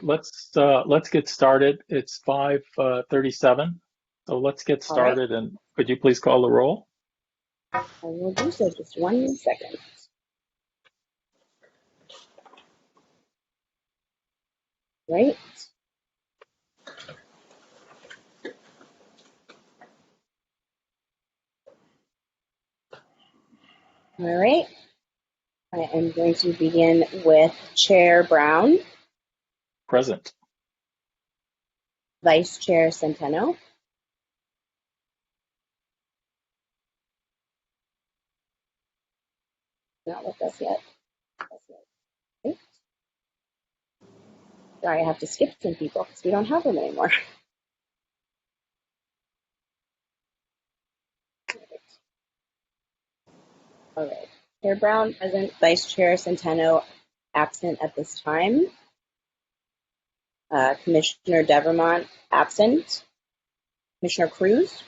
Let's get started. It's 5:37, so let's get All right, started. And could you please call the roll? I will do so. Just 1 second. Right. All right. I am going to begin with Chair Brown, Present. Vice Chair Centeno, not with us yet. Okay. Sorry, I have to skip some people because we don't have them anymore. All right. Chair Brown present, Vice Chair Centeno absent at this time. Commissioner Devermont absent. Commissioner Cruz.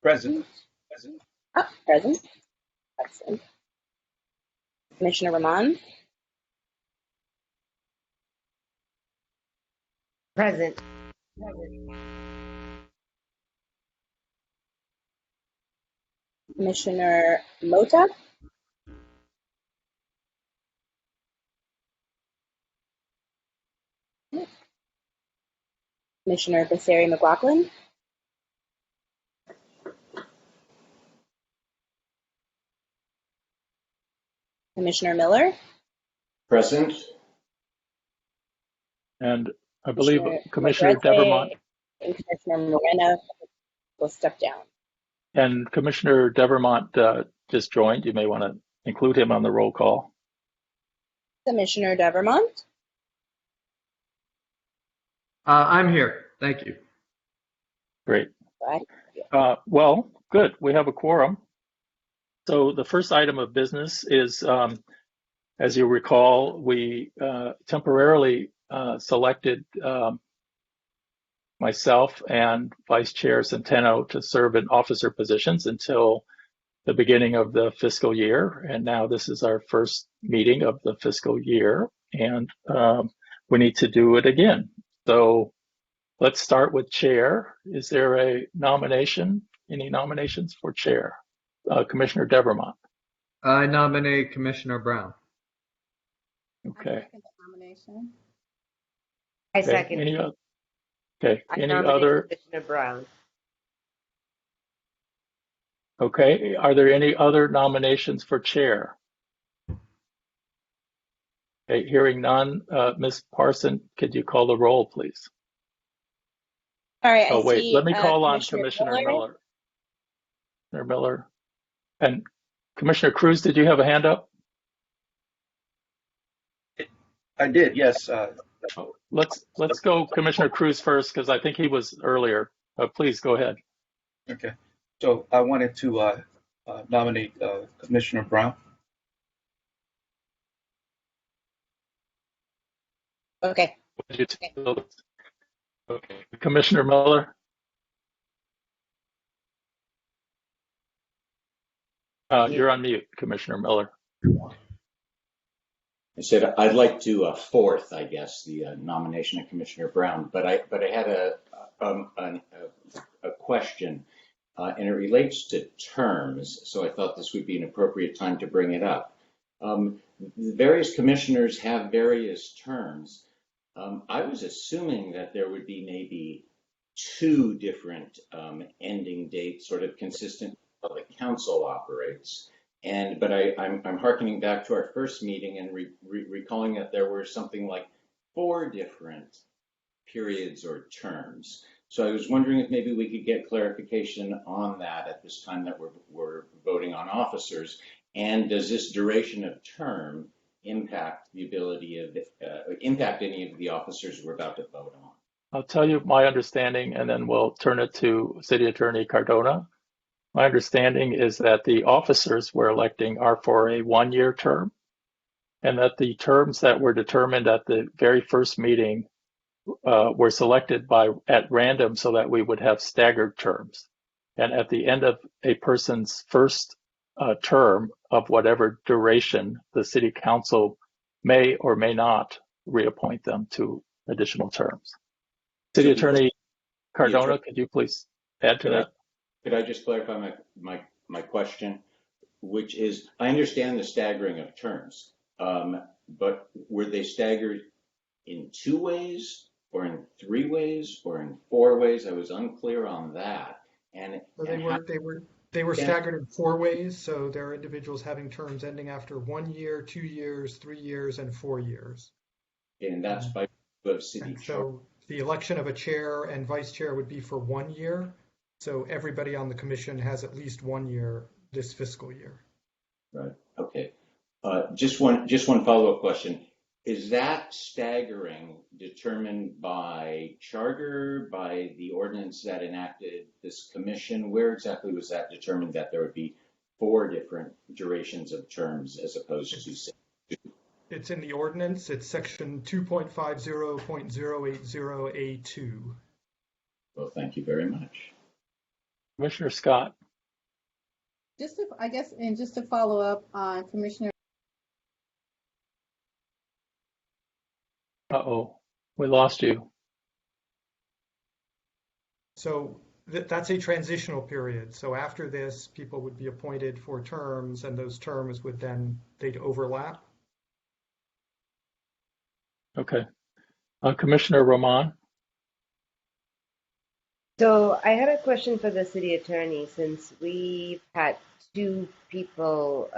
Present. Present. Excellent. Commissioner Ramon. Present. Commissioner Mota. Commissioner Becerra McLaughlin. Commissioner Miller. Present. And I believe Commissioner Negrete Devermont and Commissioner Moreno will step down. and Commissioner Devermont just joined. You may want to include him on the roll call. Commissioner Devermont. I'm here. Thank you. Great. Right. Well, good. We have a quorum. So the first item of business is, as you recall, we temporarily selected myself and Vice Chair Centeno to serve in officer positions until the beginning of the fiscal year. And now this is our first meeting of the fiscal year, and we need to do it again. So let's start with chair. Is there a nomination? Any nominations for chair? Commissioner Devermont. I nominate Commissioner Brown. Okay. I Okay. second. Any other? Okay. I Any nominate other? Commissioner Brown. Okay. Are there any other nominations for chair? Okay. Hearing none. Ms. Parson, could you call the roll, please? All right. Oh, I wait. see, Let me call on Commissioner Commissioner Miller. Miller. Commissioner Miller. And Commissioner Cruz, did you have a hand up? I did, yes. Let's go Commissioner Cruz first, because I think he was earlier. Please go ahead. Okay. So I wanted to nominate Commissioner Brown. Okay. Okay. Commissioner Miller. You're on mute, Commissioner Miller. I said I'd like to fourth, I guess, the nomination of Commissioner Brown, but I had a question, and it relates to terms. So I thought this would be an appropriate time to bring it up. The various commissioners have various terms. I was assuming that there would be maybe two different ending dates, sort of consistent with how the council operates. But I'm hearkening back to our first meeting and recalling that there were something like 4 different periods or terms. So I was wondering if maybe we could get clarification on that at this time that we're voting on officers. And does this duration of term impact the ability of impact any of the officers we're about to vote on? I'll tell you my understanding, and then we'll turn it to City Attorney Cardona. My understanding is that the officers we're electing are for a 1-year term, and that the terms that were determined at the very first meeting were selected at random so that we would have staggered terms. And at the end of a person's first term of whatever duration, the City Council may or may not reappoint them to additional terms. City So Attorney Cardona, attorney- could you please add to that? Could I just clarify my question, which is, I understand the staggering of terms, but were they staggered in 2 ways, or in 3 ways, or in 4 ways? I was unclear on that. So And how, they were yeah, staggered in 4 ways. So there are individuals having terms ending after 1 year, 2 years, 3 years, and 4 years. and that's by the city And charter. so the election of a chair and vice chair would be for 1 year. So everybody on the commission has at least 1 year this fiscal year. Right. Okay. Just one follow-up question. Is that staggering determined by charter, by the ordinance that enacted this commission? Where exactly was that determined that there would be 4 different durations of terms as opposed to 6? It's in the ordinance. It's section 2.50.080A2. Well, thank you very much. Commissioner Scott. I guess, and just to follow up on Commissioner. Uh-oh, we lost you. So that's a transitional period. So after this, people would be appointed for terms, and those terms would then, they'd overlap. Okay. Commissioner Roman. So I had a question for the city attorney. Since we've had 2 people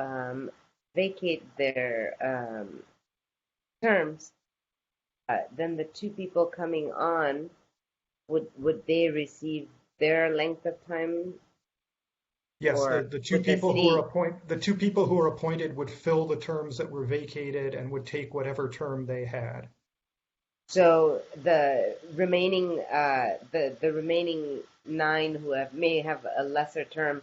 vacate their terms, then the 2 people coming on, would they receive their length of time? Yes, Or the 2 would the people who are appointed would fill the terms that were vacated and would take whatever term they had. So the remaining the remaining 9 who may have a lesser term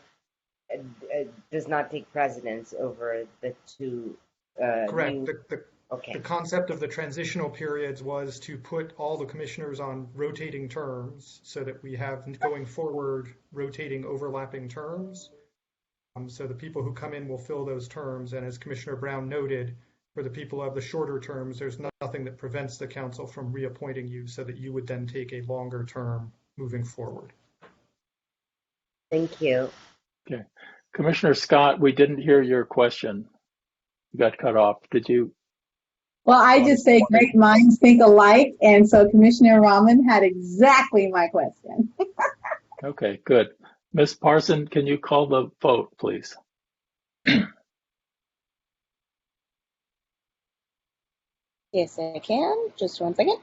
does not take precedence over the 2 Correct. new. The Okay. concept of the transitional periods was to put all the commissioners on rotating terms so that we have going forward rotating overlapping terms. So the people who come in will fill those terms. And as Commissioner Brown noted, for the people who have the shorter terms, there's nothing that prevents the council from reappointing you so that you would then take a longer term moving forward. Thank you. Okay. Commissioner Scott, we didn't hear your question. You got cut off. Did you? Well, I just say great minds think alike. And so Commissioner Rahman had exactly my question. Okay, good. Ms. Parson, can you call the vote, please? Yes, I can. Just one second.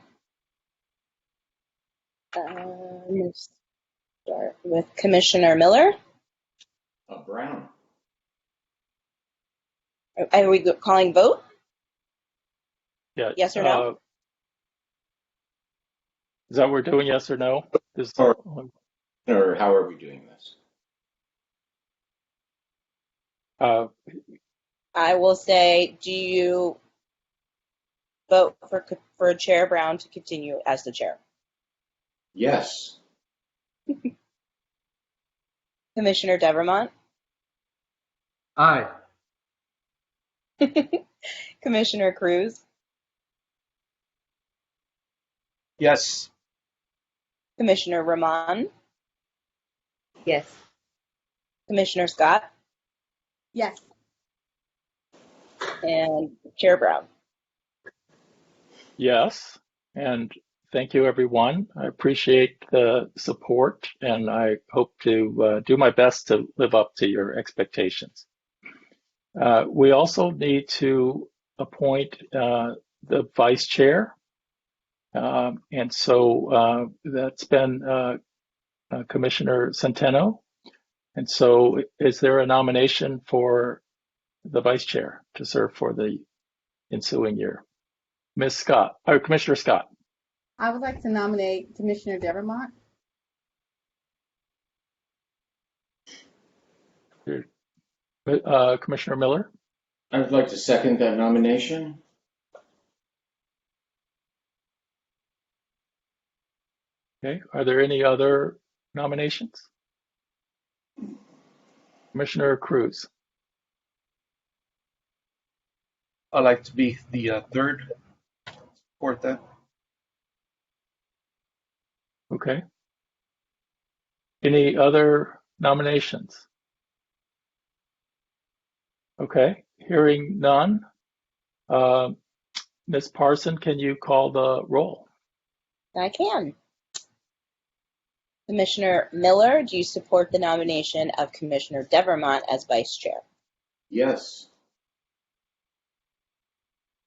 Let's start with Commissioner Miller. Brown. Are we calling vote? Yeah. Yes or no? Is that what we're doing, yes or no? Or how are we doing this? I will say, do you vote for Chair Brown to continue as the chair? Yes. Commissioner Devermont? Aye. Commissioner Cruz? Yes. Commissioner Rahman? Yes. Commissioner Scott? Yes. And Chair Brown? Yes, and thank you, everyone. I appreciate the support, and I hope to do my best to live up to your expectations. We also need to appoint the vice chair, and so that's been Commissioner Centeno. And so is there a nomination for the vice chair to serve for the ensuing year? Ms. Scott, or Commissioner Scott. I would like to nominate Commissioner Devermont. Commissioner Miller. I would like to second that nomination. Okay, are there any other nominations? Commissioner Cruz. I'd like to be the third. Support that. Okay. Any other nominations? Okay, hearing none. Ms. Parson, can you call the roll? I can. Commissioner Miller, do you support the nomination of Commissioner Devermont as vice chair? Yes.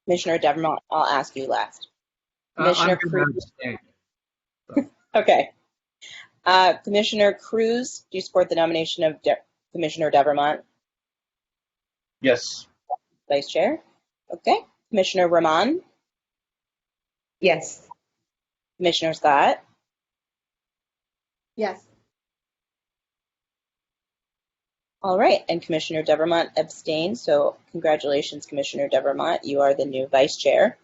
Commissioner Devermont, I'll ask you last. I'm Commissioner going to Cruz. abstain. Okay. Commissioner Cruz, do you support the nomination of Commissioner Devermont, Yes. vice chair? Okay. Commissioner Rahman, Yes. Commissioner Scott, Yes. all right, and Commissioner Devermont abstains. So congratulations, Commissioner Devermont. You are the new vice chair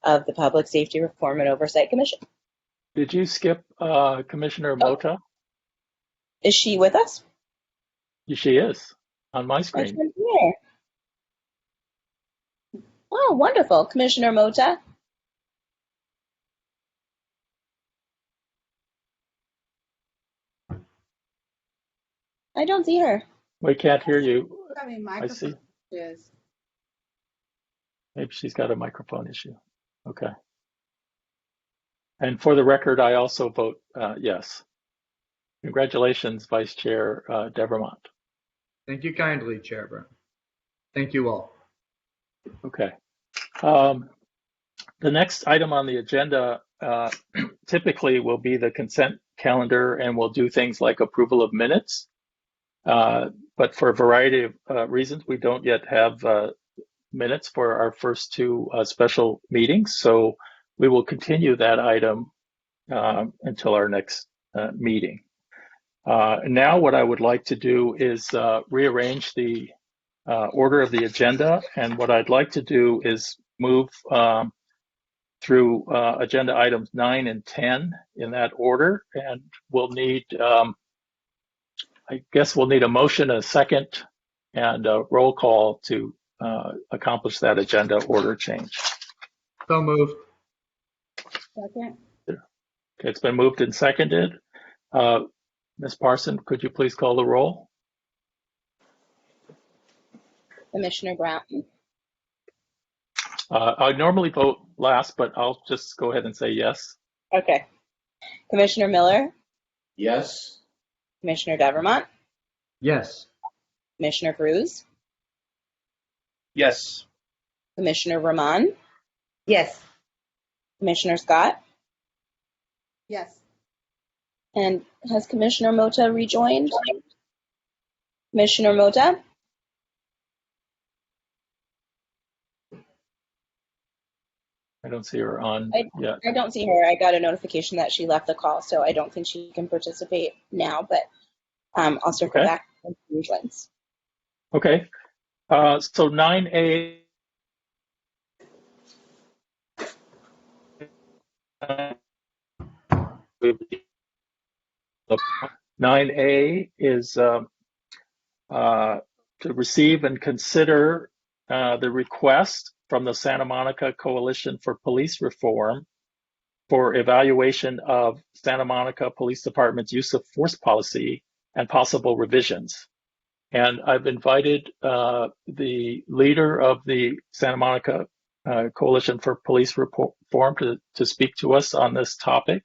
of the Public Safety Reform and Oversight Commission. Did you skip Commissioner Mota? Is she with us? She is on my I screen. can't see her. Oh, wonderful. Commissioner Mota? I don't see her. We can't hear you. I mean, I see. microphone is. Maybe she's got a microphone issue. Okay. And for the record, I also vote yes. Congratulations, Vice Chair Devermont. Thank you kindly, Chair Brown. Thank you all. Okay. The next item on the agenda typically will be the consent calendar, and we'll do things like approval of minutes. But for a variety of reasons, we don't yet have minutes for our first two special meetings. So we will continue that item until our next meeting. Now what I would like to do is rearrange the order of the agenda. And what I'd like to do is move through agenda items 9 and 10 in that order. And we'll need, I guess we'll need a motion, a second, and a roll call to accomplish that agenda order change. So moved. Second. Okay, it's been moved and seconded. Ms. Parson, could you please call the roll? Commissioner Brown? I normally vote last, but I'll just go ahead and say yes. Okay. Commissioner Miller? Yes. Commissioner Devermont? Yes. Commissioner Cruz? Yes. Commissioner Rahman? Yes. Commissioner Scott? Yes. And has Commissioner Mota rejoined? Commissioner Mota? I don't see her on yet. I don't see her. I got a notification that she left the call, so I don't think she can participate now, but I'll circle Okay. back when she rejoins. Okay. So 9A. 9A is to receive and consider the request from the Santa Monica Coalition for Police Reform for evaluation of Santa Monica Police Department's use of force policy and possible revisions. And I've invited the leader of the Santa Monica Coalition for Police Reform to speak to us on this topic.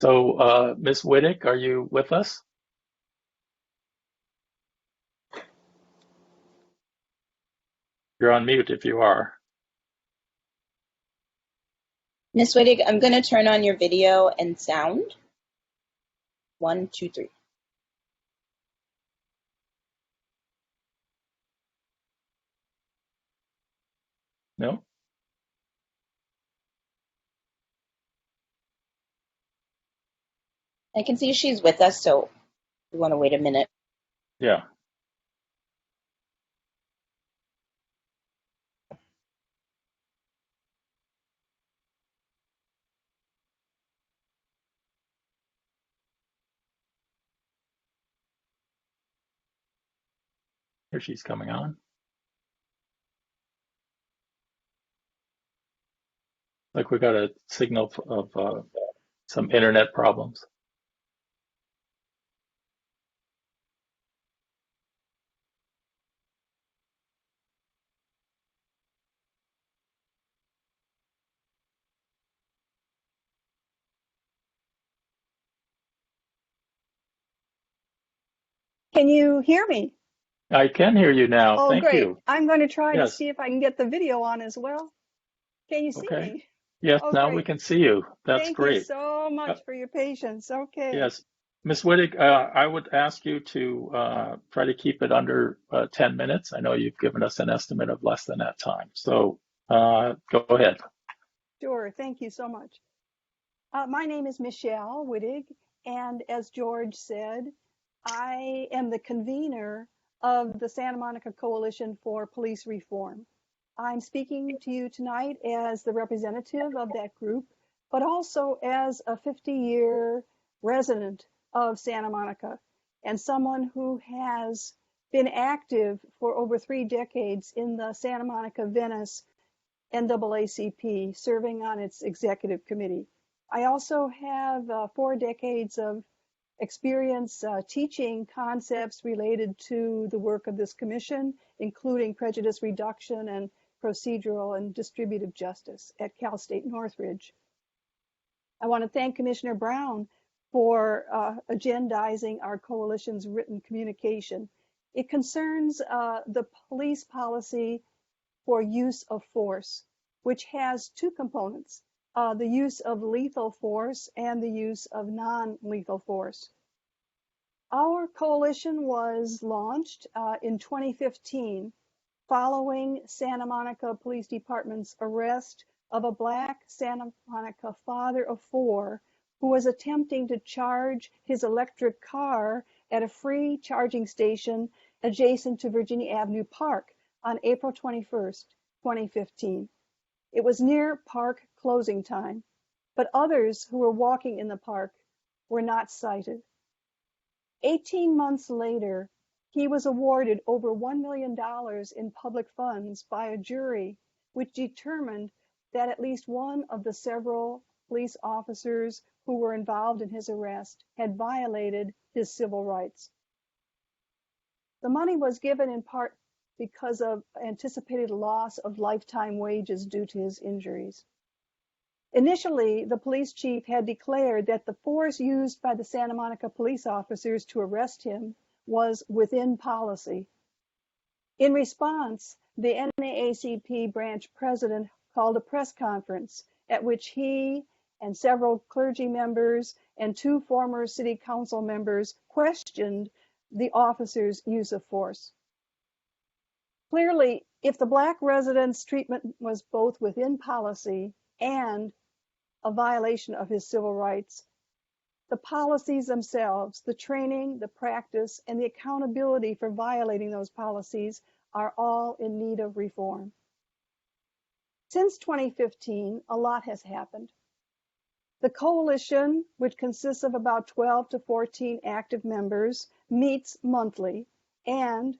So, Ms. Wittick, are you with us? You're on mute if you are. Ms. Wittig, I'm going to turn on your video and sound. 1, 2, 3. No? I can see she's with us, so we want to wait a minute. Yeah. Here she's coming on. Like we got a signal of some internet problems. Can you hear me? I can hear you now. Oh, Thank great. you. I'm going to try to Yes. see if I can get the video on as well. Can you see Okay. me? Yes, Oh, now we great. can see you. That's Thank you great. so Uh, much for your patience. Okay. yes. Ms. Wittig, I would ask you to try to keep it under 10 minutes. I know you've given us an estimate of less than that time. So go ahead. Sure. Thank you so much. My name is Michelle Wittig, and as George said, I am the convener of the Santa Monica Coalition for Police Reform. I'm speaking to you tonight as the representative of that group, but also as a 50-year resident of Santa Monica and someone who has been active for over 3 decades in the Santa Monica Venice NAACP, serving on its executive committee. I also have 4 decades of experience teaching concepts related to the work of this commission, including prejudice reduction and procedural and distributive justice at Cal State Northridge. I want to thank Commissioner Brown for agendizing our coalition's written communication. It concerns the police policy for use of force, which has 2 components, the use of lethal force and the use of non-lethal force. Our coalition was launched in 2015 following Santa Monica Police Department's arrest of a Black Santa Monica father of 4 who was attempting to charge his electric car at a free charging station adjacent to Virginia Avenue Park on April 21st, 2015. It was near park closing time, but others who were walking in the park were not cited. 18 months later, he was awarded over $1 million in public funds by a jury, which determined that at least one of the several police officers who were involved in his arrest had violated his civil rights. The money was given in part because of anticipated loss of lifetime wages due to his injuries. Initially, the police chief had declared that the force used by the Santa Monica police officers to arrest him was within policy. In response, the NAACP branch president called a press conference at which he and several clergy members and 2 former city council members questioned the officers' use of force. Clearly, if the Black resident's treatment was both within policy and a violation of his civil rights, the policies themselves, the training, the practice, and the accountability for violating those policies are all in need of reform. Since 2015, a lot has happened. The coalition, which consists of about 12 to 14 active members, meets monthly and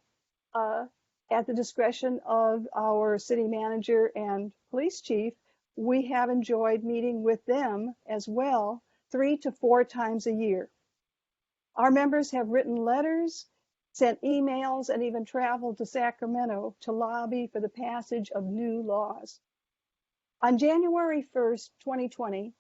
at the discretion of our city manager and police chief, we have enjoyed meeting with them as well 3 to 4 times a year. Our members have written letters, sent emails, and even traveled to Sacramento to lobby for the passage of new laws. On January 1st, 2020,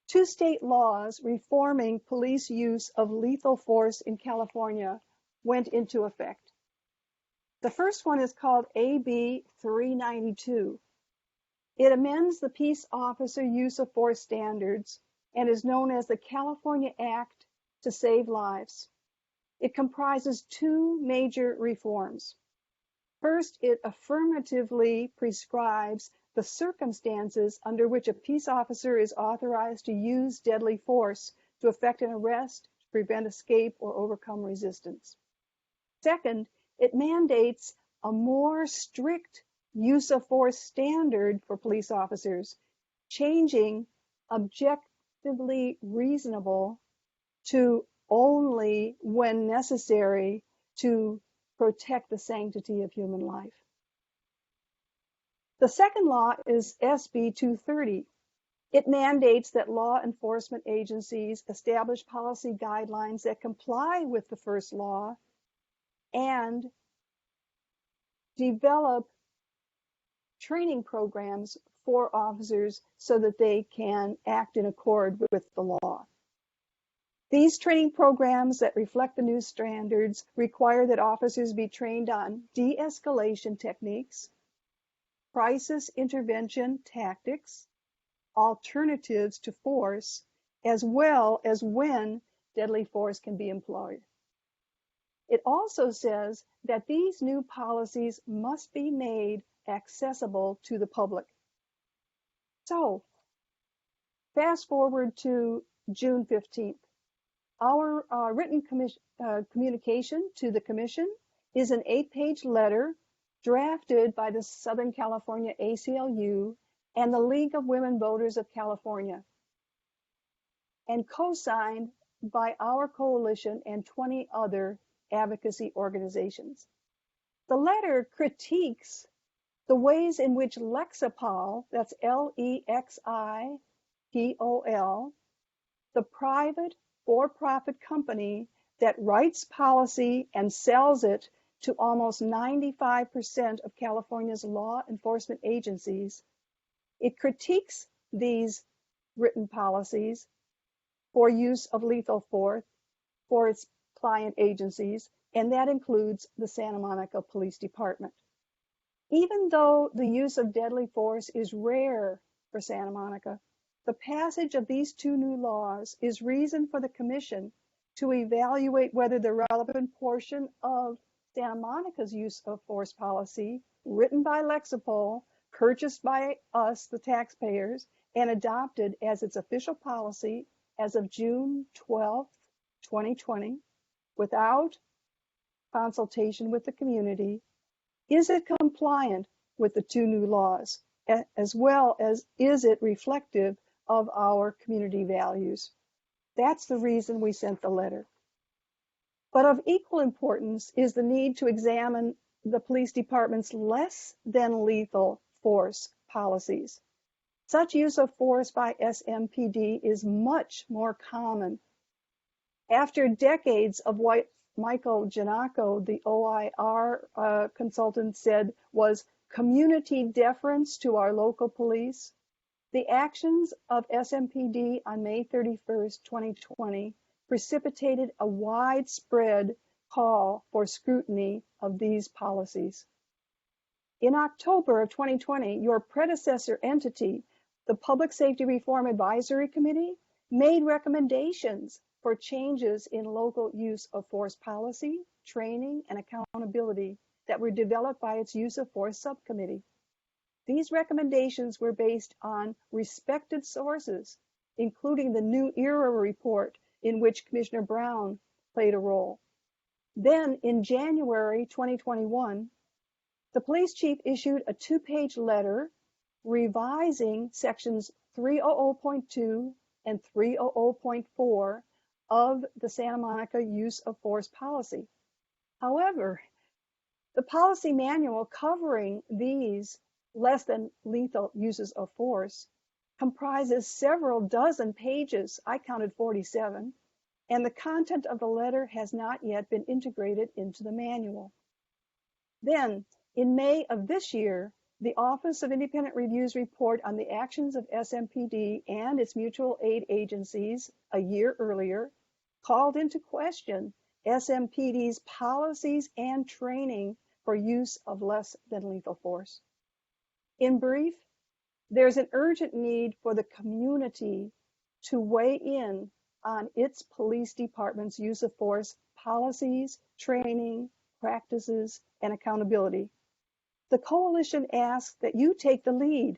2 state laws reforming police use of lethal force in California went into effect. The first one is called AB 392. It amends the peace officer use of force standards and is known as the California Act to Save Lives. It comprises 2 major reforms. First, it affirmatively prescribes the circumstances under which a peace officer is authorized to use deadly force to effect an arrest, to prevent escape, or overcome resistance. Second, it mandates a more strict use of force standard for police officers, changing objectively reasonable to only when necessary to protect the sanctity of human life. The second law is SB 230. It mandates that law enforcement agencies establish policy guidelines that comply with the first law and develop training programs for officers so that they can act in accord with the law. These training programs that reflect the new standards require that officers be trained on de-escalation techniques, crisis intervention tactics, alternatives to force, as well as when deadly force can be employed. It also says that these new policies must be made accessible to the public. So, fast forward to June 15th. Our written communication to the Commission is an 8-page letter drafted by the Southern California ACLU and the League of Women Voters of California, and co-signed by our coalition and 20 other advocacy organizations. The letter critiques the ways in which Lexipol, that's Lexipol, the private for-profit company that writes policy and sells it to almost 95% of California's law enforcement agencies, it critiques these written policies for use of lethal force for its client agencies, and that includes the Santa Monica Police Department. Even though the use of deadly force is rare for Santa Monica, the passage of these two new laws is reason for the Commission to evaluate whether the relevant portion of Santa Monica's use of force policy, written by Lexipol, purchased by us, the taxpayers, and adopted as its official policy as of June 12, 2020, without consultation with the community, is it compliant with the two new laws, as well as is it reflective of our community values? That's the reason we sent the letter. But of equal importance is the need to examine the police department's less than lethal force policies. Such use of force by SMPD is much more common. After decades of what Michael Giannacco, the OIR consultant, said was community deference to our local police, the actions of SMPD on May 31st, 2020 precipitated a widespread call for scrutiny of these policies. In October of 2020, your predecessor entity, the Public Safety Reform Advisory Committee, made recommendations for changes in local use of force policy, training, and accountability that were developed by its use of force subcommittee. These recommendations were based on respected sources, including the New Era report in which Commissioner Brown played a role. Then in January 2021, the police chief issued a 2-page letter revising sections 300.2 and 300.4 of the Santa Monica use of force policy. However, the policy manual covering these less than lethal uses of force comprises several dozen pages. I counted 47, and the content of the letter has not yet been integrated into the manual. Then, in May of this year, the Office of Independent Review's report on the actions of SMPD and its mutual aid agencies a year earlier called into question SMPD's policies and training for use of less than lethal force. In brief, there's an urgent need for the community to weigh in on its police department's use of force policies, training, practices, and accountability. The coalition asks that you take the lead,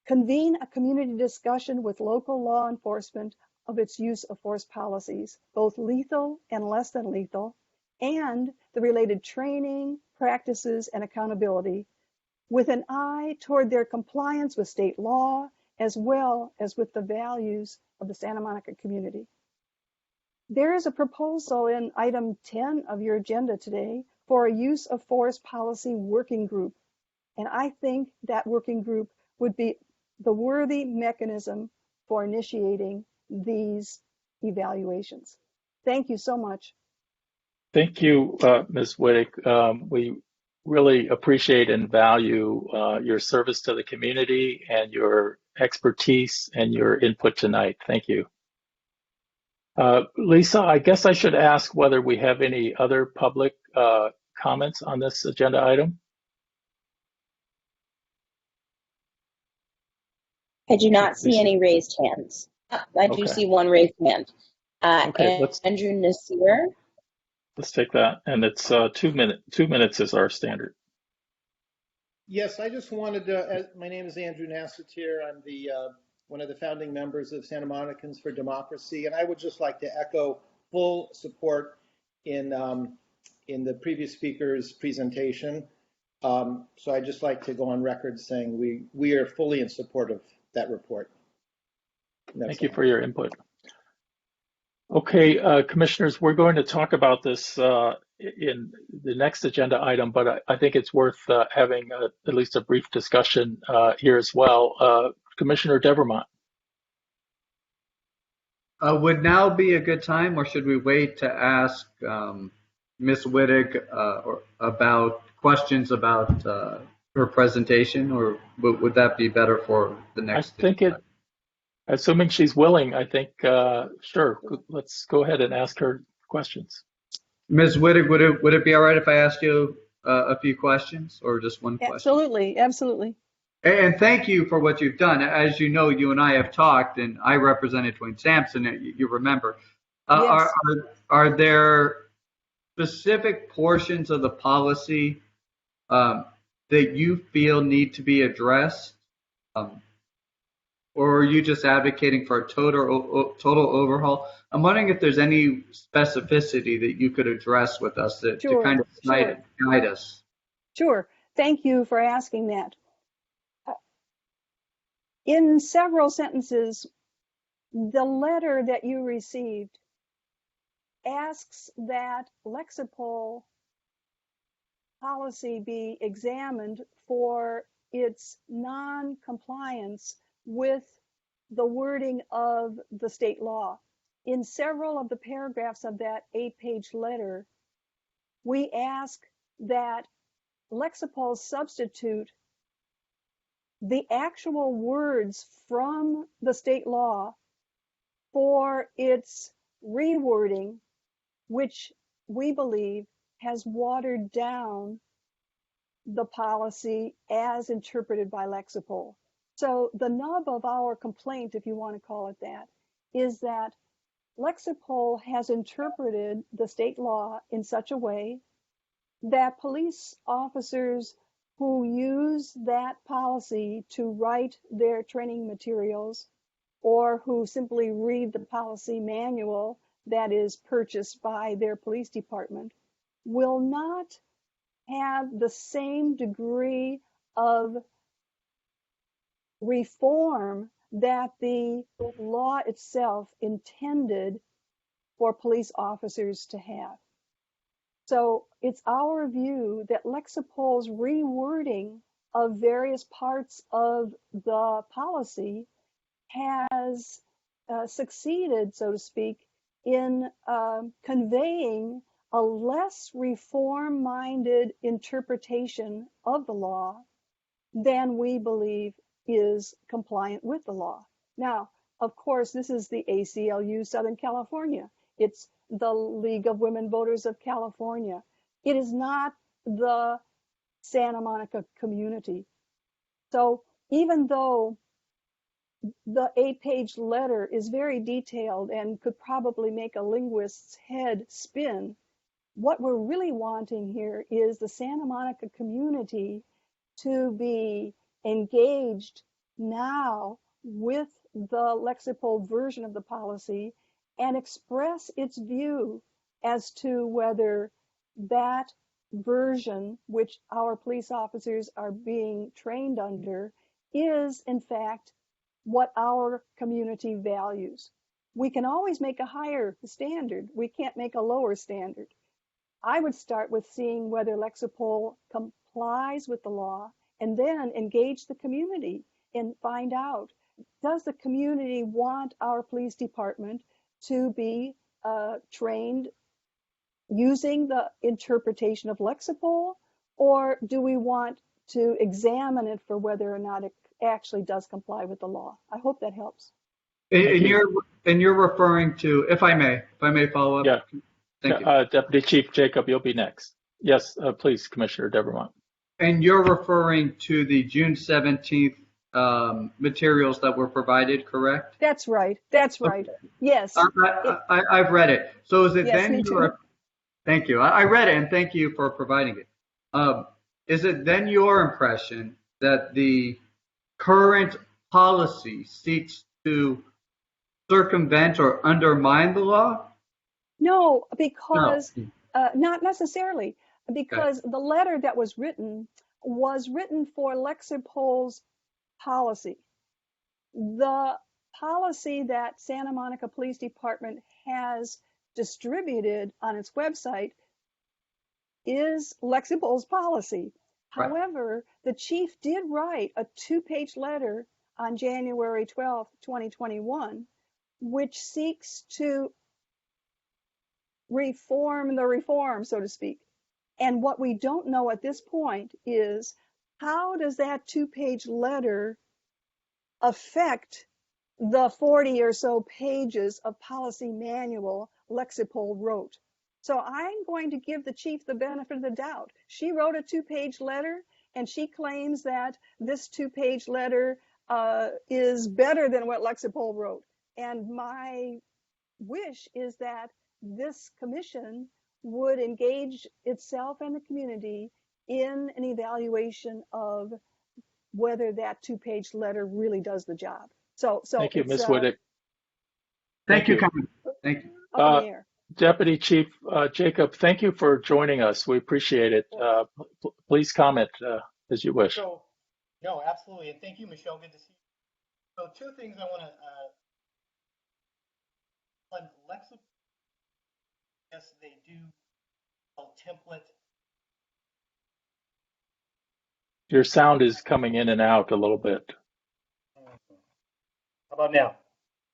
convene a community discussion with local law enforcement of its use of force policies, both lethal and less than lethal, and the related training, practices, and accountability, with an eye toward their compliance with state law, as well as with the values of the Santa Monica community. There is a proposal in item 10 of your agenda today for a use of force policy working group, And I think that working group would be the worthy mechanism for initiating these evaluations. Thank you so much. Thank you, Ms. Whittick. We really appreciate and value your service to the community and your expertise and your input tonight. Thank you. Lisa, I guess I should ask whether we have any other public comments on this agenda item. I do not see any raised hands. I do see one raised hand. Okay, Andrew Nasir. Let's take that, and it's 2 minutes. 2 minutes is our standard. Yes, I just wanted to. My name is Andrew Nassatir. I'm the one of the founding members of Santa Monicans for Democracy, and I would just like to echo full support in the previous speaker's presentation. So I'd just like to go on record saying we are fully in support of that report. Thank you for your input. Okay, commissioners, we're going to talk about this in the next agenda item, but I think it's worth having at least a brief discussion here as well. Commissioner Devermont. Would now be a good time, or should we wait to ask Ms. Whittick about questions about her presentation, or would that be better for the next? I think assuming she's willing, I think, sure, let's go ahead and ask her questions. Ms. Whittick, would it be all right if I asked you a few questions, or just one question? Absolutely, absolutely. And thank you for what you've done. As you know, you and I have talked, and I represented Twain Sampson, you remember. Yes. Are there specific portions of the policy that you feel need to be addressed? Or are you just advocating for a total overhaul? I'm wondering if there's any specificity that you could address with us to kind of guide us. Sure. Thank you for asking that. In several sentences, the letter that you received asks that Lexipol policy be examined for its non-compliance with the wording of the state law. In several of the paragraphs of that 8-page letter, we ask that Lexipol substitute the actual words from the state law for its rewording, which we believe has watered down the policy as interpreted by Lexipol. So the nub of our complaint, if you want to call it that, is that Lexipol has interpreted the state law in such a way that police officers who use that policy to write their training materials, or who simply read the policy manual that is purchased by their police department, will not have the same degree of reform that the law itself intended for police officers to have. So it's our view that Lexipol's rewording of various parts of the policy has succeeded, so to speak, in conveying a less reform-minded interpretation of the law than we believe is compliant with the law. Now, of course, this is the ACLU Southern California. It's the League of Women Voters of California. It is not the Santa Monica community. So even though the 8-page letter is very detailed and could probably make a linguist's head spin, what we're really wanting here is the Santa Monica community to be engaged now with the Lexipol version of the policy and express its view as to whether that version, which our police officers are being trained under, is in fact what our community values. We can always make a higher standard. We can't make a lower standard. I would start with seeing whether Lexipol complies with the law and then engage the community and find out, does the community want our police department to be trained using the interpretation of Lexipol, or do we want to examine it for whether or not it actually does comply with the law? I hope that helps. And you're referring to, if I may follow up. Yeah. Thank you. Deputy Chief Jacob, you'll be next. Yes, please, Commissioner Devermont. And you're referring to the June 17th materials that were provided, correct? That's right. That's right. Okay. Yes. I've read it. So is it yes, then me too. Thank you. I read it, and thank you for providing it. Is it then your impression that the current policy seeks to circumvent or undermine the law? No, because not necessarily, because the letter that was written for Lexipol's policy. The policy that Santa Monica Police Department has distributed on its website is Lexipol's policy. Right. However, the chief did write a 2-page letter on January 12th, 2021, which seeks to reform the reform, so to speak. And what we don't know at this point is, how does that 2-page letter affect the 40 or so pages of policy manual Lexipol wrote? So I'm going to give the chief the benefit of the doubt. She wrote a 2-page letter, and she claims that this 2-page letter is better than what Lexipol wrote. And my wish is that this commission would engage itself and the community in an evaluation of whether that 2-page letter really does the job. So thank you, Ms. Whittick. Thank you. Thank you. Deputy Chief Jacob, thank you for joining us. We appreciate it. Please comment as you wish. So, no, absolutely. And thank you, Michelle. Good to see you. So 2 things I want to on Lexipol. Yes, they do a template. Your sound is coming in and out a little bit. How about now?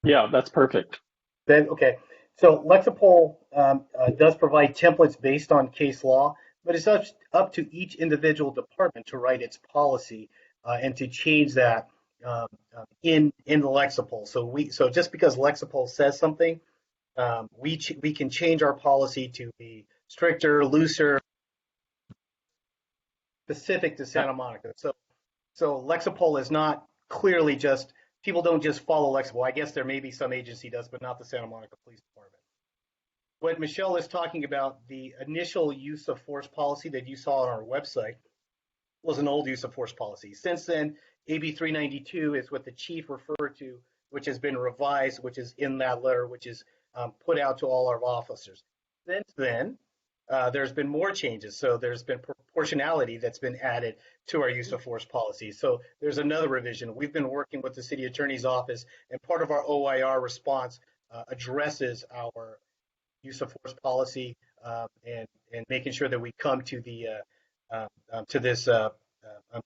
Yeah, that's perfect. Then, okay. So Lexipol does provide templates based on case law, but it's up to each individual department to write its policy and to change that in the Lexipol. So just because Lexipol says something, we can change our policy to be stricter, looser, specific to Santa Monica. So Lexipol is not clearly just, people don't just follow Lexipol. I guess there may be some agency does, but not the Santa Monica Police Department. What Michelle is talking about, the initial use of force policy that you saw on our website was an old use of force policy. Since then, AB 392 is what the chief referred to, which has been revised, which is in that letter, which is put out to all our officers. Since then, there's been more changes. So there's been proportionality that's been added to our use of force policy. So there's another revision. We've been working with the city attorney's office, and part of our OIR response addresses our use of force policy and making sure that we come to the to this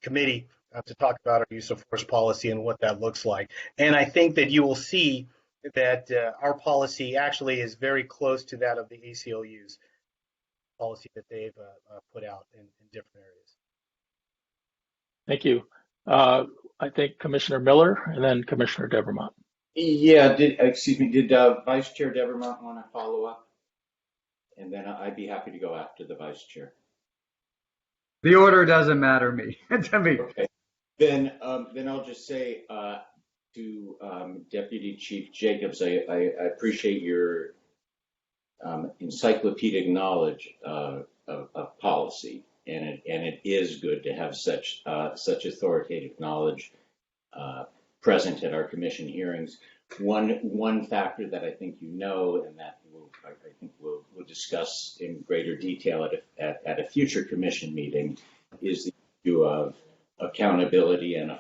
committee to talk about our use of force policy and what that looks like. And I think that you will see that our policy actually is very close to that of the ACLU's policy that they've put out in different areas. Thank you. I think Commissioner Miller and then Commissioner Devermont. Yeah, did Vice Chair Devermont want to follow up? And then I'd be happy to go after the Vice Chair. The order doesn't matter to me. Okay. Then I'll just say to Deputy Chief Jacobs, I appreciate your encyclopedic knowledge of policy, and it is good to have such authoritative knowledge present at our commission hearings. One factor that I think you know, and that I think we'll discuss in greater detail at a future commission meeting, is the issue of accountability and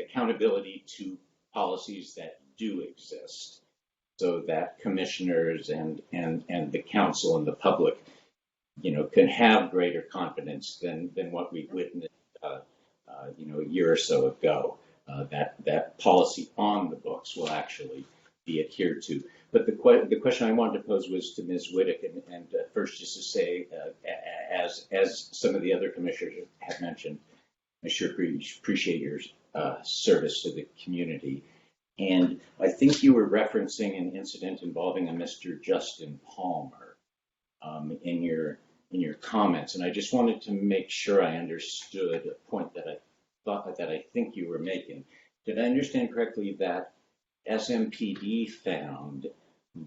accountability to policies that do exist, so that commissioners and the council and the public, can have greater confidence than what we've witnessed a year or so ago. That policy on the books will actually be adhered to. But the question I wanted to pose was to Ms. Whittick, and first just to say, as some of the other commissioners have mentioned, I sure appreciate your service to the community. And I think you were referencing an incident involving a Mr. Justin Palmer in your comments, and I just wanted to make sure I understood a point that I think you were making. Did I understand correctly that SMPD found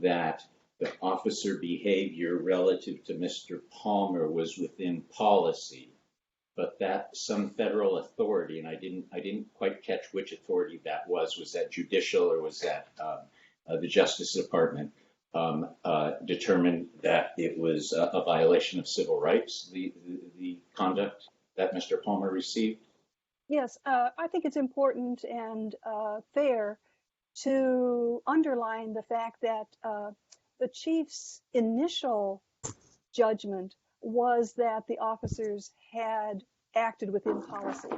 that the officer behavior relative to Mr. Palmer was within policy, but that some federal authority, and I didn't quite catch which authority that was that judicial or was that the Justice Department, determined that it was a violation of civil rights, the conduct that Mr. Palmer received? Yes, I think it's important and fair to underline the fact that the chief's initial judgment was that the officers had acted within policy.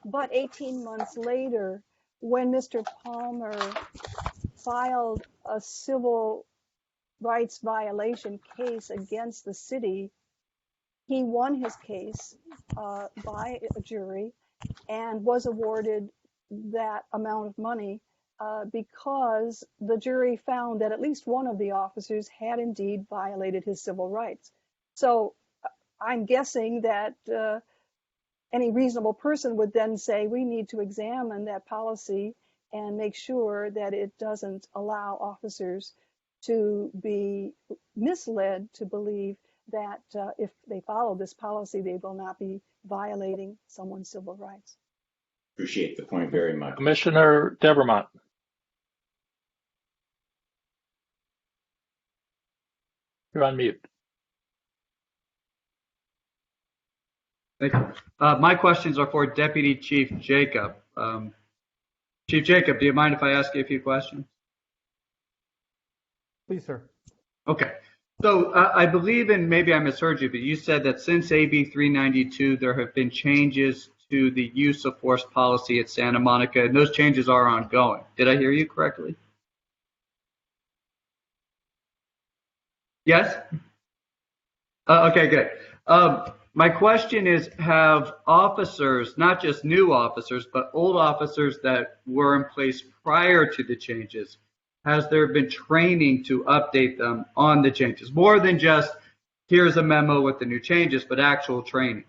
But 18 months later, when Mr. Palmer filed a civil rights violation case against the city, he won his case by a jury and was awarded that amount of money because the jury found that at least one of the officers had indeed violated his civil rights. So I'm guessing that any reasonable person would then say we need to examine that policy and make sure that it doesn't allow officers to be misled to believe that if they follow this policy, they will not be violating someone's civil rights. Appreciate the point very much. Commissioner Devermont. You're on mute. Thank you. My questions are for Deputy Chief Jacob. Chief Jacob, do you mind if I ask you a few questions? Please, sir. Okay. So I believe, and maybe I misheard you, but you said that since AB 392, there have been changes to the use of force policy at Santa Monica, and those changes are ongoing. Did I hear you correctly? Yes? Okay, good. My question is, have officers, not just new officers, but old officers that were in place prior to the changes, has there been training to update them on the changes? More than just, here's a memo with the new changes, but actual training.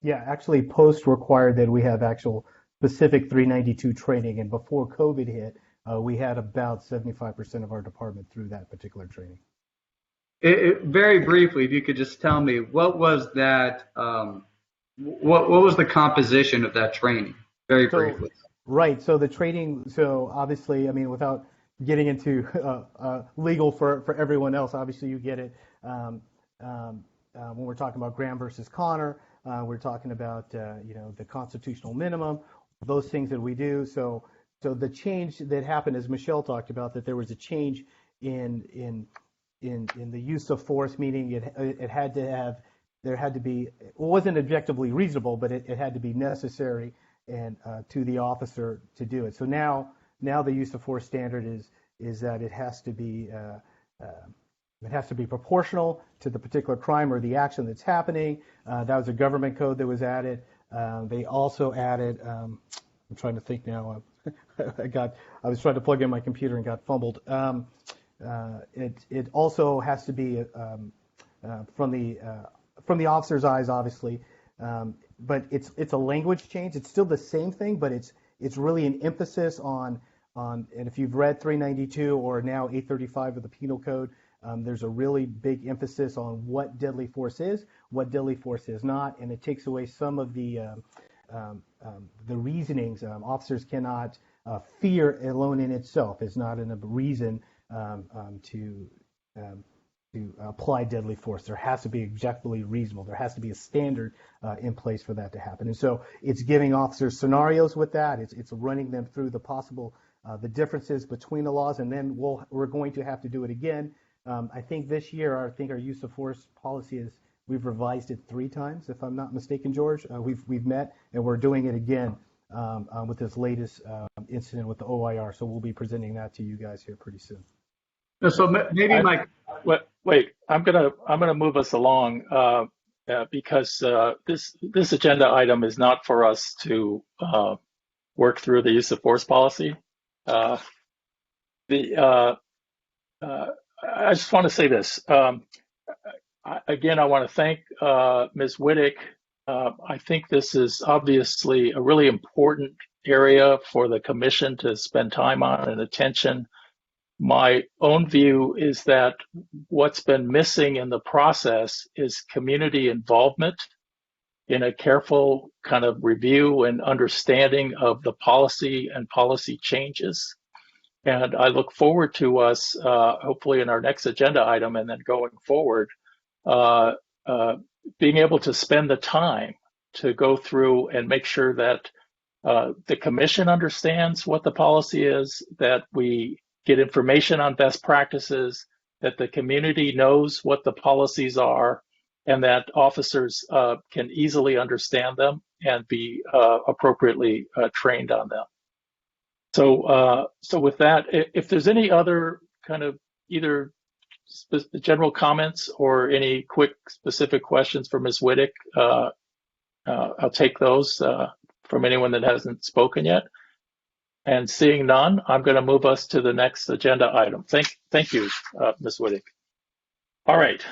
Yeah, actually, Post required that we have actual specific 392 training, and before COVID hit, we had about 75% of our department through that particular training. Very briefly, if you could just tell me, what was that? What was the composition of that training? Very briefly. Right. So the training. So obviously, I mean, without getting into legal for everyone else, obviously you get it. When we're talking about Graham versus Connor, we're talking about the constitutional minimum, those things that we do. So the change that happened, as Michelle talked about, that there was a change in the use of force, meaning it had to be, it wasn't objectively reasonable, but it had to be necessary and to the officer to do it. So now the use of force standard is that it has to be proportional to the particular crime or the action that's happening. That was a government code that was added. They also added, I'm trying to think now. I was trying to plug in my computer and got fumbled. It also has to be from the officer's eyes, obviously, but it's a language change. It's still the same thing, but it's really an emphasis on and if you've read 392 or now 835 of the Penal Code, there's a really big emphasis on what deadly force is, what deadly force is not, and it takes away some of the reasonings. Officers cannot fear alone in itself is not a reason to apply deadly force. There has to be objectively reasonable. There has to be a standard in place for that to happen. And so it's giving officers scenarios with that. It's running them through the possible the differences between the laws, and then we're going to have to do it again. I think this year, our use of force policy is We've revised it 3 times, if I'm not mistaken, George. We've met, and we're doing it again with this latest incident with the OIR. So we'll be presenting that to you guys here pretty soon. So maybe Mike. Wait, I'm gonna move us along because this agenda item is not for us to work through the use of force policy. I just want to say this. Again, I want to thank Ms. Wittig. I think this is obviously a really important area for the commission to spend time on and attention. My own view is that what's been missing in the process is community involvement in a careful kind of review and understanding of the policy and policy changes. And I look forward to us, hopefully in our next agenda item and then going forward, being able to spend the time to go through and make sure that the commission understands what the policy is, that we get information on best practices, that the community knows what the policies are, and that officers can easily understand them and be appropriately trained on them. So with that, if there's any other kind of either general comments or any quick specific questions for Ms. Wittig, I'll take those from anyone that hasn't spoken yet. And seeing none, I'm going to move us to the next agenda item. Thank you, Ms. Wittig. All right.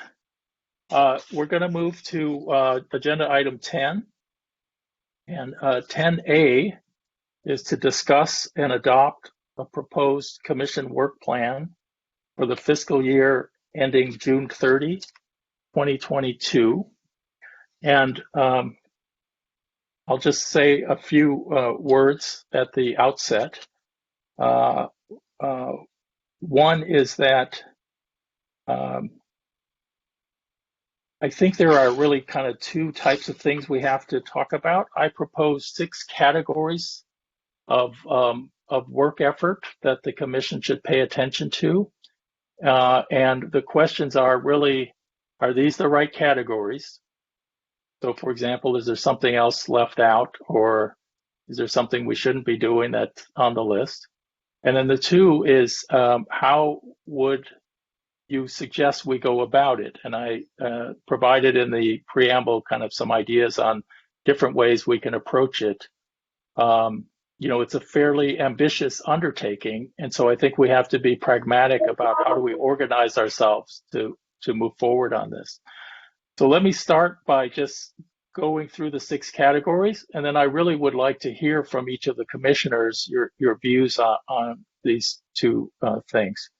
We're going to move to agenda item 10. And 10A is to discuss and adopt a proposed commission work plan for the fiscal year ending June 30, 2022. And I'll just say a few words at the outset. One is that I think there are really kind of 2 types of things we have to talk about. I propose 6 categories of work effort that the commission should pay attention to. And the questions are really, are these the right categories? So for example, is there something else left out, or is there something we shouldn't be doing that's on the list? And then the 2 is how would you suggest we go about it? And I provided in the preamble kind of some ideas on different ways we can approach it. It's a fairly ambitious undertaking, and so I think we have to be pragmatic about how do we organize ourselves to move forward on this. So let me start by just going through the 6 categories, and then I really would like to hear from each of the commissioners your views on these 2 things.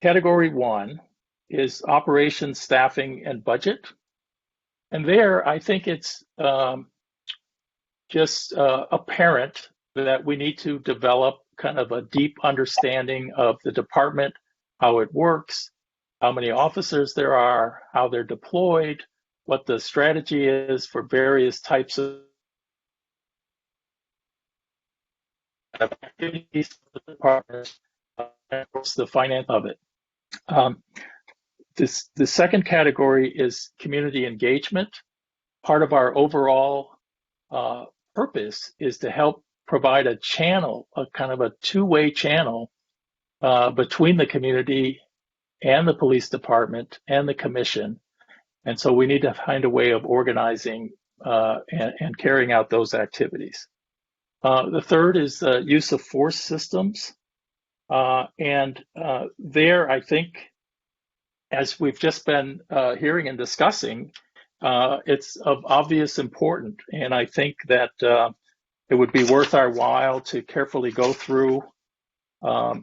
Category 1 is operations, staffing, and budget. And there, I think it's just apparent that we need to develop kind of a deep understanding of the department, how it works, how many officers there are, how they're deployed, what the strategy is for various types of activities of the department, and of course the finance of it. The second category is community engagement. Part of our overall purpose is to help provide a channel, a kind of a 2-way channel between the community and the police department and the commission. And so we need to find a way of organizing and carrying out those activities. The third is use of force systems. And there, I think, as we've just been hearing and discussing, it's of obvious importance. And I think that it would be worth our while to carefully go through the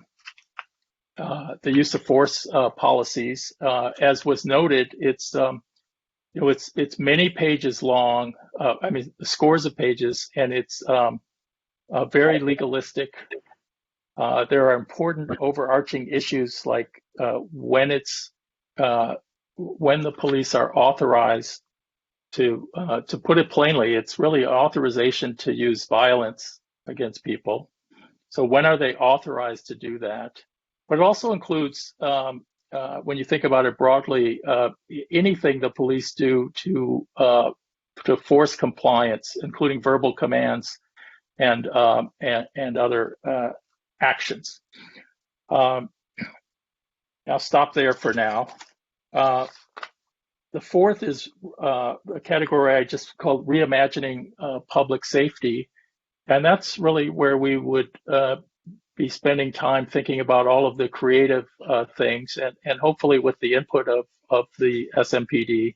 use of force policies. As was noted, it's many pages long. Scores of pages, and it's very legalistic. There are important overarching issues like when the police are authorized to put it plainly, it's really authorization to use violence against people. So when are they authorized to do that? but it also includes, when you think about it broadly, anything the police do to force compliance, including verbal commands and other actions. I'll stop there for now. The fourth is a category I just called reimagining public safety, and that's really where we would be spending time thinking about all of the creative things, and hopefully with the input of the SMPD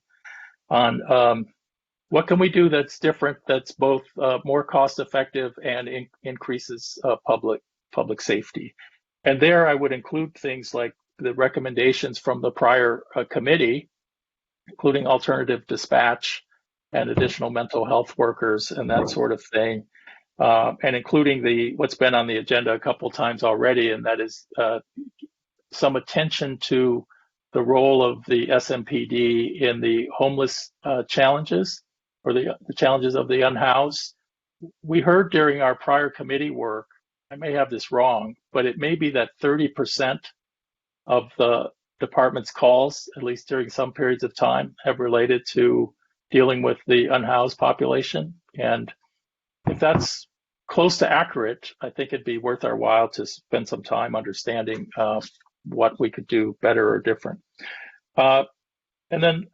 on what can we do that's different, that's both more cost effective and increases public safety. And there I would include things like the recommendations from the prior committee, including alternative dispatch and additional mental health workers and that sort of thing, and including what's been on the agenda a couple times already, and that is some attention to the role of the SMPD in the homeless challenges, or the challenges of the unhoused. We heard during our prior committee work, I may have this wrong, but it may be that 30% of the department's calls, at least during some periods of time, have related to dealing with the unhoused population. And if that's close to accurate, I think it'd be worth our while to spend some time understanding what we could do better or different. And then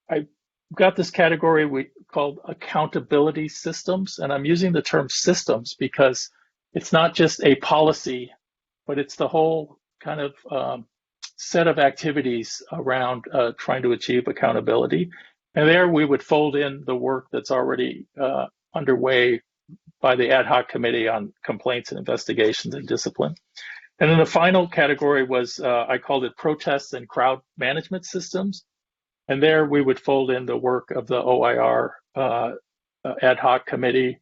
I got this category we called accountability systems, and I'm using the term systems because it's not just a policy, but it's the whole kind of set of activities around trying to achieve accountability. And there we would fold in the work that's already underway by the ad hoc committee on complaints and investigations and discipline. And then the final category was, I called it protests and crowd management systems. And there we would fold in the work of the OIR ad hoc committee,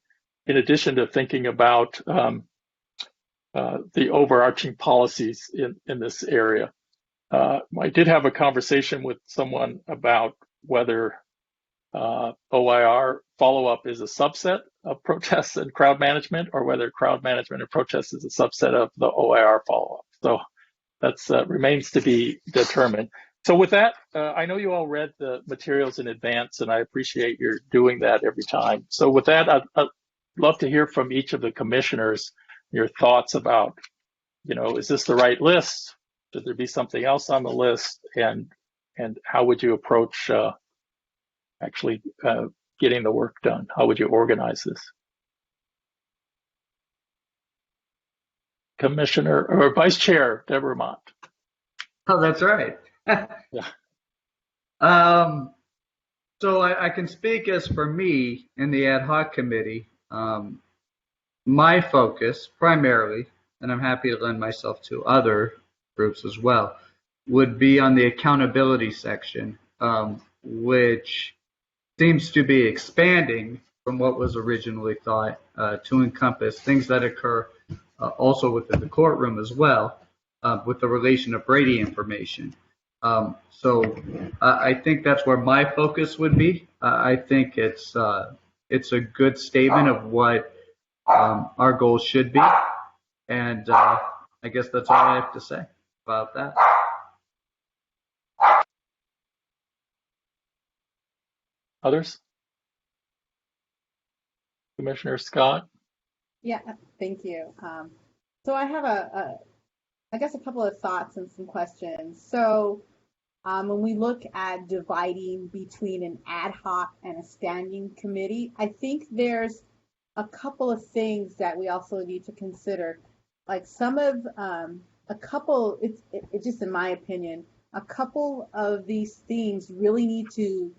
in addition to thinking about the overarching policies in this area. I did have a conversation with someone about whether OIR follow-up is a subset of protests and crowd management, or whether crowd management and protests is a subset of the OIR follow-up. So that's remains to be determined. So with that, I know you all read the materials in advance, and I appreciate your doing that every time. So with that, I'd love to hear from each of the commissioners your thoughts about, is this the right list? Should there be something else on the list? And how would you approach actually getting the work done? How would you organize this? Commissioner or Vice Chair Devermont. Oh, that's right. Yeah. So I can speak as for me in the ad hoc committee. My focus primarily, and I'm happy to lend myself to other groups as well, would be on the accountability section, which seems to be expanding from what was originally thought to encompass things that occur also within the courtroom as well, with the relation of Brady information. So I think that's where my focus would be. I think it's a good statement of what our goals should be, and I guess that's all I have to say about that. Others? Commissioner Scott? Yeah, thank you. So I have I guess a couple of thoughts and some questions. So when we look at dividing between an ad hoc and a standing committee, I think there's a couple of things that we also need to consider. Like it's just in my opinion, a couple of these themes really need to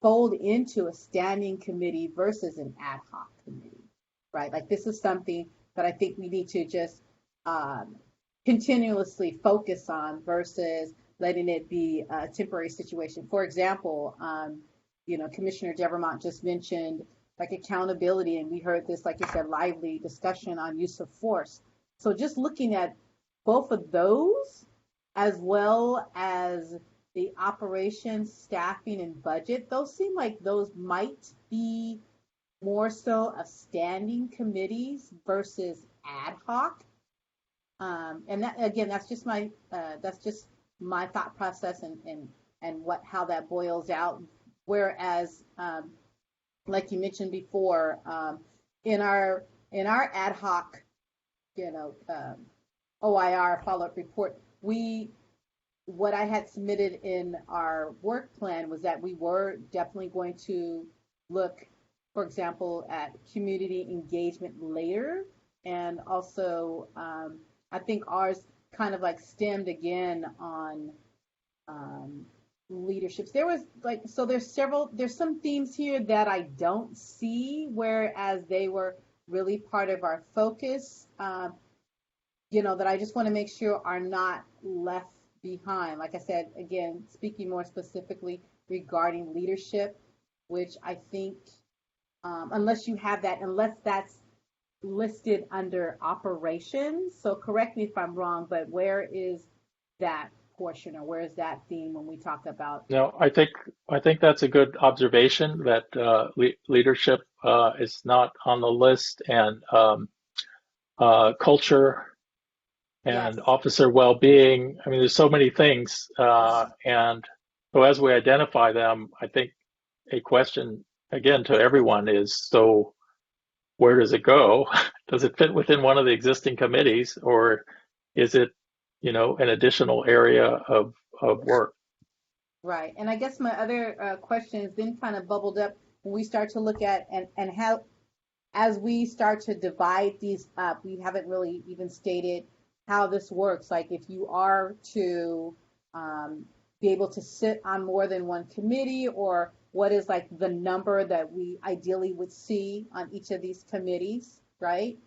fold into a standing committee versus an ad hoc committee, right? Like this is something that I think we need to just continuously focus on versus letting it be a temporary situation. For example, Commissioner Devermont just mentioned like accountability, and we heard this, like you said, lively discussion on use of force. So just looking at both of those, as well as the operations, staffing, and budget, those seem like those might be more so of standing committees versus ad hoc. And that, again, that's just my thought process and how that boils out. Whereas, like you mentioned before, in our ad hoc, OIR follow-up report, what I had submitted in our work plan was that we were definitely going to look, for example, at community engagement later, and also I think ours kind of like stemmed again on leaderships. There was there's some themes here that I don't see, whereas they were really part of our focus, that I just want to make sure are not left behind. Like I said, again, speaking more specifically regarding leadership, which I think, unless that's listed under operations. So correct me if I'm wrong, but where is that portion, or where is that theme when we talk about? No, I think that's a good observation that leadership is not on the list, and culture and Yes. officer well-being. I mean, there's so many things, and so as we identify them, I think a question again to everyone is, so where does it go? Does it fit within one of the existing committees, or is it, an additional area of work? Right. And I guess my other question has then kind of bubbled up when we start to look at and how, as we start to divide these up, we haven't really even stated how this works. Like if you are to be able to sit on more than one committee, or what is like the number that we ideally would see on each of these committees, right?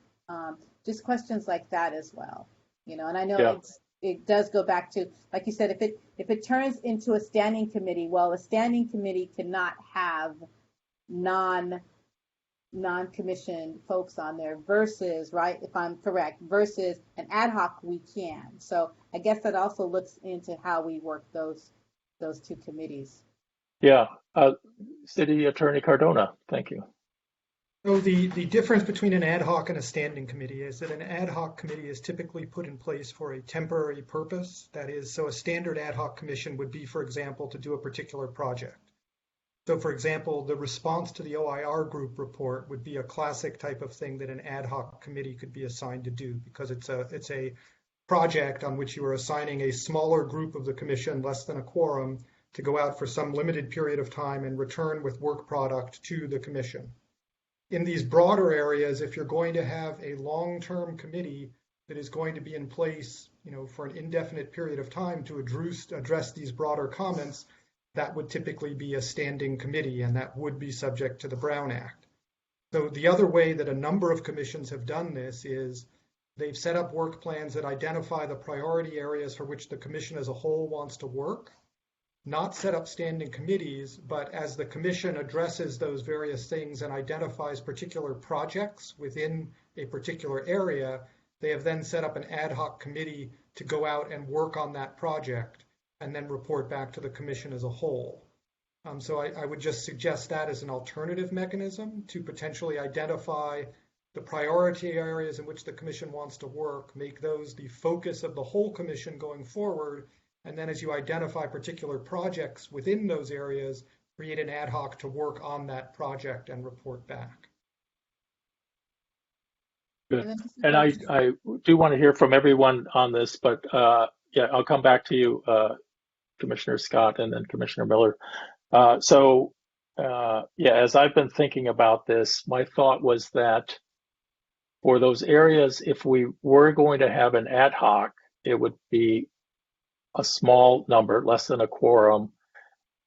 Just questions like that as well, and I know it does go back to, like you said, if it turns into a standing committee, well, a standing committee cannot have non-commissioned folks on there versus, right, if I'm correct, versus an ad hoc we can. So I guess that also looks into how we work those two committees. Yeah. City Attorney Cardona, thank you. So the difference between an ad hoc and a standing committee is that an ad hoc committee is typically put in place for a temporary purpose. That is, so a standard ad hoc commission would be, for example, to do a particular project. So, for example, the response to the OIR group report would be a classic type of thing that an ad hoc committee could be assigned to do, because it's a project on which you are assigning a smaller group of the commission, less than a quorum, to go out for some limited period of time and return with work product to the commission. In these broader areas, if you're going to have a long-term committee that is going to be in place, for an indefinite period of time to address these broader comments, that would typically be a standing committee, and that would be subject to the Brown Act. So the other way that a number of commissions have done this is they've set up work plans that identify the priority areas for which the commission as a whole wants to work, not set up standing committees, but as the commission addresses those various things and identifies particular projects within a particular area, they have then set up an ad hoc committee to go out and work on that project and then report back to the commission as a whole. So I would just suggest that as an alternative mechanism to potentially identify the priority areas in which the commission wants to work, make those the focus of the whole commission going forward, and then as you identify particular projects within those areas, create an ad hoc to work on that project and report back. Good. And I do want to hear from everyone on this, but I'll come back to you, Commissioner Scott, and then Commissioner Miller. As I've been thinking about this, my thought was that for those areas, if we were going to have an ad hoc, it would be a small number, less than a quorum,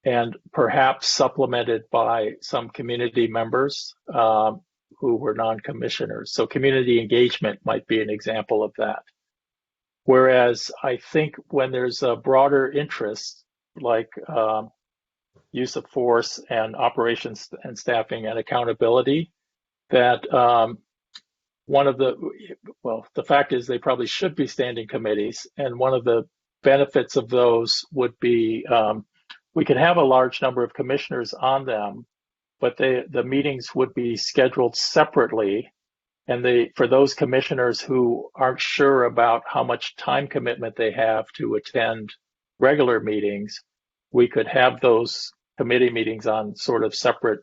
and perhaps supplemented by some community members who were non-commissioners. So community engagement might be an example of that. Whereas I think when there's a broader interest, like use of force and operations and staffing and accountability, that the fact is they probably should be standing committees. And one of the benefits of those would be we could have a large number of commissioners on them, but the meetings would be scheduled separately for those commissioners who aren't sure about how much time commitment they have to attend regular meetings, we could have those committee meetings on sort of separate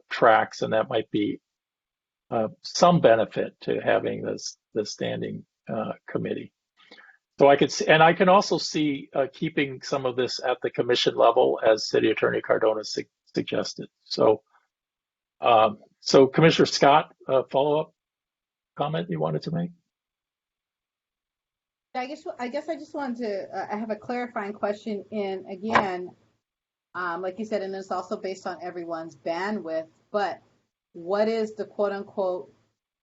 tracks, and that might be some benefit to having the standing committee. So I can also see keeping some of this at the commission level, as City Attorney Cardona suggested. So, so Commissioner Scott, follow-up comment you wanted to make? I guess I just wanted to. I have a clarifying question, and again, like you said, and it's also based on everyone's bandwidth. But what is the quote-unquote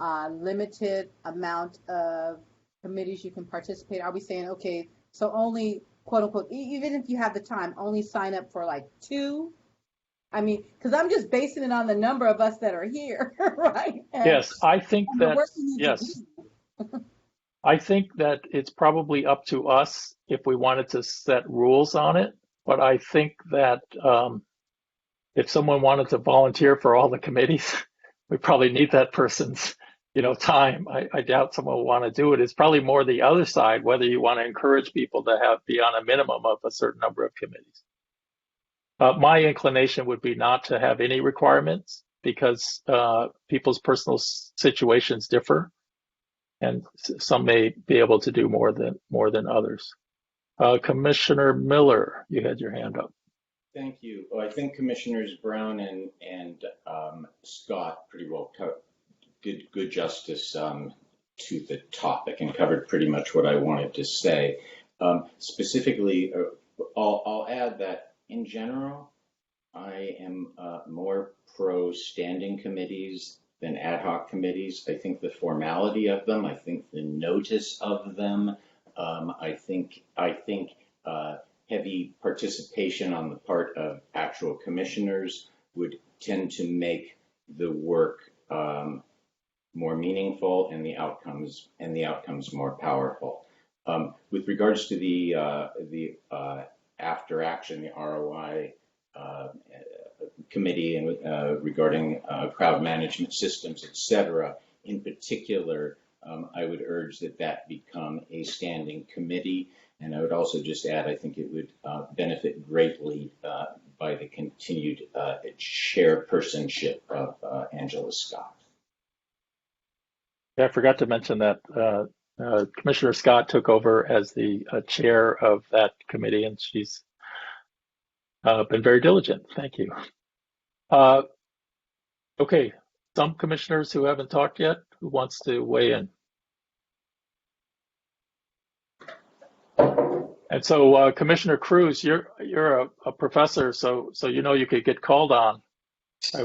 limited amount of committees you can participate? Are we saying, okay, so only quote-unquote, even if you have the time, only sign up for like 2? I mean, because I'm just basing it on the number of us that are here, right? And yes, I think that, yes. I think that it's probably up to us if we wanted to set rules on it. But I think that if someone wanted to volunteer for all the committees, we probably need that person's, time. I doubt someone will want to do it. It's probably more the other side, whether you want to encourage people to be on a minimum of a certain number of committees. My inclination would be not to have any requirements because people's personal situations differ, and some may be able to do more than others. Commissioner Miller, you had your hand up. Thank you. Well, I think Commissioners Brown and Scott pretty well did good justice to the topic and covered pretty much what I wanted to say. Specifically, I'll add that in general, I am more pro standing committees than ad hoc committees. I think the formality of them, I think the notice of them, I think heavy participation on the part of actual commissioners would tend to make the work more meaningful and the outcomes more powerful. With regards to the after action, the ROI committee, and regarding crowd management systems, et cetera, in particular, I would urge that become a standing committee. And I would also just add, I think it would benefit greatly by the continued chairpersonship of Angela Scott. Yeah, I forgot to mention that Commissioner Scott took over as the chair of that committee, and she's been very diligent. Thank you. Okay, some commissioners who haven't talked yet, who wants to weigh in? And so, Commissioner Cruz, you're a professor, so you could get called on.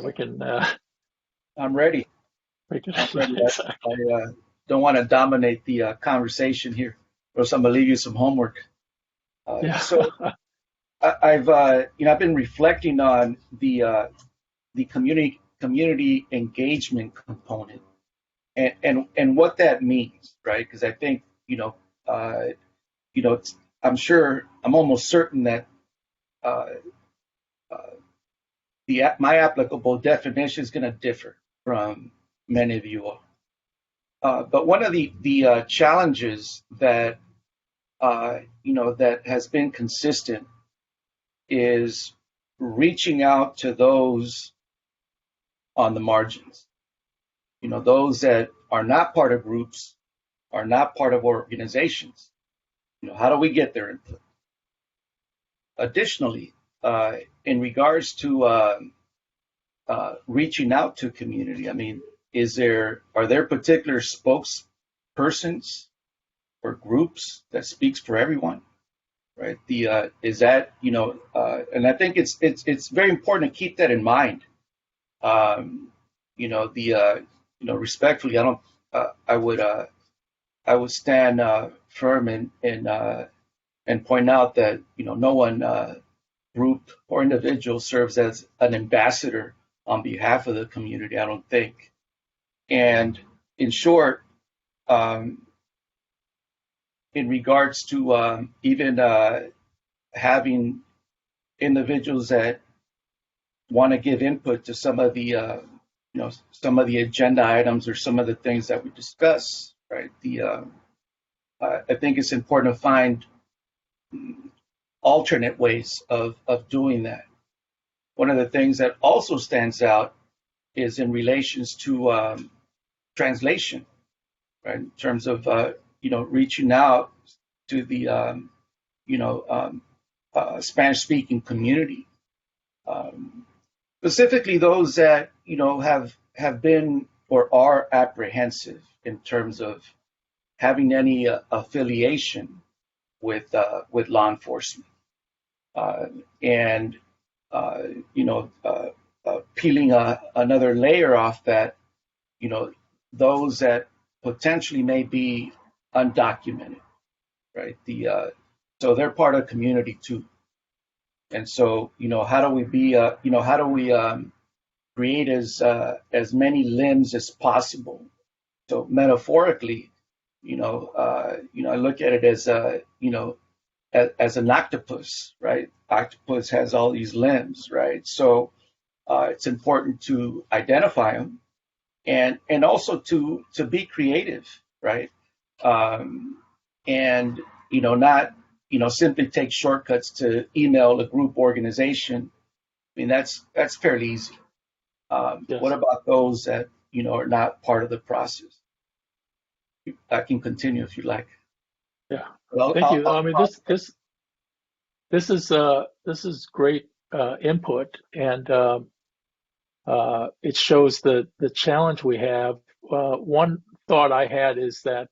We can. I'm ready. I'm ready. I don't want to dominate the conversation here, or else I'm gonna leave you some homework. Yeah. So I've been reflecting on the community engagement component and what that means, right? Because I think I'm almost certain that my applicable definition is going to differ from many of you all. But one of the challenges that that has been consistent is reaching out to those on the margins. Those that are not part of groups, are not part of organizations. How do we get their input? Additionally, in regards to reaching out to community, I mean, are there particular spokespersons or groups that speaks for everyone, right? Is that and I think it's very important to keep that in mind. Respectfully, I would stand firm and point out that no one group or individual serves as an ambassador on behalf of the community, I don't think. And in short, in regards to even having individuals that want to give input to some of the some of the agenda items or some of the things that we discuss, right? I think it's important to find alternate ways of doing that. One of the things that also stands out is in relations to translation, right? In terms of reaching out to the Spanish-speaking community, specifically those that have been or are apprehensive in terms of having any affiliation with law enforcement, and peeling another layer off that, those that potentially may be undocumented, right? So they're part of the community too. And so, how do we create as many limbs as possible? So metaphorically, I look at it as as an octopus, right? Octopus has all these limbs, right? So it's important to identify them and also to be creative, right? And not simply take shortcuts to email a group organization. I mean, that's fairly easy. Yes. What about those that are not part of the process? I can continue if you like. Yeah. Well, Thank you. I mean, this is great input, and it shows the challenge we have. One thought I had is that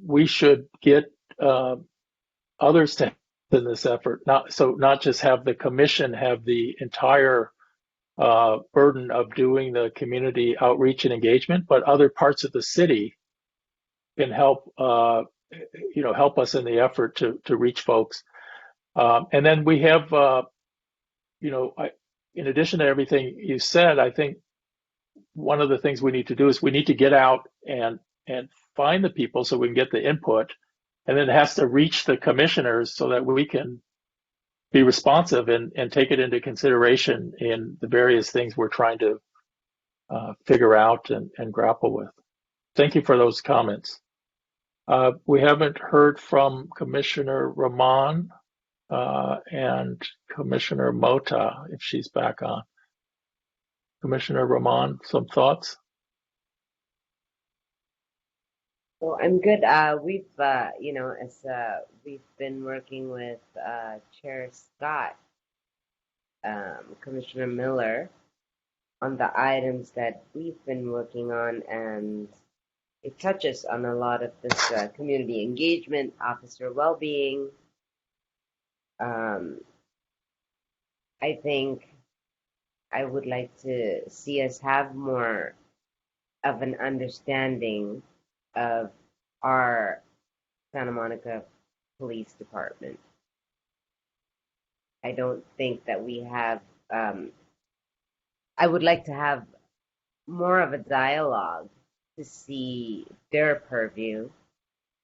we should get others to in this effort, not just have the commission have the entire burden of doing the community outreach and engagement, but other parts of the city can help help us in the effort to reach folks. And then we have in addition to everything you said, I think one of the things we need to do is we need to get out and find the people so we can get the input, and then it has to reach the commissioners so that we can be responsive and take it into consideration in the various things we're trying to figure out and grapple with. Thank you for those comments. We haven't heard from Commissioner Rahman and Commissioner Mota, if she's back on. Commissioner Rahman, some thoughts? Well, I'm good. We've, as we've been working with Chair Scott, Commissioner Miller, on the items that we've been working on, and it touches on a lot of this community engagement, officer well-being. I think I would like to see us have more of an understanding of our Santa Monica Police Department. I don't think that we have, I would like to have more of a dialogue to see their purview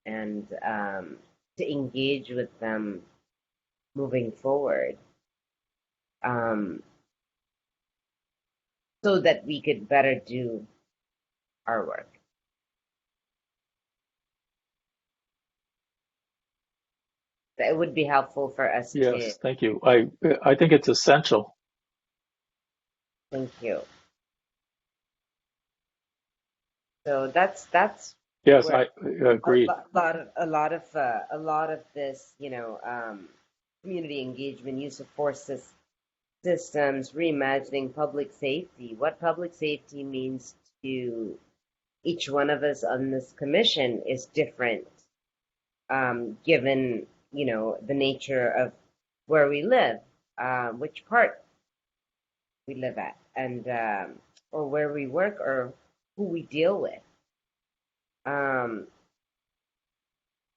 and to engage with them moving forward, so that we could better do our work. That would be helpful for us to. Yes, thank you. I think it's essential. Thank you. So that's Yes, I agree. a lot of this, community engagement, use of force systems, reimagining public safety. What public safety means to each one of us on this commission is different, given the nature of where we live, which part we live at, and or where we work, or who we deal with.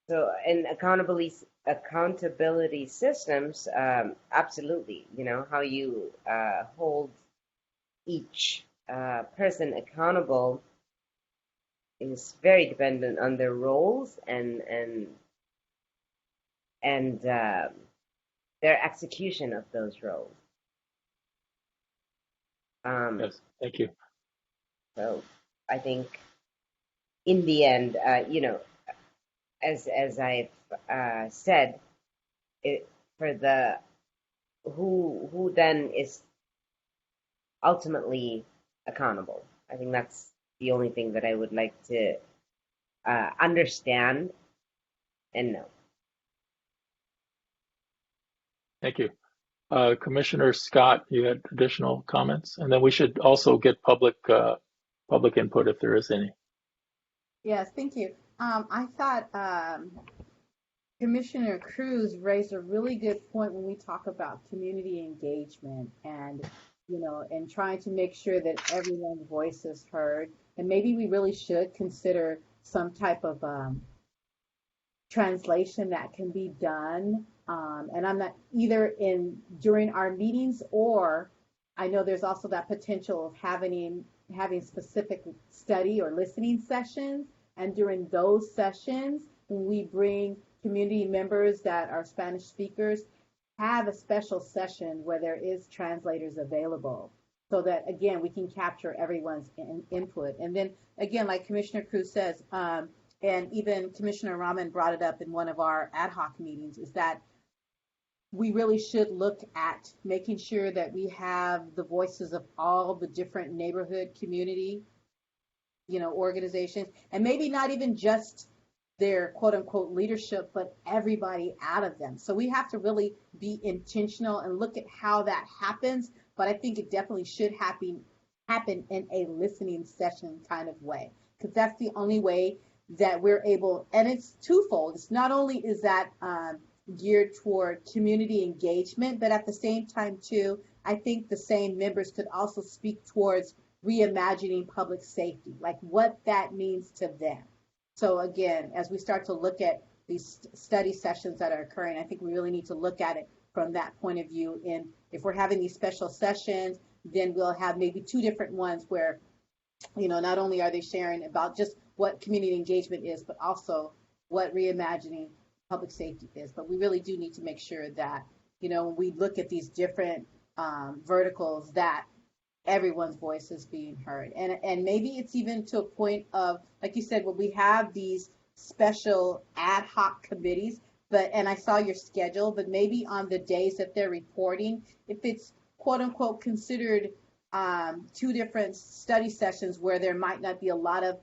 So in accountability systems, absolutely, how you hold each person accountable is very dependent on their roles and their execution of those roles. Yes, thank you. So I think in the end, as I've said, it for the who then is ultimately accountable. I think that's the only thing that I would like to understand and know. Thank you. Commissioner Scott, you had additional comments, and then we should also get public input if there is any. Yes, thank you. I thought Commissioner Cruz raised a really good point when we talk about community engagement and, and trying to make sure that everyone's voice is heard. And maybe we really should consider some type of translation that can be done. And I'm not either during our meetings, or I know there's also that potential of having specific study or listening sessions. And during those sessions, when we bring community members that are Spanish speakers, have a special session where there is translators available, so that again we can capture everyone's input. And then again, like Commissioner Cruz says, and even Commissioner Rahman brought it up in one of our ad hoc meetings, is that we really should look at making sure that we have the voices of all the different neighborhood community, organizations, and maybe not even just their quote unquote leadership, but everybody out of them. So we have to really be intentional and look at how that happens. But I think it definitely should happen in a listening session kind of way, because that's the only way that we're able, and it's twofold. It's not only is that geared toward community engagement, but at the same time too, I think the same members could also speak towards reimagining public safety, like what that means to them. So again, as we start to look at these study sessions that are occurring, I think we really need to look at it from that point of view. And if we're having these special sessions, then we'll have maybe two different ones where, not only are they sharing about just what community engagement is, but also what reimagining public safety is. But we really do need to make sure that, when we look at these different verticals, that everyone's voice is being heard. And maybe it's even to a point of, like you said, when we have these special ad hoc committees, and I saw your schedule, but maybe on the days that they're reporting, if it's quote unquote considered two different study sessions where there might not be a lot of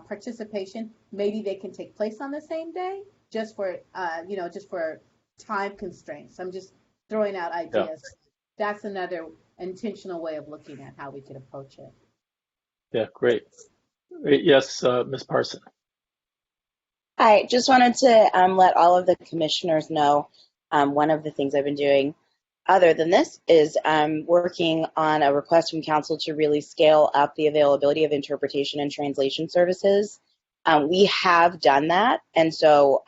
participation, maybe they can take place on the same day, just for time constraints. I'm just throwing out ideas. Yeah. That's another intentional way of looking at how we could approach it. Yeah, great. Yes, Ms. Parson. Hi, just wanted to let all of the commissioners know one of the things I've been doing other than this is working on a request from council to really scale up the availability of interpretation and translation services. We have done that, and so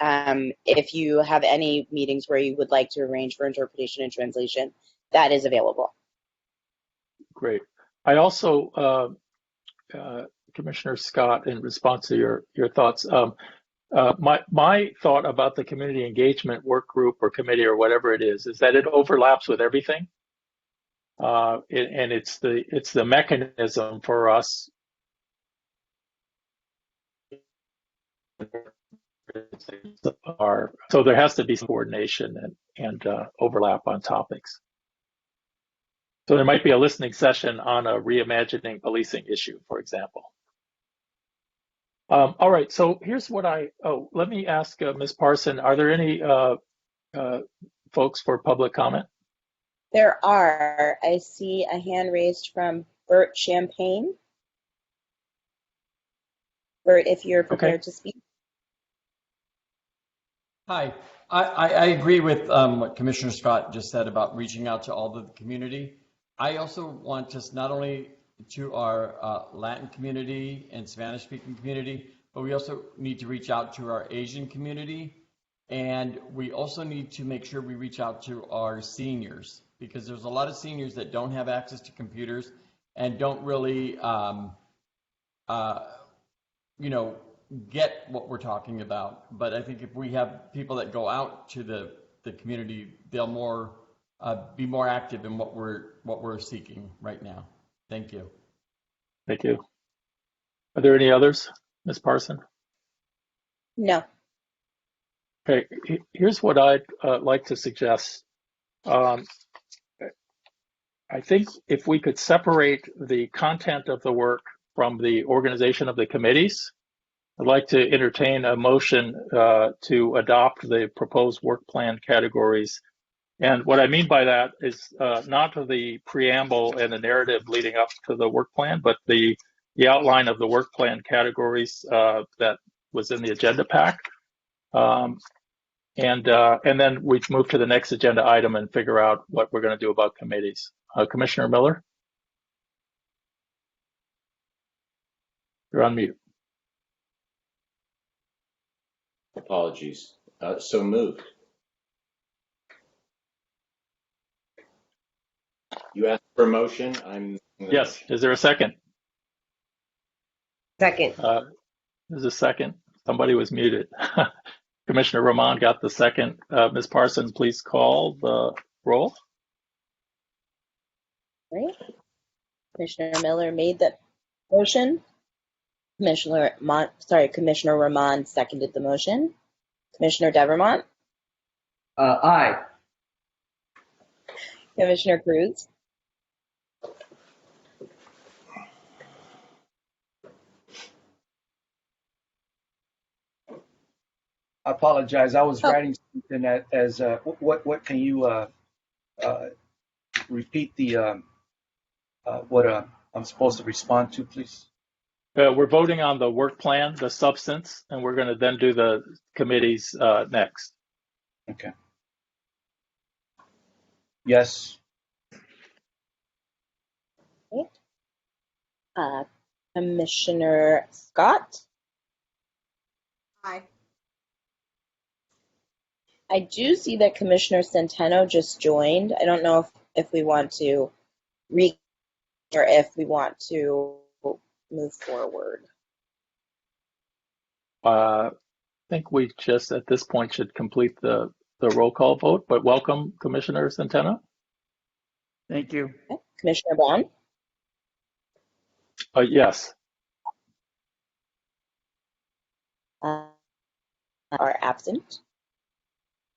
if you have any meetings where you would like to arrange for interpretation and translation, that is available. Great. I also, Commissioner Scott, in response to your thoughts, my thought about the community engagement work group or committee or whatever it is that it overlaps with everything, and it's the mechanism for us. So there has to be some coordination and overlap on topics. So there might be a listening session on a reimagining policing issue, for example. All right, so here's what let me ask Ms. Parson, are there any folks for public comment? There are. I see a hand raised from Bert Champagne. Bert, if you're prepared to speak. Hi, I agree with what Commissioner Scott just said about reaching out to all of the community. I also want us not only to our Latin community and Spanish speaking community, but we also need to reach out to our Asian community. And we also need to make sure we reach out to our seniors, because there's a lot of seniors that don't have access to computers and don't really, get what we're talking about. But I think if we have people that go out to the community, they'll be more active in what we're seeking right now. Thank you. Thank you. Are there any others, Ms. Parson? No. Okay, here's what I'd like to suggest. I think if we could separate the content of the work from the organization of the committees, I'd like to entertain a motion to adopt the proposed work plan categories. And what I mean by that is not the preamble and the narrative leading up to the work plan, but the outline of the work plan categories that was in the agenda pack. And then we move to the next agenda item and figure out what we're going to do about committees. Commissioner Miller? You're on mute. Apologies. So moved. You asked for a motion. Yes. Is there a second? Second. There's a second. Somebody was muted. Commissioner Rahman got the second. Ms. Parsons, please call the roll. Right. Commissioner Miller made the motion. Commissioner Rahman seconded the motion. Commissioner Devermont? Aye. Commissioner Cruz? I apologize. I was writing something that as what can you repeat the what I'm supposed to respond to, please? We're voting on the work plan, the substance, and we're going to then do the committees next. Okay. Yes. Okay. Commissioner Scott? Aye. I do see that Commissioner Centeno just joined. I don't know if we want to or if we want to move forward. I think we just at this point should complete the roll call vote, but welcome, Commissioner Centeno. Thank you. Okay. Commissioner Brown? Yes. Are absent,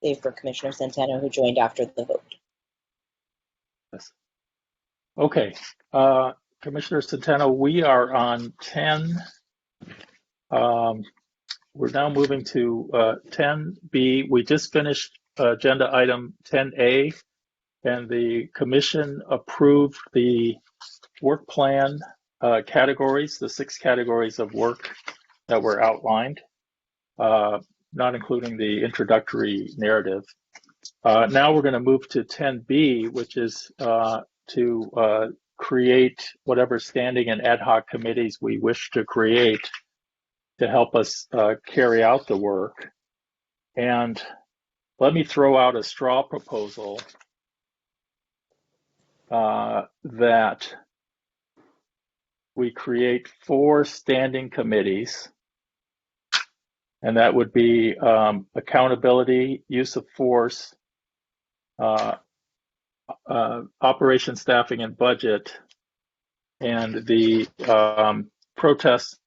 save for Commissioner Centeno, who joined after the vote. Yes. Okay. Commissioner Centeno, we are on 10. We're now moving to 10B. We just finished agenda item 10A, and the commission approved the work plan categories, the 6 categories of work that were outlined, not including the introductory narrative. Now we're going to move to 10B, which is to create whatever standing and ad hoc committees we wish to create to help us carry out the work. And let me throw out a straw proposal that we create 4 standing committees, and that would be accountability, use of force, operation staffing and budget, and the protests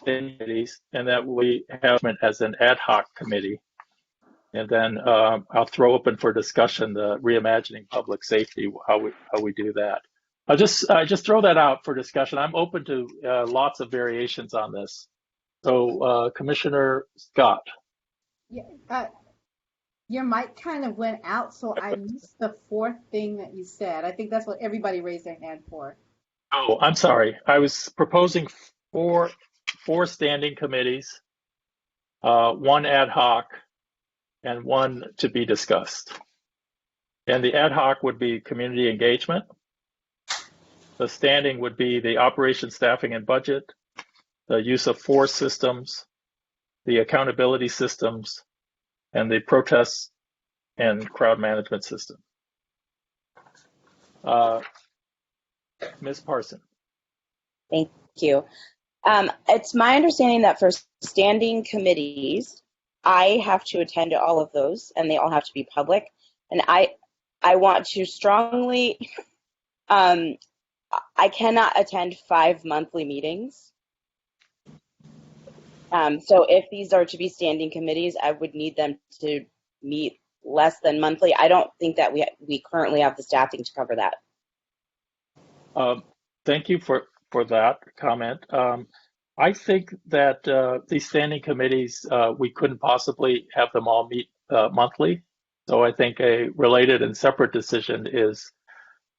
committees, and that we have it as an ad hoc committee. And then I'll throw open for discussion the reimagining public safety, how we do that. I just throw that out for discussion. I'm open to lots of variations on this. So Commissioner Scott. Yeah, your mic kind of went out, so I missed the 4th thing that you said. I think that's what everybody raised their hand for. Oh, I'm sorry. I was proposing four standing committees, 1 ad hoc, and 1 to be discussed. And the ad hoc would be community engagement. The standing would be the operation staffing and budget, the use of force systems, the accountability systems, and the protests and crowd management system. Ms. Parson. Thank you. It's my understanding that for standing committees, I have to attend to all of those, and they all have to be public. And I want to strongly, I cannot attend 5 monthly meetings. So if these are to be standing committees, I would need them to meet less than monthly. I don't think that we currently have the staffing to cover that. Thank you for that comment. I think that these standing committees, we couldn't possibly have them all meet monthly. So I think a related and separate decision is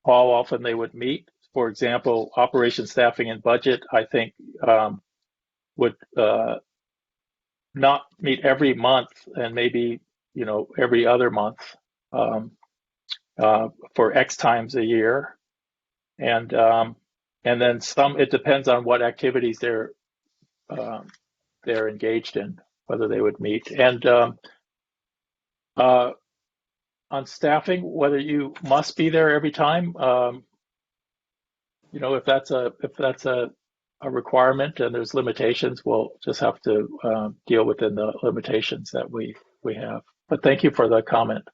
how often they would meet. For example, operations, staffing, and budget, I think would not meet every month, and maybe every other month for X times a year, and then some. It depends on what activities they're engaged in, whether they would meet, and on staffing, whether you must be there every time. If that's a requirement and there's limitations, we'll just have to deal within the limitations that we have. But thank you for the comment.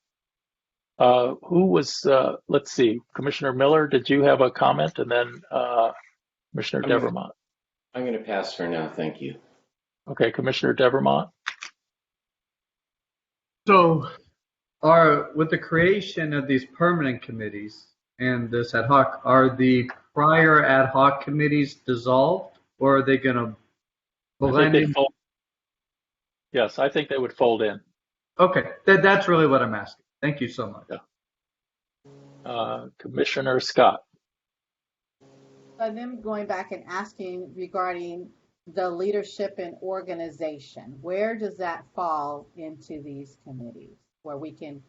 Who was, let's see, Commissioner Miller, did you have a comment? And then Commissioner Devermont. I'm going to pass for now. Thank you. Okay, Commissioner Devermont. So, with the creation of these permanent committees and this ad hoc, are the prior ad hoc committees dissolved, or are they going to blend in? Yes, I think they would fold in. Okay, that's really what I'm asking. Thank you so much. Yeah. Commissioner Scott. And then going back and asking regarding the leadership and organization, where does that fall into these committees where we can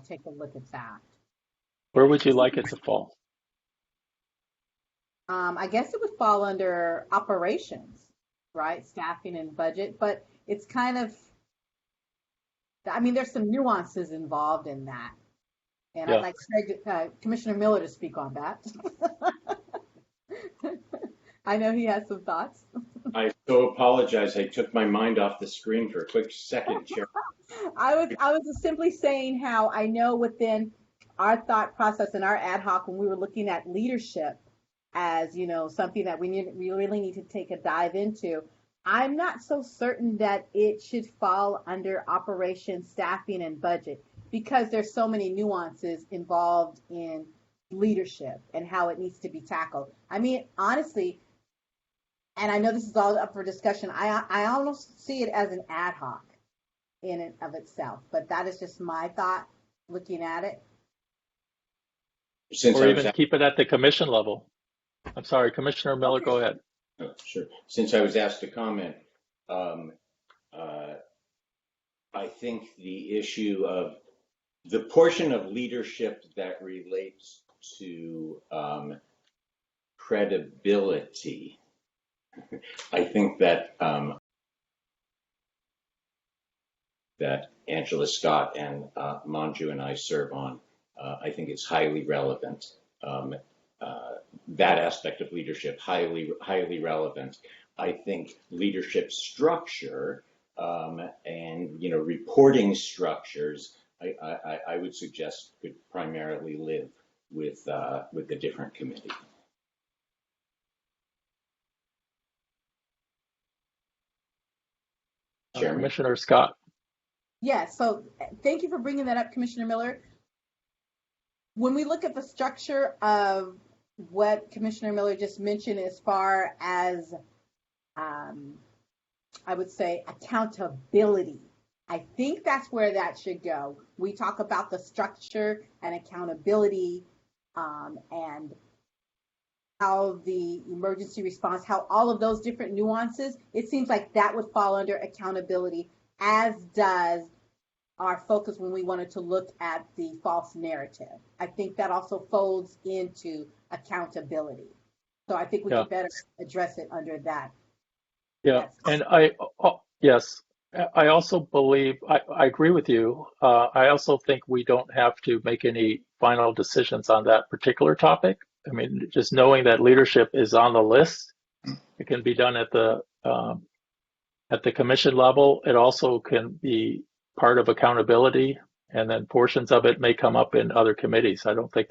take a look at that? Where would you like it to fall? I guess it would fall under operations, right? Staffing and budget, but it's kind of, there's some nuances involved in that. And yeah. I'd like Commissioner Miller to speak on that. I know he has some thoughts. I so apologize. I took my mind off the screen for a quick second, Chair. I was simply saying how I know within our thought process and our ad hoc, when we were looking at leadership as, something that we really need to take a dive into, I'm not so certain that it should fall under operations, staffing, and budget, because there's so many nuances involved in leadership and how it needs to be tackled. Honestly, and I know this is all up for discussion, I almost see it as an ad hoc in and of itself, but that is just my thought looking at it. Or even keep it at the commission level. I'm sorry, Commissioner Miller, go ahead. Oh, sure. Since I was asked to comment, I think the issue of the portion of leadership that relates to credibility, I think that that Angela Scott and Manju and I serve on, I think it's highly relevant. That aspect of leadership, highly relevant. I think leadership structure and reporting structures, I would suggest could primarily live with a different committee. Chairman. Commissioner Scott. Yes, so thank you for bringing that up, Commissioner Miller. When we look at the structure of what Commissioner Miller just mentioned as far as, I would say, accountability, I think that's where that should go. We talk about the structure and accountability and how the emergency response, how all of those different nuances, it seems like that would fall under accountability, as does our focus when we wanted to look at the false narrative. I think that also folds into accountability. So I think we can better address it under that. Yeah, and yes, I also believe, I agree with you. I also think we don't have to make any final decisions on that particular topic. Just knowing that leadership is on the list, it can be done at the at the commission level. It also can be part of accountability, and then portions of it may come up in other committees. I don't think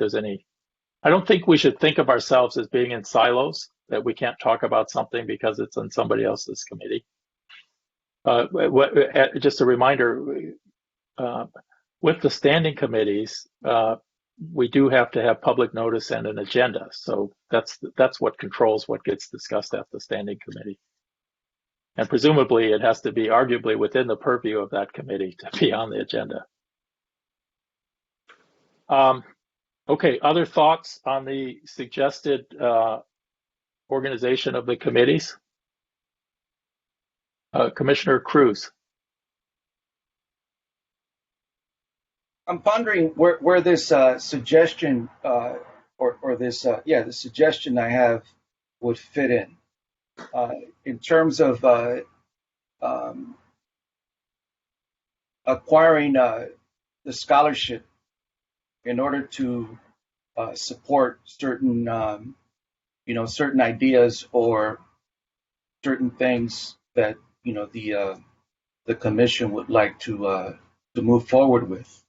we should think of ourselves as being in silos, that we can't talk about something because it's on somebody else's committee. Just a reminder, with the standing committees, we do have to have public notice and an agenda. So that's what controls what gets discussed at the standing committee. And presumably it has to be arguably within the purview of that committee to be on the agenda. Okay, other thoughts on the suggested organization of the committees? Commissioner Cruz. I'm pondering where this suggestion or this the suggestion I have would fit in terms of acquiring the scholarship in order to support certain certain ideas or certain things that the commission would like to move forward with.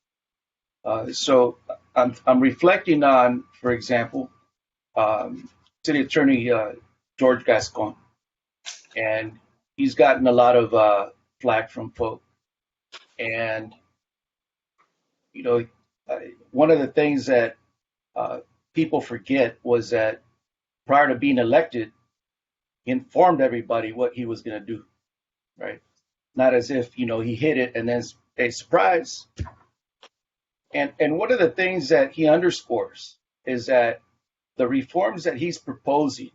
So I'm reflecting on, for example, City Attorney George Gascon, and he's gotten a lot of flack from folk. And one of the things that people forget was that prior to being elected, he informed everybody what he was going to do, right? Not as if he hit it and then a surprise. And one of the things that he underscores is that the reforms that he's proposing,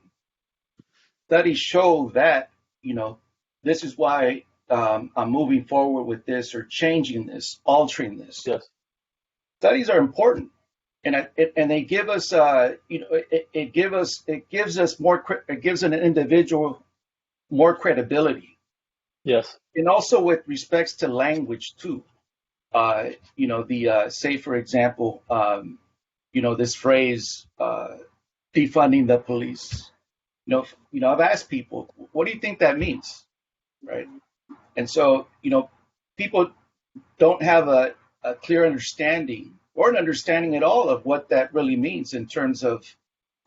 studies show that, this is why I'm moving forward with this or changing this, altering this. Yes. Studies are important, and they give us, it gives an individual more credibility. Yes. And also with respects to language too. Say for example, this phrase, defunding the police. I've asked people, what do you think that means, right? And so, people don't have a clear understanding or an understanding at all of what that really means in terms of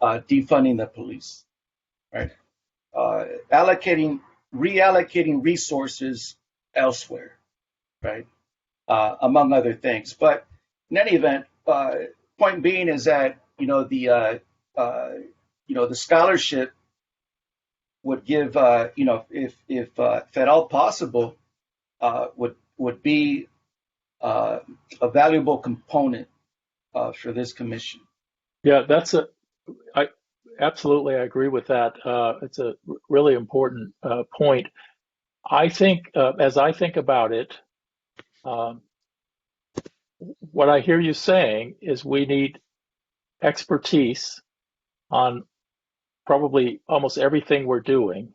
defunding the police, right? Reallocating resources elsewhere, right? Among other things. But in any event, point being is that the scholarship would give if at all possible would be a valuable component for this commission. Yeah, I absolutely agree with that. It's a really important point. I think as I think about it, what I hear you saying is we need expertise on probably almost everything we're doing.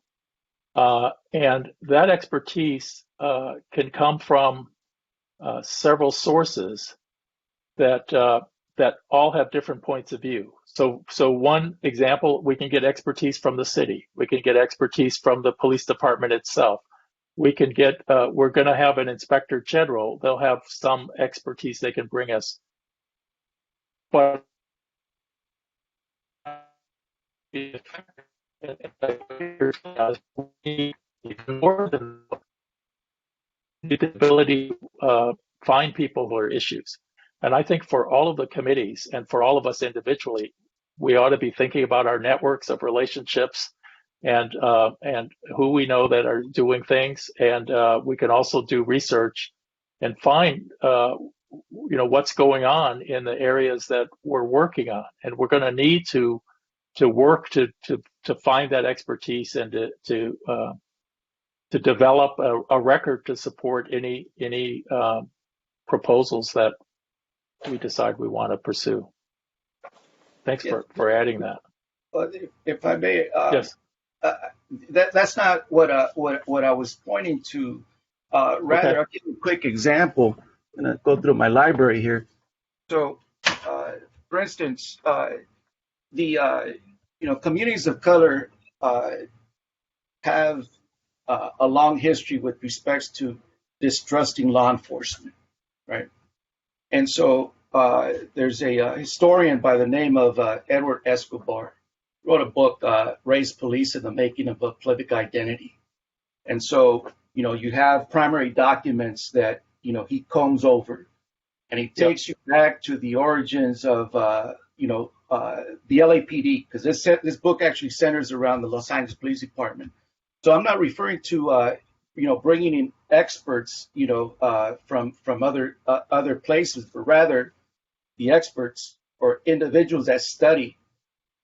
And that expertise can come from several sources that all have different points of view. So one example, we can get expertise from the city. We can get expertise from the police department itself. We can get, we're going to have an inspector general. They'll have some expertise they can bring us. But more than the ability to find people who are issues. And I think for all of the committees and for all of us individually, we ought to be thinking about our networks of relationships and who we know that are doing things. And we can also do research and find what's going on in the areas that we're working on. And we're going to need to work to find that expertise and to develop a record to support any proposals that we decide we want to pursue. Thanks for adding that. If I may, yes. That's not what I was pointing to. Rather, okay. I'll give you a quick example. I'm going to go through my library here. So, for instance, the communities of color have a long history with respects to distrusting law enforcement, right? And so there's a historian by the name of Edward Escobar, wrote a book, Race Police and the Making of a Public Identity. And so, you have primary documents that, he combs over, and he takes you back to the origins of, the LAPD, because this book actually centers around the Los Angeles Police Department. So I'm not referring to, bringing in experts, from other places, but rather the experts or individuals that study,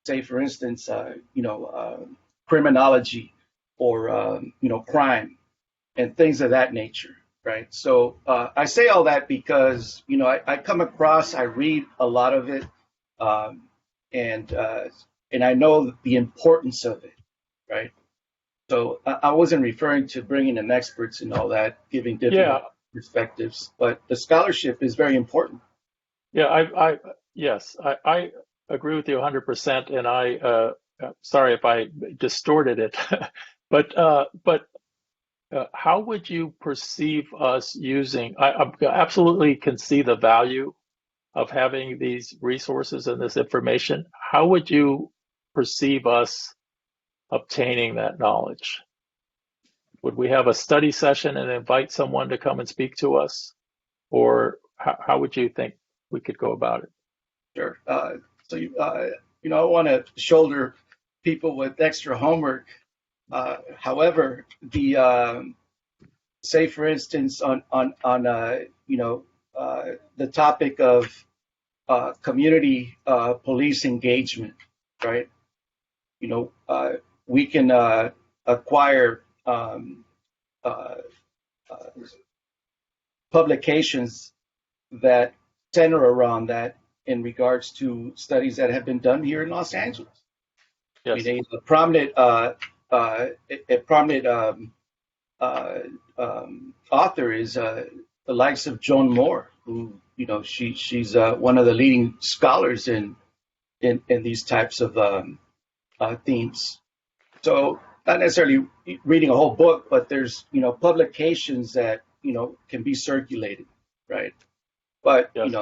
say, for instance, criminology or, crime and things of that nature, right? So I say all that because, I come across, I read a lot of it, and I know the importance of it, right? So I wasn't referring to bringing in experts and all that, giving different perspectives, but the scholarship is very important. Yeah, yes, I agree with you 100%, and sorry if I distorted it, but how would you perceive us using? I absolutely can see the value of having these resources and this information. How would you perceive us obtaining that knowledge? Would we have a study session and invite someone to come and speak to us, or how would you think we could go about it? Sure. So I want to shoulder people with extra homework. However, say for instance on the topic of community police engagement, right? We can acquire publications that center around that in regards to studies that have been done here in Los Angeles. Yes. I mean, a prominent author is the likes of Joan Moore, who she's one of the leading scholars in these types of themes. So not necessarily reading a whole book, but there's publications that can be circulated, right? But that's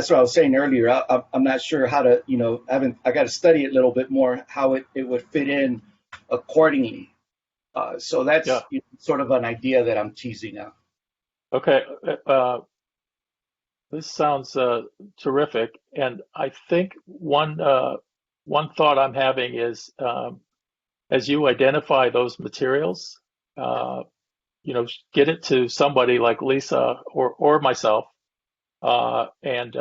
what I was saying earlier. I'm not sure how to I got to study it a little bit more how it would fit in accordingly. So that's sort of an idea that I'm teasing out. Okay. This sounds terrific, and I think one thought I'm having is as you identify those materials, get it to somebody like Lisa or myself, and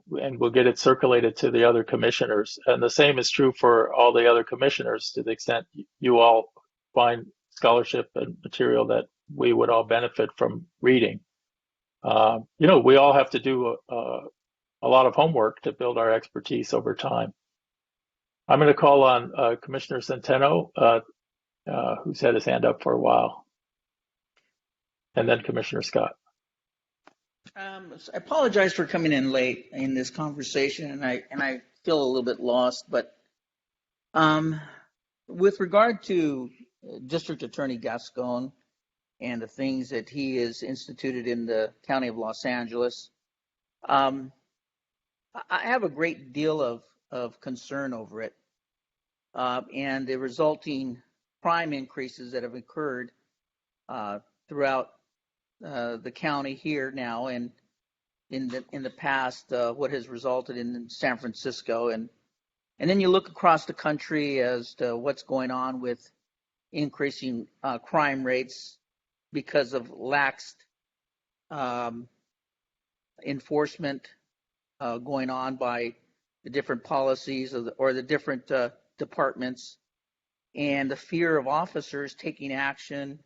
we'll get it circulated to the other commissioners. And the same is true for all the other commissioners, to the extent you all find scholarship and material that we would all benefit from reading. We all have to do a lot of homework to build our expertise over time. I'm going to call on Commissioner Centeno, who's had his hand up for a while, and then Commissioner Scott. I apologize for coming in late in this conversation, and I feel a little bit lost. But with regard to District Attorney Gascon and the things that he has instituted in the County of Los Angeles, I have a great deal of concern over it, and the resulting crime increases that have occurred throughout the county here now, and in the past, what has resulted in San Francisco, and then you look across the country as to what's going on with increasing crime rates because of lax enforcement going on by the different policies or the different departments, and the fear of officers taking action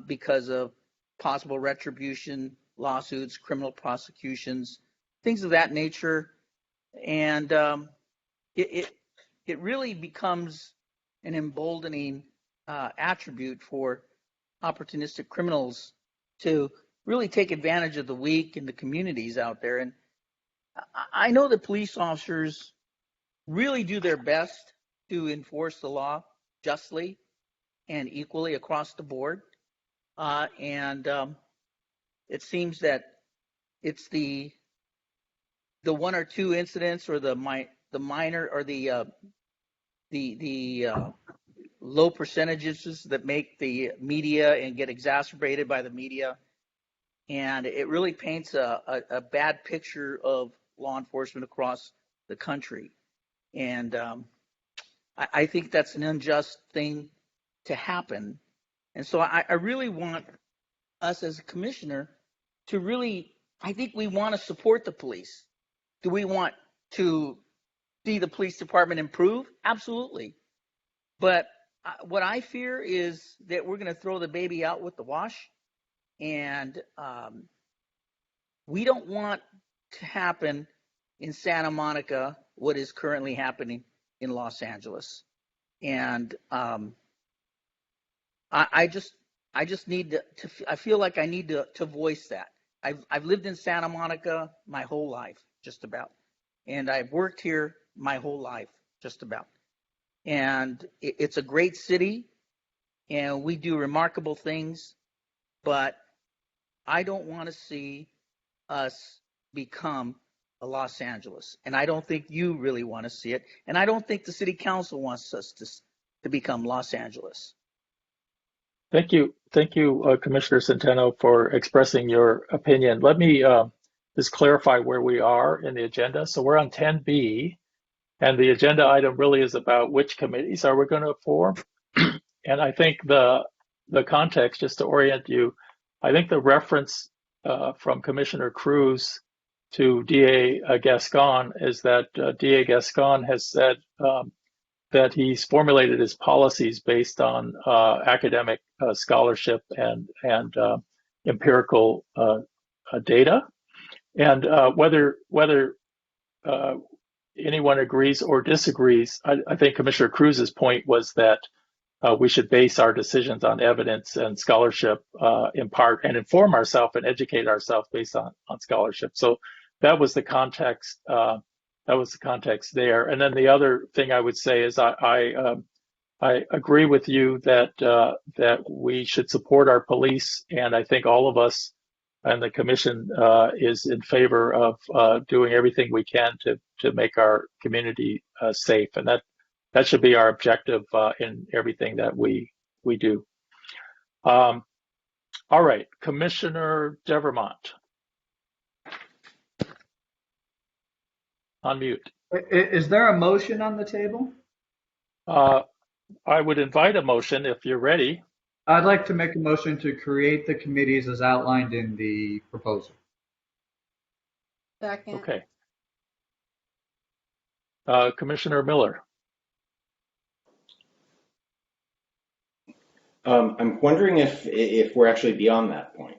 because of possible retribution, lawsuits, criminal prosecutions, things of that nature. And it really becomes an emboldening attribute for opportunistic criminals to really take advantage of the weak and the communities out there. And I know that police officers really do their best to enforce the law, justly and equally across the board. And it seems that it's the one or two incidents or the minor or the low percentages that make the media and get exacerbated by the media. And it really paints a bad picture of law enforcement across the country. And I think that's an unjust thing to happen. And so I really want us as a commissioner to really, I think we want to support the police. Do we want to see the police department improve? Absolutely. But what I fear is that we're going to throw the baby out with the wash. And we don't want to happen in Santa Monica what is currently happening in Los Angeles. And I just need to I feel like I need to voice that. I've lived in Santa Monica my whole life, just about. And I've worked here my whole life, just about. And it's a great city, and we do remarkable things, but I don't want to see us become a Los Angeles. And I don't think you really want to see it. And I don't think the city council wants us to become Los Angeles. Thank you, Commissioner Centeno, for expressing your opinion. Let me just clarify where we are in the agenda. So we're on 10B, and the agenda item really is about which committees are we going to form. And I think the context, just to orient you, I think the reference from Commissioner Cruz to DA Gascon is that DA Gascon has said that he's formulated his policies based on academic scholarship and empirical data, and whether anyone agrees or disagrees, I think Commissioner Cruz's point was that we should base our decisions on evidence and scholarship in part, and inform ourselves and educate ourselves based on scholarship. So that was the context. That was the context there. And then the other thing I would say is I agree with you that we should support our police, and I think all of us and the commission is in favor of doing everything we can to make our community safe, and that should be our objective in everything that we do. All right, Commissioner Devermont. On mute. Is there a motion on the table? I would invite a motion if you're ready. I'd like to make a motion to create the committees as outlined in the proposal. Second. Okay. Commissioner Miller. I'm wondering if we're actually beyond that point.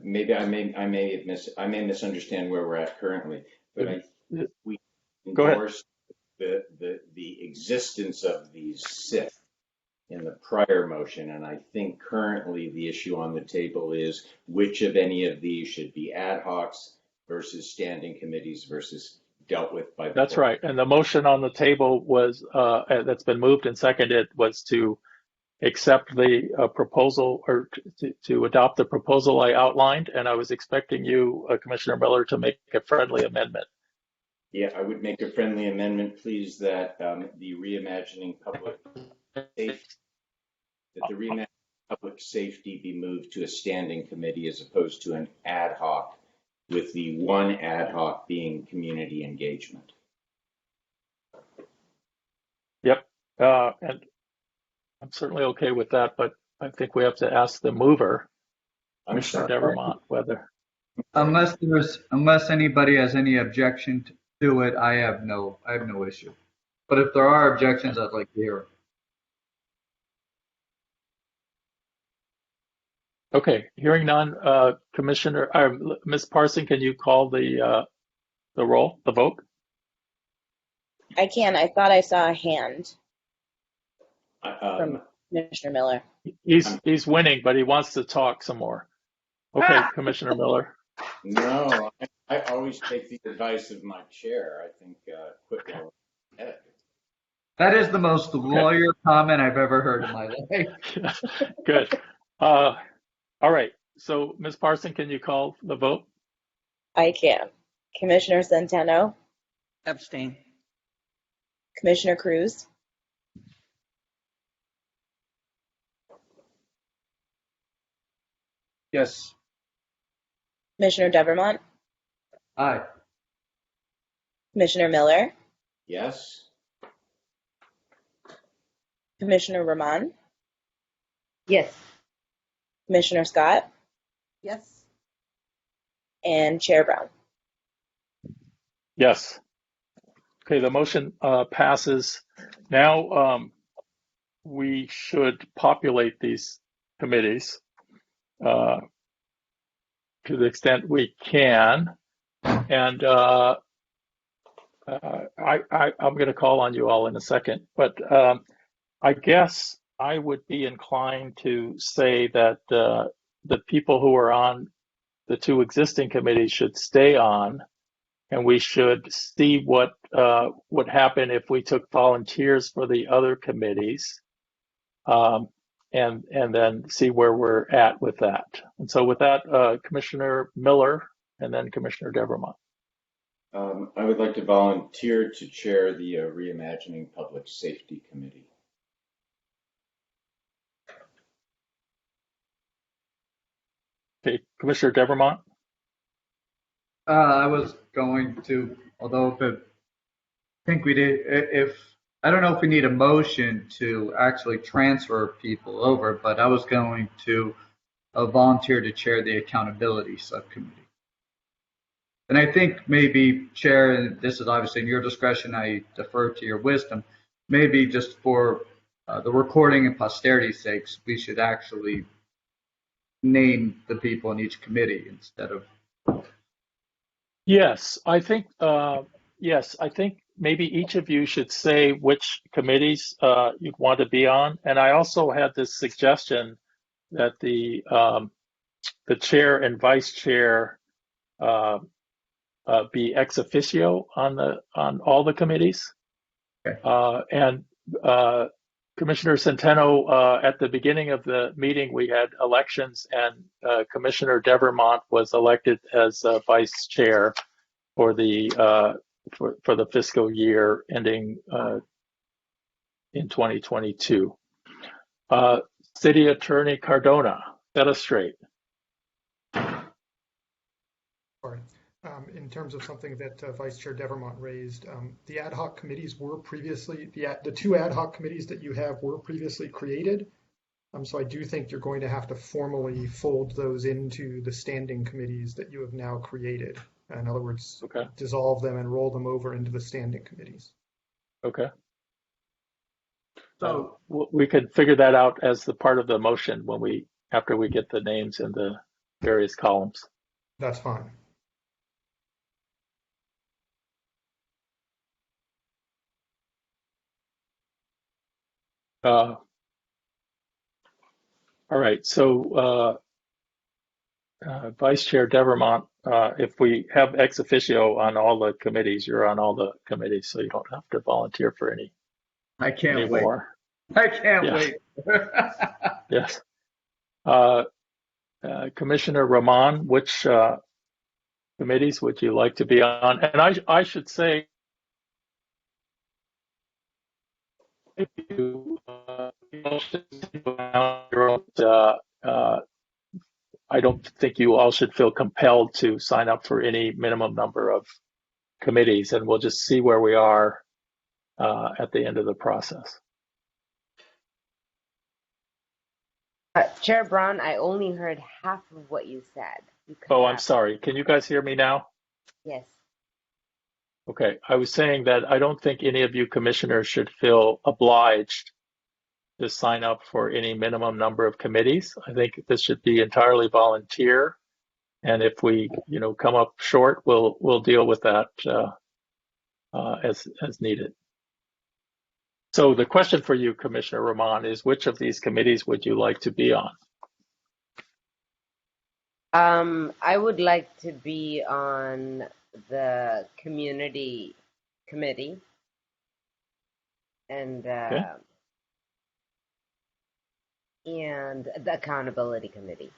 Maybe I may misunderstand where we're at currently, but we endorsed the existence of these SIF in the prior motion, and I think currently the issue on the table is which of any of these should be ad hocs versus standing committees versus dealt with by the That's court. right, and the motion on the table was that's been moved and seconded was to accept the proposal, or to adopt the proposal I outlined, and I was expecting you, Commissioner Miller, to make a friendly amendment. Yeah, I would make a friendly amendment, please, that the Reimagining Public Safety be moved to a standing committee as opposed to an ad hoc, with the one ad hoc being community engagement. Yep, and I'm certainly okay with that, but I think we have to ask the mover, Commissioner Devermont, whether. Unless anybody has any objection to it, I have no issue. But if there are objections, I'd like to hear it. Okay, hearing none, Commissioner, Ms. Parson, can you call the roll, the vote? I can. I thought I saw a hand from Commissioner Miller. He's winning, but he wants to talk some more. Okay, Commissioner Miller. No, I always take the advice of my chair. I think quit while ahead. That is the most lawyer comment I've ever heard in my life. Good. All right. So, Ms. Parson, can you call the vote? I can. Commissioner Centeno, Abstain. Commissioner Cruz, Yes. Commissioner Devermont, Aye. Commissioner Miller, Yes. Commissioner Rahman, Yes. Commissioner Scott, Yes. and Chair Brown. Yes. Okay, the motion passes. Now we should populate these committees to the extent we can. And I'm going to call on you all in a second, but I guess I would be inclined to say that the people who are on the two existing committees should stay on, and we should see what would happen if we took volunteers for the other committees, and then see where we're at with that. And so with that, Commissioner Miller and then Commissioner Devermont. I would like to volunteer to chair the Reimagining Public Safety Committee. Okay, Commissioner Devermont. I was going to, although I think we did, if, I don't know if we need a motion to actually transfer people over, but I was going to volunteer to chair the Accountability Subcommittee. And I think maybe, Chair, and this is obviously in your discretion, I defer to your wisdom, maybe just for the recording and posterity's sakes, we should actually name the people in each committee instead of. Yes, I think maybe each of you should say which committees you'd want to be on. And I also had this suggestion that the chair and vice chair be ex officio on all the committees. Okay. And Commissioner Centeno, at the beginning of the meeting, we had elections, and Commissioner Devermont was elected as vice chair for the fiscal year ending in 2022. City Attorney Cardona, set us straight. Sorry. In terms of something that Vice Chair Devermont raised, the ad hoc committees were previously, the two ad hoc committees that you have were previously created. So I do think you're going to have to formally fold those into the standing committees that you have now created. In other words, okay, dissolve them and roll them over into the standing committees. Okay. So we could figure that out as the part of the motion after we get the names in the various columns. That's fine. All right, so Vice Chair Devermont, if we have ex officio on all the committees, you're on all the committees, so you don't have to volunteer for any. I can't anymore. wait. I can't wait. Yes. Commissioner Rahman, which committees would you like to be on? And I should say, if you I don't think you all should feel compelled to sign up for any minimum number of committees, and we'll just see where we are at the end of the process. Chair Brown, I only heard half of what you said. I'm sorry. Can you guys hear me now? Yes. Okay. I was saying that I don't think any of you commissioners should feel obliged to sign up for any minimum number of committees. I think this should be entirely volunteer. And if we, come up short, we'll deal with that as needed. So the question for you, Commissioner Rahman, is which of these committees would you like to be on? I would like to be on the community committee. and Okay. and the accountability committee,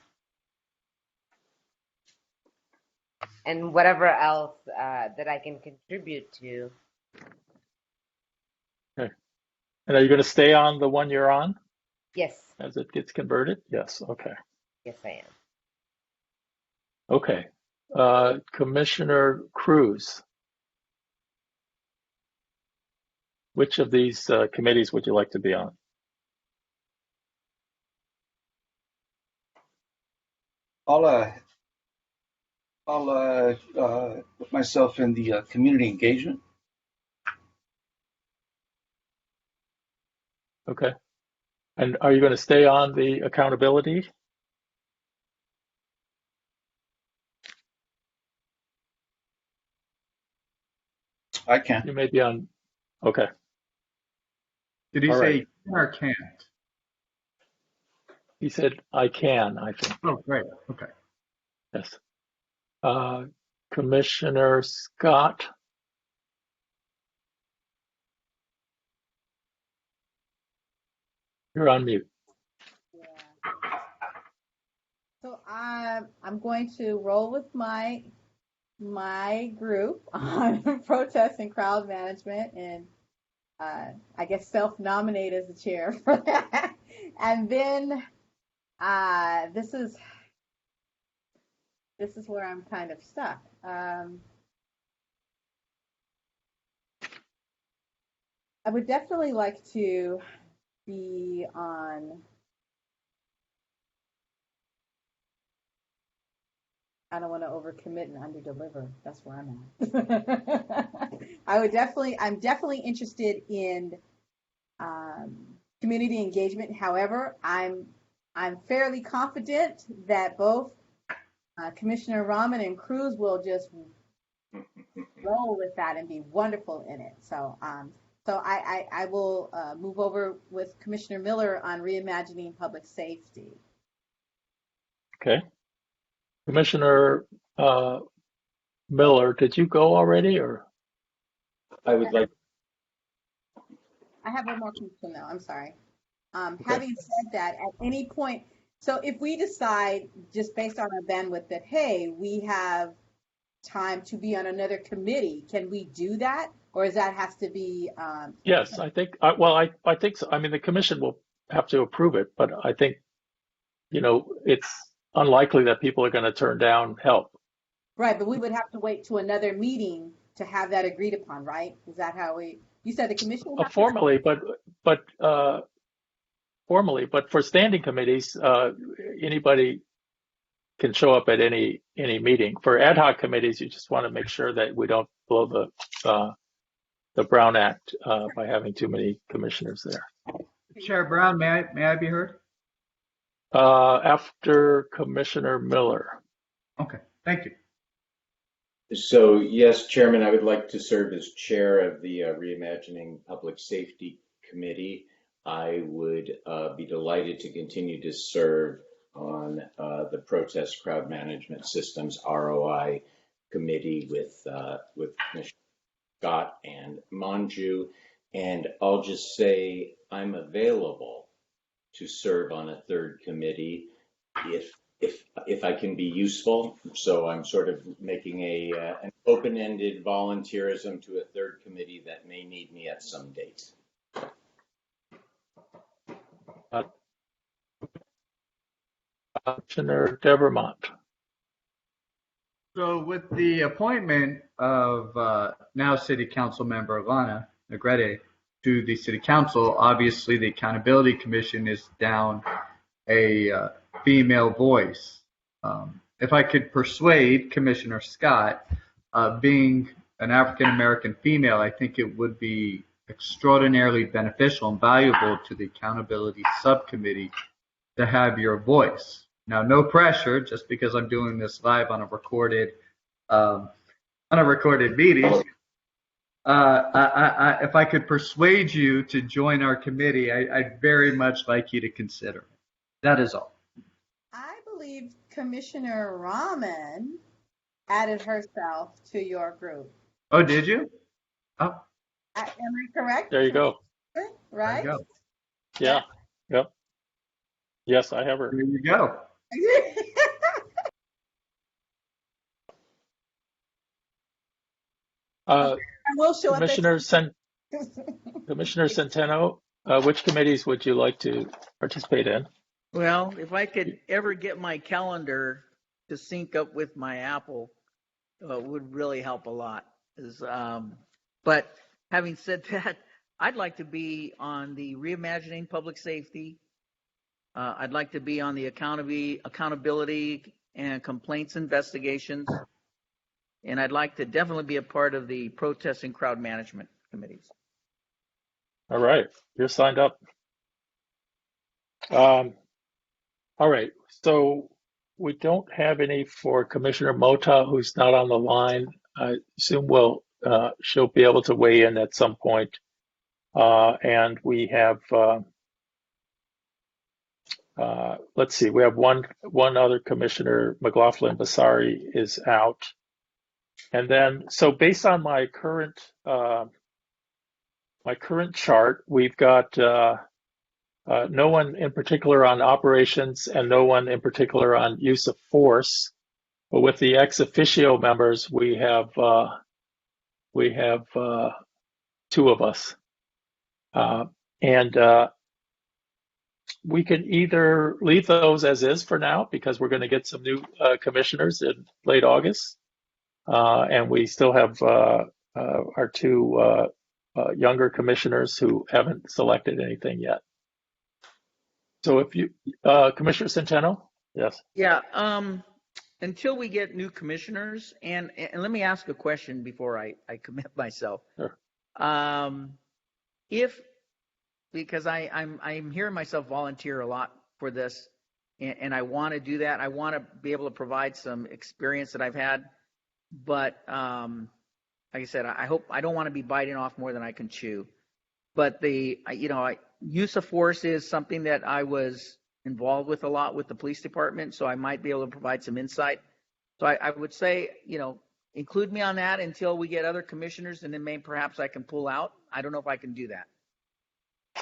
and whatever else that I can contribute to. Okay. And are you going to stay on the one you're on Yes, as it gets converted? Yes. Okay. yes, I am. Okay. Commissioner Cruz, which of these committees would you like to be on? I'll put myself in the community engagement. Okay. And are you going to stay on the accountability? I can. You may be on. Okay. Did he All say right. can or can't? He said, I can, I think. Oh, great. Okay. Yes. Commissioner Scott. You're on mute. Yeah. So I'm going to roll with my group on protest and crowd management, and I guess self-nominate as the chair for that. And then this is where I'm kind of stuck. I would definitely like to be on. I don't want to overcommit and underdeliver. That's where I'm at. I'm definitely interested in community engagement. However, I'm fairly confident that both Commissioner Rahman and Cruz will just roll with that and be wonderful in it. So I will move over with Commissioner Miller on reimagining public safety. Okay. Commissioner Miller, did you go already, or? I would like. I have one more question though. I'm sorry. Okay. Having said that, at any point, so if we decide just based on our bandwidth that, hey, we have time to be on another committee, can we do that? Or does that has to be? Yes, I think, I think so. I mean, the commission will have to approve it, but I think, it's unlikely that people are going to turn down help. Right, but we would have to wait to another meeting to have that agreed upon, right? Is that how you said the commission? Formally, but for standing committees, anybody can show up at any meeting. For ad hoc committees, you just want to make sure that we don't blow the Brown Act by having too many commissioners there. Chair Brown, may I be heard? After Commissioner Miller. Okay, thank you. So yes, Chairman, I would like to serve as chair of the Reimagining Public Safety Committee. I would be delighted to continue to serve on the Protest Crowd Management Systems ROI Committee with Commissioner Scott and Manju. And I'll just say I'm available to serve on a third committee if I can be useful. So I'm sort of making an open-ended volunteerism to a third committee that may need me at some date. Commissioner Devermont. So with the appointment of now City Council member Lana Negrete to the City Council, obviously the Accountability Commission is down a female voice. If I could persuade Commissioner Scott, being an African American female, I think it would be extraordinarily beneficial and valuable to the Accountability Subcommittee to have your voice. Now, no pressure, just because I'm doing this live on a recorded meeting. If I could persuade you to join our committee, I'd very much like you to consider it. That is all. I believe Commissioner Rahman added herself to your group. Oh, did you? Oh. Am I correct? There you go. There right? you go. Yeah. Yep. Yes, I have her. There you go. Uh, I will show up at. Commissioner Centeno, which committees would you like to participate in? Well, if I could ever get my calendar to sync up with my Apple, would really help a lot. But having said that, I'd like to be on the Reimagining Public Safety. I'd like to be on the accountability and complaints investigations. And I'd like to definitely be a part of the protest and crowd management committees. All right, you're signed up. All right, so we don't have any for Commissioner Mota, who's not on the line. I assume she'll be able to weigh in at some point. And we have, let's see, we have one other commissioner, McLaughlin Basari, is out. And then, so based on my current chart, we've got no one in particular on operations and no one in particular on use of force. But with the ex officio members, we have two of us, and we can either leave those as is for now because we're going to get some new commissioners in late August, and we still have our two younger commissioners who haven't selected anything yet. So if you, Commissioner Centeno, yes. Yeah. Until we get new commissioners, and let me ask a question before I commit myself. Sure. Because I'm hearing myself volunteer a lot for this, and I want to do that. I want to be able to provide some experience that I've had, but like I said, I don't want to be biting off more than I can chew. But use of force is something that I was involved with a lot with the police department, so I might be able to provide some insight. So I would say, include me on that until we get other commissioners, and then perhaps I can pull out. I don't know if I can do that.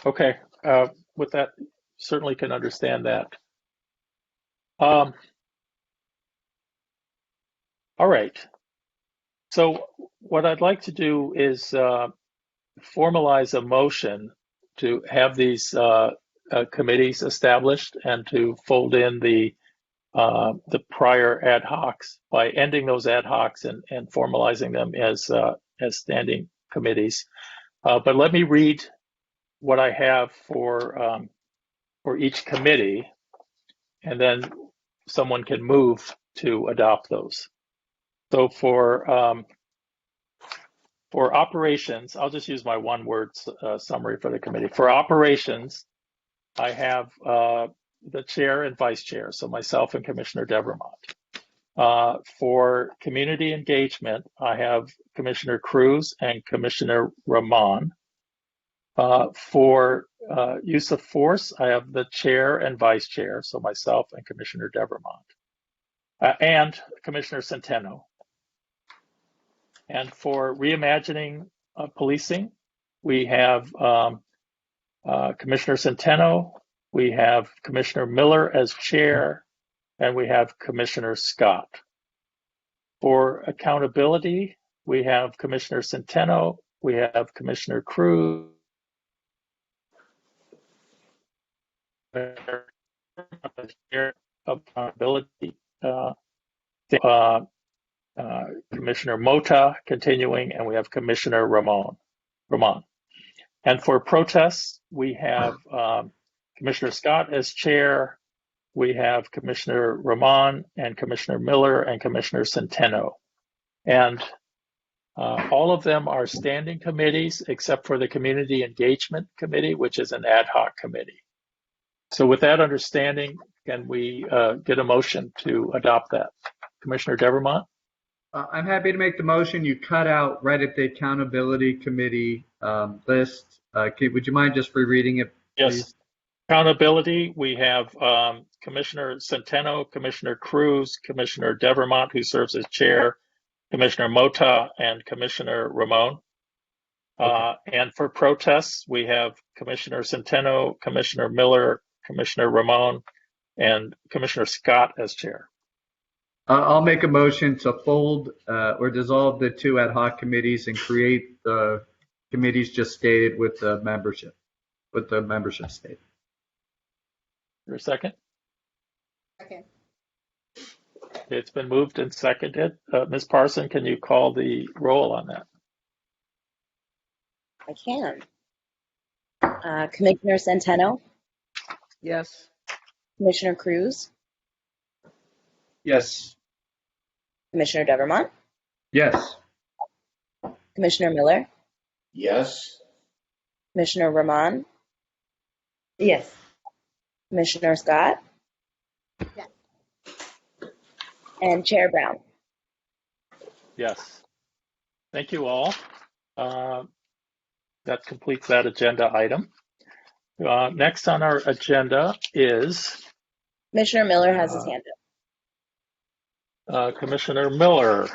Okay, with that, certainly can understand that. All right. So what I'd like to do is formalize a motion to have these committees established and to fold in the prior ad hocs by ending those ad hocs and formalizing them as standing committees. But let me read what I have for each committee, and then someone can move to adopt those. So for operations, I'll just use my one-word summary for the committee. For operations, I have the chair and vice chair, so myself and Commissioner Devermont. For community engagement, I have Commissioner Cruz and Commissioner Ramon. For use of force, I have the chair and vice chair, so myself and Commissioner Devermont, and Commissioner Centeno. And for reimagining policing, we have Commissioner Centeno, we have Commissioner Miller as chair, and we have Commissioner Scott. For accountability, we have Commissioner Centeno, we have Commissioner Cruz, chair of accountability, Commissioner Mota continuing, and we have Commissioner Ramon. And for protests, we have Commissioner Scott as chair, we have Commissioner Ramon and Commissioner Miller and Commissioner Centeno. And all of them are standing committees except for the Community Engagement Committee, which is an ad hoc committee. So with that understanding, can we get a motion to adopt that? Commissioner Devermont? I'm happy to make the motion. You cut out right at the accountability committee list. Would you mind just rereading it, please? Yes. Accountability, we have Commissioner Centeno, Commissioner Cruz, Commissioner Devermont, who serves as chair, Commissioner Mota, and Commissioner Ramon. And for protests, we have Commissioner Centeno, Commissioner Miller, Commissioner Ramon, and Commissioner Scott as chair. I'll make a motion to fold or dissolve the two ad hoc committees and create the committees just stated with the membership state. Your second? Second. It's been moved and seconded. Ms. Parson, can you call the roll on that? I can. Commissioner Centeno, Yes. Commissioner Cruz, Yes. Commissioner Devermont, Yes. Commissioner Miller, Yes. Commissioner Ramon, Yes. Commissioner Scott, Yes. and Chair Brown. Yes. Thank you all. That completes that agenda item. Next on our agenda is Commissioner Miller has his hand up. Commissioner Miller.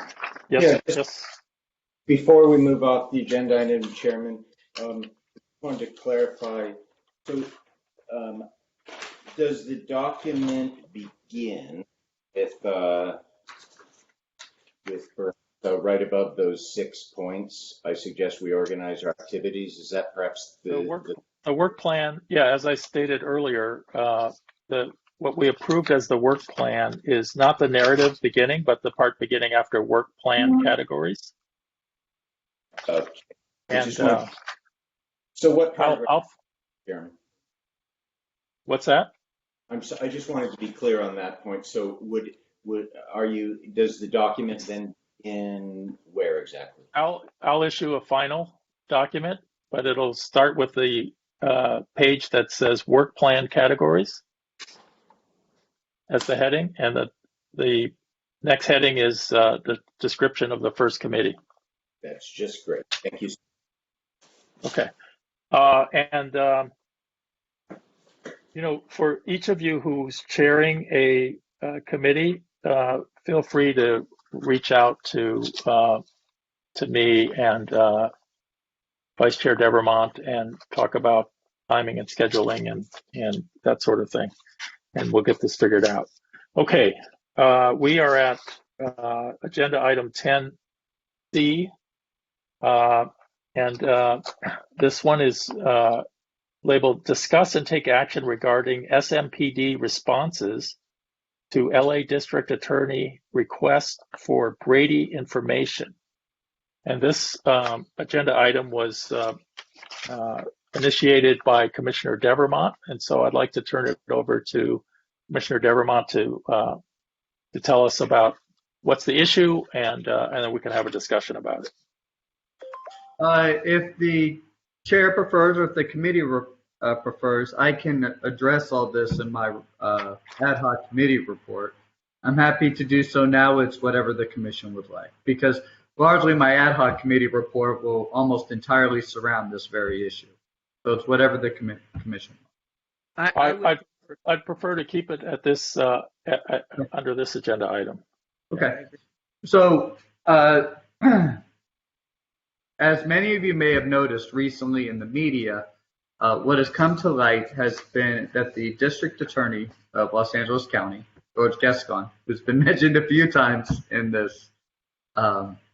Yes. Yeah, Just before we move off the agenda item, Chairman, I wanted to clarify. So, does the document begin with right above those 6 points? I suggest we organize our activities. Is that perhaps the work plan? Yeah, as I stated earlier, what we approved as the work plan is not the narrative beginning, but the part beginning after work plan categories. Okay. And so what paragraph, Chairman? What's that? I just wanted to be clear on that point. So does the document then in where exactly? I'll issue a final document, but it'll start with the page that says work plan categories as the heading, and the next heading is the description of the first committee. That's just great. Thank you. Okay. For each of you who's chairing a committee, feel free to reach out to me and Vice Chair Devermont and talk about timing and scheduling and that sort of thing, and we'll get this figured out. Okay, we are at agenda item 10C, and this one is labeled Discuss and Take Action Regarding SMPD Responses to LA District Attorney Request for Brady Information. And this agenda item was initiated by Commissioner Devermont, and so I'd like to turn it over to Commissioner Devermont to tell us about what's the issue, and then we can have a discussion about it. If the chair prefers, or if the committee prefers, I can address all this in my ad hoc committee report. I'm happy to do so now. It's whatever the commission would like, because largely my ad hoc committee report will almost entirely surround this very issue. So it's whatever the commission wants. I'd prefer to keep it at this under this agenda item. Okay. So as many of you may have noticed recently in the media, what has come to light has been that the district attorney of Los Angeles County, George Gascon, who's been mentioned a few times in this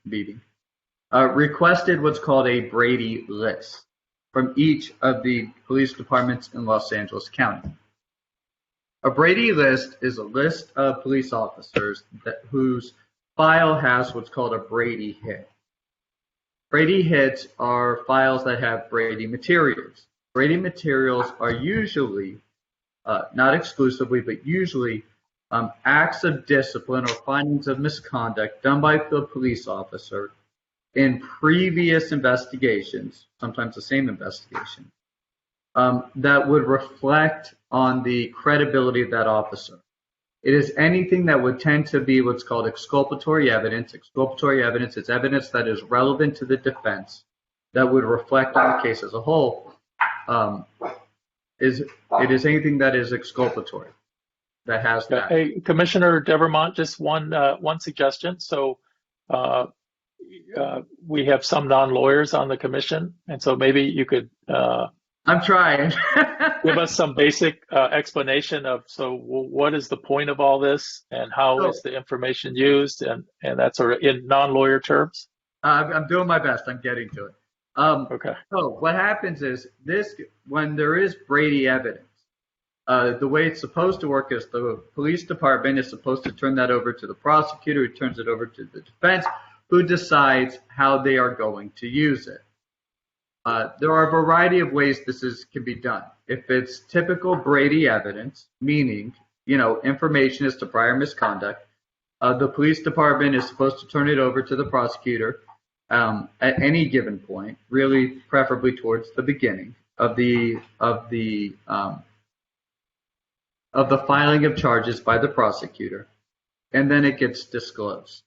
meeting, requested what's called a Brady list from each of the police departments in Los Angeles County. A Brady list is a list of police officers whose file has what's called a Brady hit. Brady hits are files that have Brady materials. Brady materials are usually, not exclusively, but usually acts of discipline or findings of misconduct done by the police officer in previous investigations, sometimes the same investigation, that would reflect on the credibility of that officer. It is anything that would tend to be what's called exculpatory evidence. Exculpatory evidence is evidence that is relevant to the defense, that would reflect on the case as a whole. It is anything that is exculpatory, that has that. Hey, Commissioner Devermont, just one suggestion. So we have some non-lawyers on the commission, and so maybe you could I'm trying. give us some basic explanation of, what is the point of all this, and how So, is the information used, and that sort of in non-lawyer terms? I'm doing my best. I'm getting to it. Okay. So what happens is when there is Brady evidence, the way it's supposed to work is the police department is supposed to turn that over to the prosecutor, who turns it over to the defense, who decides how they are going to use it. There are a variety of ways can be done. If it's typical Brady evidence, meaning, information as to prior misconduct, the police department is supposed to turn it over to the prosecutor at any given point, really preferably towards the beginning of the filing of charges by the prosecutor, and then it gets disclosed.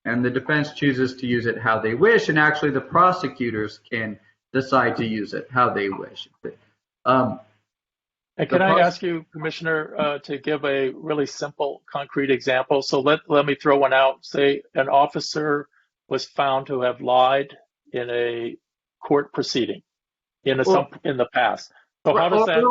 And the defense chooses to use it how they wish, and actually the prosecutors can decide to use it how they wish. And can I ask you, Commissioner, to give a really simple, concrete example? So let me throw one out. Say an officer was found to have lied in a court proceeding in the past. So how does that?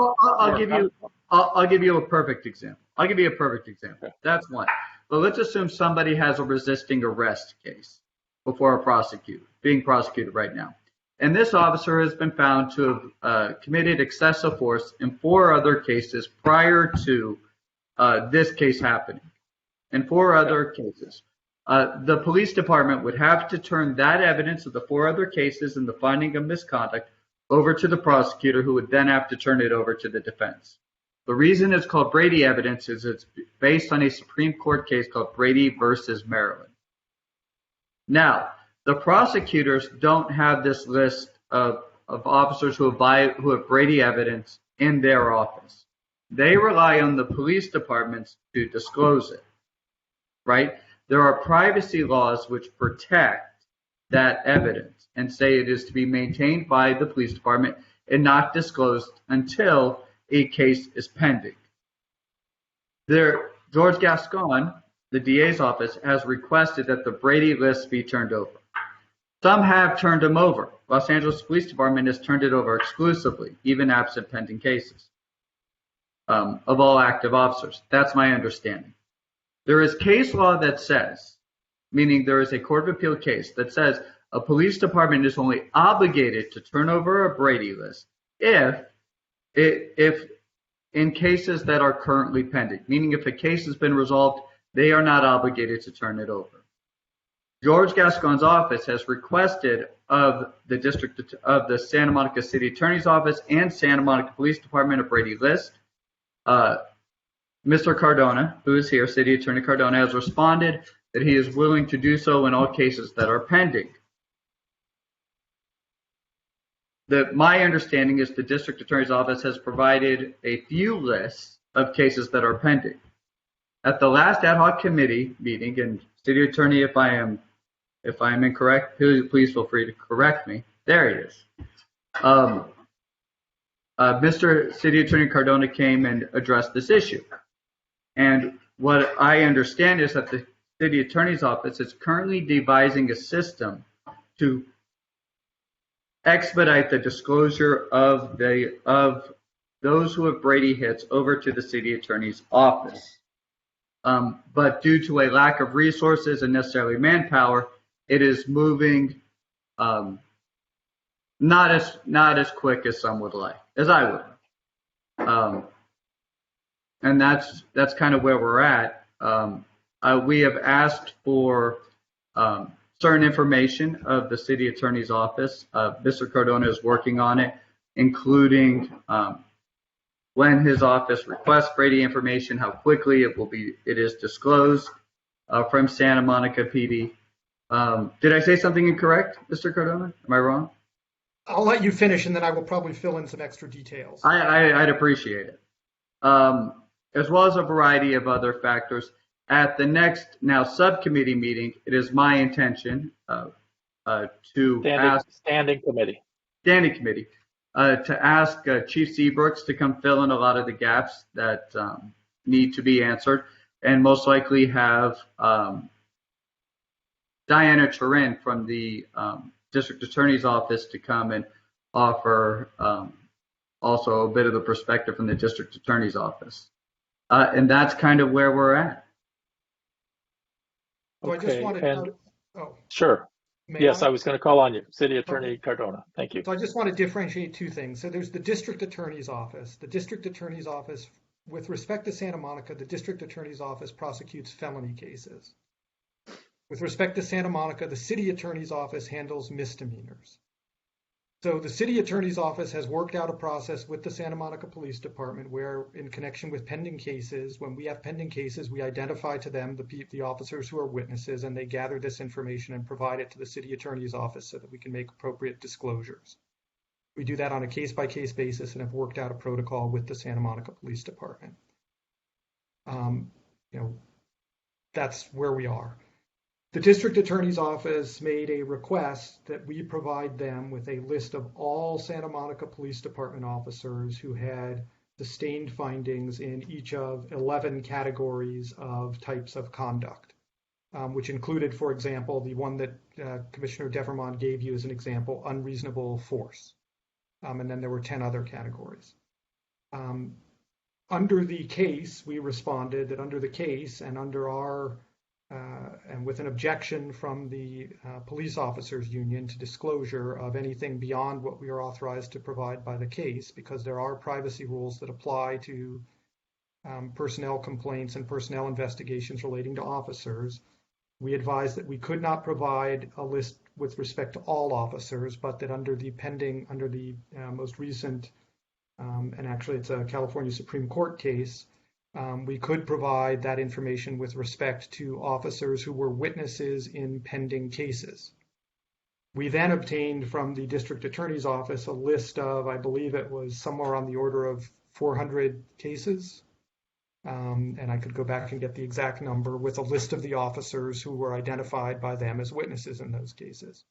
I'll give you a perfect example. Okay. That's one. But let's assume somebody has a resisting arrest case before a prosecutor, being prosecuted right now. And this officer has been found to have committed excessive force in 4 other cases prior to this case happening. In 4 other cases. The police department would have to turn that evidence of the 4 other cases and the finding of misconduct over to the prosecutor, who would then have to turn it over to the defense. The reason it's called Brady evidence is it's based on a Supreme Court case called Brady versus Maryland. Now, the prosecutors don't have this list of officers who have Brady evidence in their office. They rely on the police departments to disclose it, right? There are privacy laws which protect that evidence and say it is to be maintained by the police department and not disclosed until a case is pending. George Gascon, the DA's office, has requested that the Brady list be turned over. Some have turned them over. Los Angeles Police Department has turned it over exclusively, even absent pending cases, of all active officers. That's my understanding. There is case law that says, meaning there is a Court of Appeal case that says a police department is only obligated to turn over a Brady list if in cases that are currently pending, meaning if a case has been resolved, they are not obligated to turn it over. George Gascon's office has requested of the Santa Monica City Attorney's Office and Santa Monica Police Department a Brady list. Mr. Cardona, who is here, City Attorney Cardona, has responded that he is willing to do so in all cases that are pending. My understanding is the District Attorney's Office has provided a few lists of cases that are pending. At the last ad hoc committee meeting, and City Attorney, if I am incorrect, please feel free to correct me. There he is. Mr. City Attorney Cardona came and addressed this issue. And what I understand is that the City Attorney's Office is currently devising a system to expedite the disclosure of those who have Brady hits over to the City Attorney's Office. But due to a lack of resources and necessarily manpower, it is moving not as quick as some would like, as I would. And that's kind of where we're at. We have asked for certain information of the City Attorney's Office. Mr. Cardona is working on it, including when his office requests Brady information, how quickly it is disclosed from Santa Monica PD. Did I say something incorrect, Mr. Cardona? Am I wrong? I'll let you finish, and then I will probably fill in some extra details. I'd appreciate it. As well as a variety of other factors. At the next subcommittee meeting, it is my intention to ask standing committee to ask Chief Seabrooks to come fill in a lot of the gaps that need to be answered, and most likely have Diana Turin from the District Attorney's Office to come and offer also a bit of the perspective from the District Attorney's Office. And that's kind of where we're at. So I just Okay, wanted and to, oh, sure. may Yes, I? I was going to call on you, City Attorney Okay. Cardona. Thank you. So I just want to differentiate two things. So there's the district attorney's office. The district attorney's office, with respect to Santa Monica, the district attorney's office prosecutes felony cases. With respect to Santa Monica, the city attorney's office handles misdemeanors. So the city attorney's office has worked out a process with the Santa Monica Police Department where, in connection with pending cases, when we have pending cases, we identify to them the officers who are witnesses, and they gather this information and provide it to the city attorney's office so that we can make appropriate disclosures. We do that on a case-by-case basis and have worked out a protocol with the Santa Monica Police Department. That's where we are. The district attorney's office made a request that we provide them with a list of all Santa Monica Police Department officers who had sustained findings in each of 11 categories of types of conduct, which included, for example, the one that Commissioner Devermont gave you as an example, unreasonable force. And then there were 10 other categories. Under the case, we responded that under the case and under our and with an objection from the police officers union to disclosure of anything beyond what we are authorized to provide by the case, because there are privacy rules that apply to personnel complaints and personnel investigations relating to officers. We advised that we could not provide a list with respect to all officers, but that under the most recent, and actually it's a California Supreme Court case, we could provide that information with respect to officers who were witnesses in pending cases. We then obtained from the district attorney's office a list of, I believe it was somewhere on the order of 400 cases. And I could go back and get the exact number with a list of the officers who were identified by them as witnesses in those cases.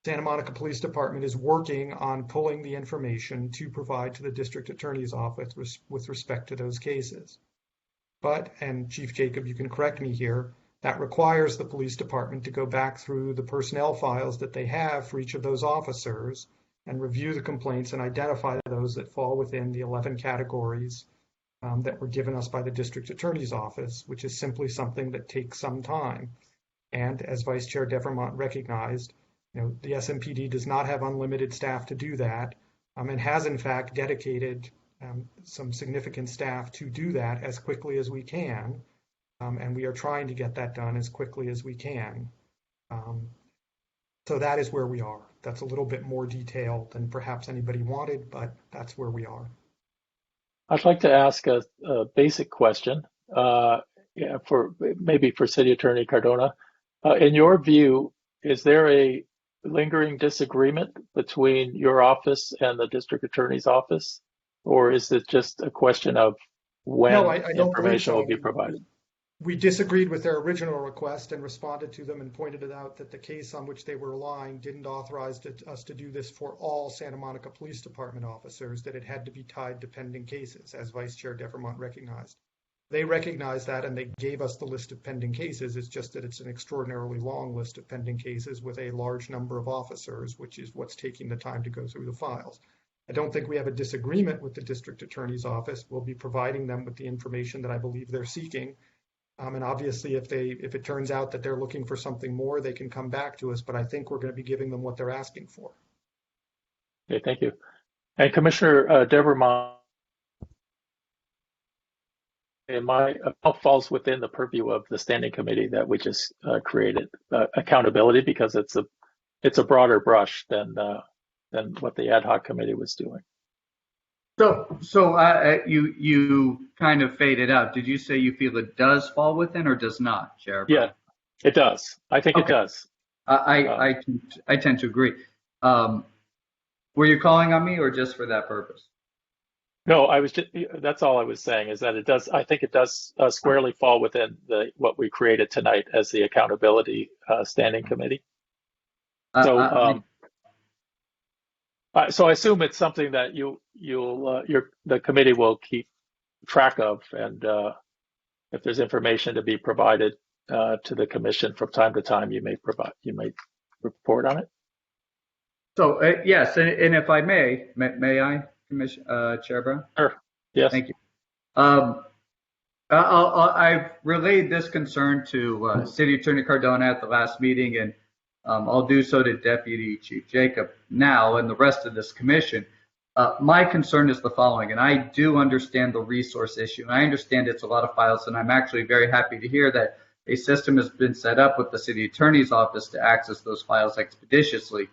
Santa Monica Police Department is working on pulling the information to provide to the district attorney's office with respect to those cases. But, and Chief Jacob, you can correct me here, that requires the police department to go back through the personnel files that they have for each of those officers and review the complaints and identify those that fall within the 11 categories that were given us by the district attorney's office, which is simply something that takes some time. And as Vice Chair Devermont recognized, the SMPD does not have unlimited staff to do that, and has in fact dedicated some significant staff to do that as quickly as we can, and we are trying to get that done as quickly as we can. So that is where we are. That's a little bit more detailed than perhaps anybody wanted, but that's where we are. I'd like to ask a basic question, for City Attorney Cardona. In your view, is there a lingering disagreement between your office and the district attorney's office, or is it just a question of when information will be provided? We disagreed with their original request and responded to them and pointed it out that the case on which they were relying didn't authorize us to do this for all Santa Monica Police Department officers, that it had to be tied to pending cases, as Vice Chair Devermont recognized. They recognized that and they gave us the list of pending cases. It's just that it's an extraordinarily long list of pending cases with a large number of officers, which is what's taking the time to go through the files. I don't think we have a disagreement with the district attorney's office. We'll be providing them with the information that I believe they're seeking. And obviously, if it turns out that they're looking for something more, they can come back to us. But I think we're going to be giving them what they're asking for. Okay, thank you. And Commissioner Devermont, falls within the purview of the standing committee that we just created, accountability, because it's a broader brush than what the ad hoc committee was doing. So you kind of faded out. Did you say you feel it does fall within or does not, Sheriff? Yeah, it does. I think it does. I tend to agree. Were you calling on me or just for that purpose? No, that's all I was saying, is that it does. I think it does squarely fall within what we created tonight as the accountability standing committee. So I assume it's something that the committee will keep track of, and if there's information to be provided to the commission from time to time. You may report on it. So yes, and if I may I, Chair Brown? Sure. Yes. Thank you. I've relayed this concern to City Attorney Cardona at the last meeting, and I'll do so to Deputy Chief Jacob now and the rest of this commission. My concern is the following, and I do understand the resource issue, and I understand it's a lot of files, and I'm actually very happy to hear that a system has been set up with the City Attorney's Office to access those files expeditiously.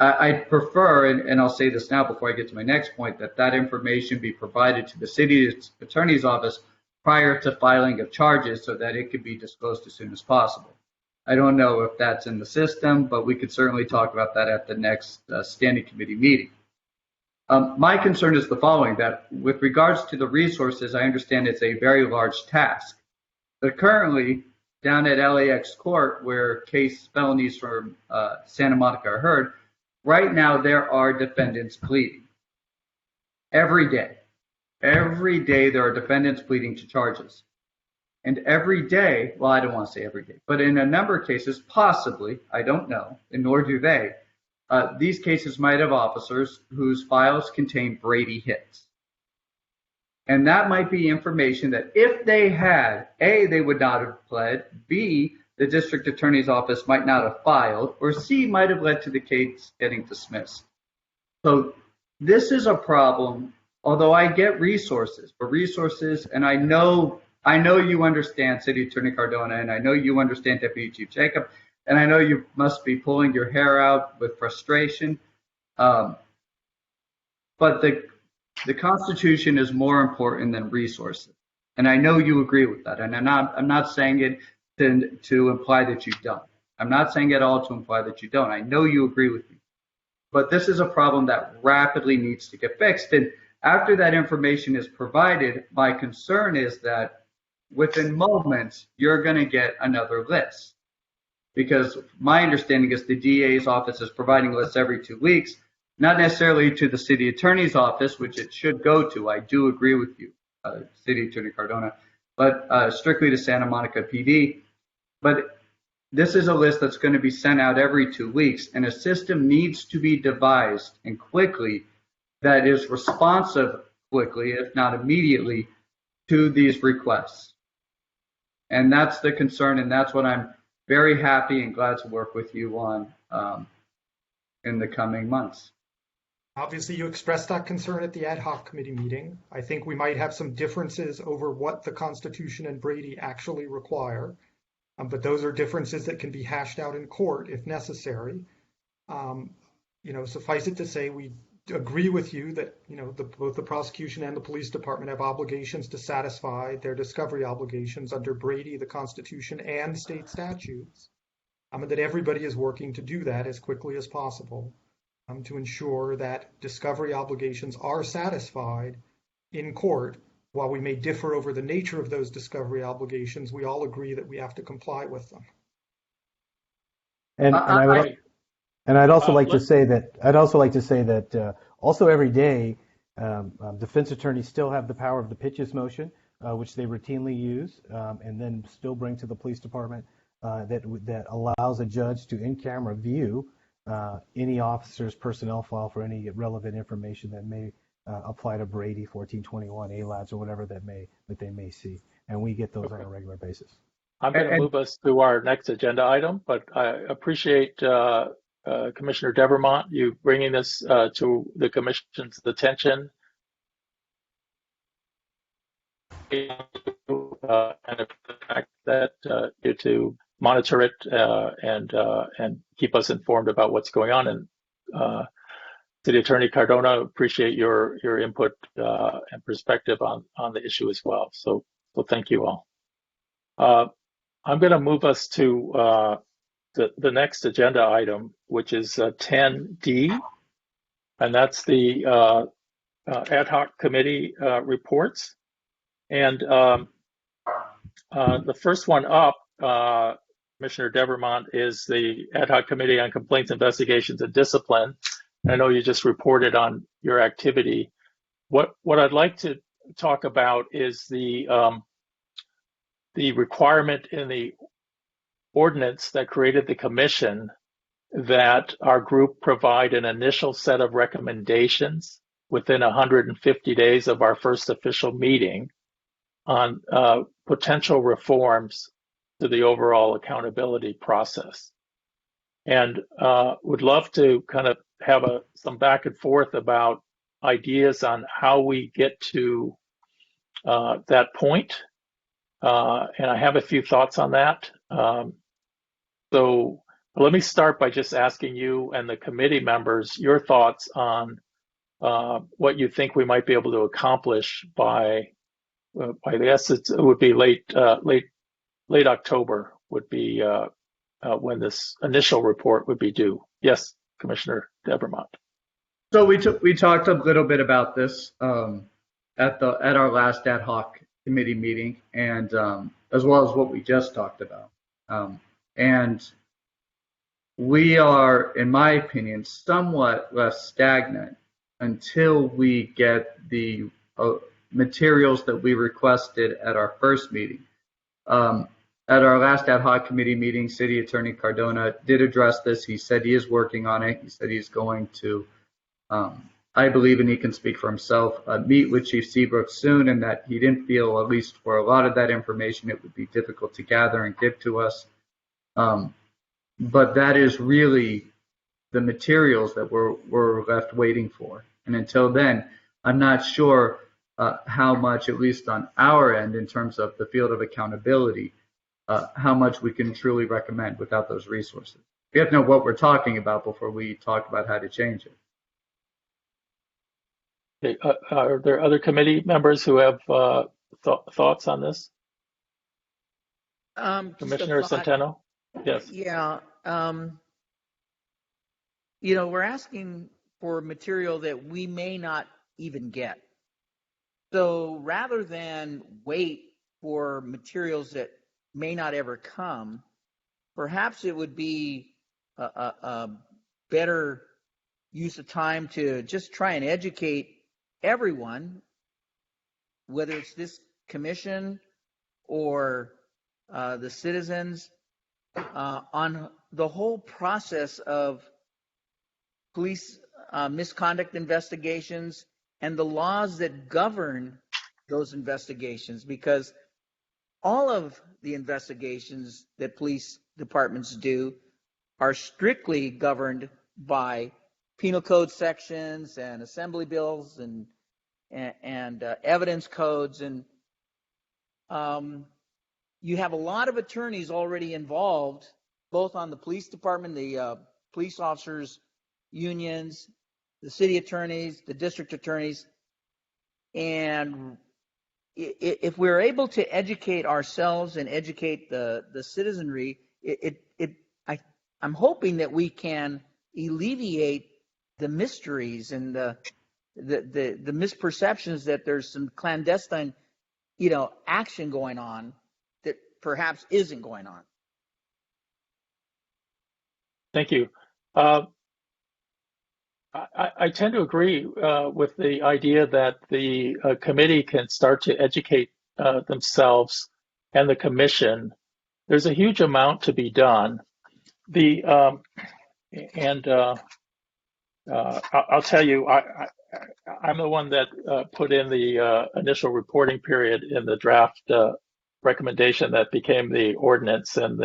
I prefer, and I'll say this now before I get to my next point, that information be provided to the City Attorney's Office prior to filing of charges so that it could be disclosed as soon as possible. I don't know if that's in the system, but we could certainly talk about that at the next standing committee meeting. My concern is the following, that with regards to the resources, I understand it's a very large task. But currently, down at LAX Court, where case felonies from Santa Monica are heard, right now there are defendants pleading. Every day. Every day there are defendants pleading to charges. And every day, well, I don't want to say every day, but in a number of cases, possibly, I don't know, and nor do they, these cases might have officers whose files contain Brady hits. And that might be information that if they had, A, they would not have pled, B, the district attorney's office might not have filed, or C, might have led to the case getting dismissed. So this is a problem, although I get resources, and I know you understand City Attorney Cardona, and I know you understand Deputy Chief Jacob, and I know you must be pulling your hair out with frustration. But the Constitution is more important than resources, and I know you agree with that. And I'm not saying it to imply that you don't. I'm not saying at all to imply that you don't. I know you agree with me. But this is a problem that rapidly needs to get fixed. And after that information is provided, my concern is that within moments, you're going to get another list. Because my understanding is the DA's office is providing lists every 2 weeks, not necessarily to the city attorney's office, which it should go to. I do agree with you, City Attorney Cardona, but strictly to Santa Monica PD. But this is a list that's going to be sent out every 2 weeks, and a system needs to be devised and quickly that is responsive quickly, if not immediately, to these requests. And that's the concern, and that's what I'm very happy and glad to work with you on in the coming months. Obviously, you expressed that concern at the ad hoc committee meeting. I think we might have some differences over what the Constitution and Brady actually require, but those are differences that can be hashed out in court if necessary. Suffice it to say, we agree with you that both the prosecution and the police department have obligations to satisfy their discovery obligations under Brady, the Constitution, and state statutes, and that everybody is working to do that as quickly as possible to ensure that discovery obligations are satisfied in court. While we may differ over the nature of those discovery obligations, we all agree that we have to comply with them. And I'd also like to say that also every day, defense attorneys still have the power of the pitches motion, which they routinely use, and then still bring to the police department that allows a judge to in-camera view any officer's personnel file for any relevant information that may apply to Brady 1421 ALADS or whatever that they may see, and we get those on a regular basis. I'm going to move us to our next agenda item, but I appreciate Commissioner Devermont, you bringing this to the Commission's attention. And the fact that you to monitor it and keep us informed about what's going on. And City Attorney Cardona, appreciate your input and perspective on the issue as well. So thank you all. I'm going to move us to the next agenda item, which is 10D, and that's the ad hoc committee reports. And the first one up, Commissioner Devermont, is the ad hoc committee on complaints, investigations, and discipline. I know you just reported on your activity. What I'd like to talk about is the the requirement in the ordinance that created the commission that our group provide an initial set of recommendations within 150 days of our first official meeting on potential reforms to the overall accountability process. And would love to kind of have some back and forth about ideas on how we get to that point. And I have a few thoughts on that. So let me start by just asking you and the committee members your thoughts on what you think we might be able to accomplish by I guess it would be late October would be when this initial report would be due. Yes, Commissioner Devermont. So we talked a little bit about this at our last ad hoc committee meeting, and as well as what we just talked about. And we are, in my opinion, somewhat less stagnant until we get the materials that we requested at our first meeting. At our last ad hoc committee meeting, City Attorney Cardona did address this. He said he is working on it. He said he's going to, I believe, and he can speak for himself, meet with Chief Seabrook soon, and that he didn't feel, at least for a lot of that information, it would be difficult to gather and give to us. But that is really the materials that we're left waiting for. And until then, I'm not sure how much, at least on our end, in terms of the field of accountability, how much we can truly recommend without those resources. We have to know what we're talking about before we talk about how to change it. Okay, are there other committee members who have thoughts on this? Commissioner Centeno? Yes. Yeah. We're asking for material that we may not even get. So rather than wait for materials that may not ever come, perhaps it would be a better use of time to just try and educate everyone, whether it's this commission or the citizens, on the whole process of police misconduct investigations and the laws that govern those investigations, because all of the investigations that police departments do are strictly governed by penal code sections and assembly bills and evidence codes, and you have a lot of attorneys already involved, both on the police department, the police officers unions, the city attorneys, the district attorneys, and if we're able to educate ourselves and educate the citizenry, I'm hoping that we can alleviate the mysteries and the misperceptions that there's some clandestine, action going on that perhaps isn't going on. Thank you. I tend to agree with the idea that the committee can start to educate themselves and the commission. There's a huge amount to be done. I'll tell you, I'm the one that put in the initial reporting period in the draft recommendation that became the ordinance, and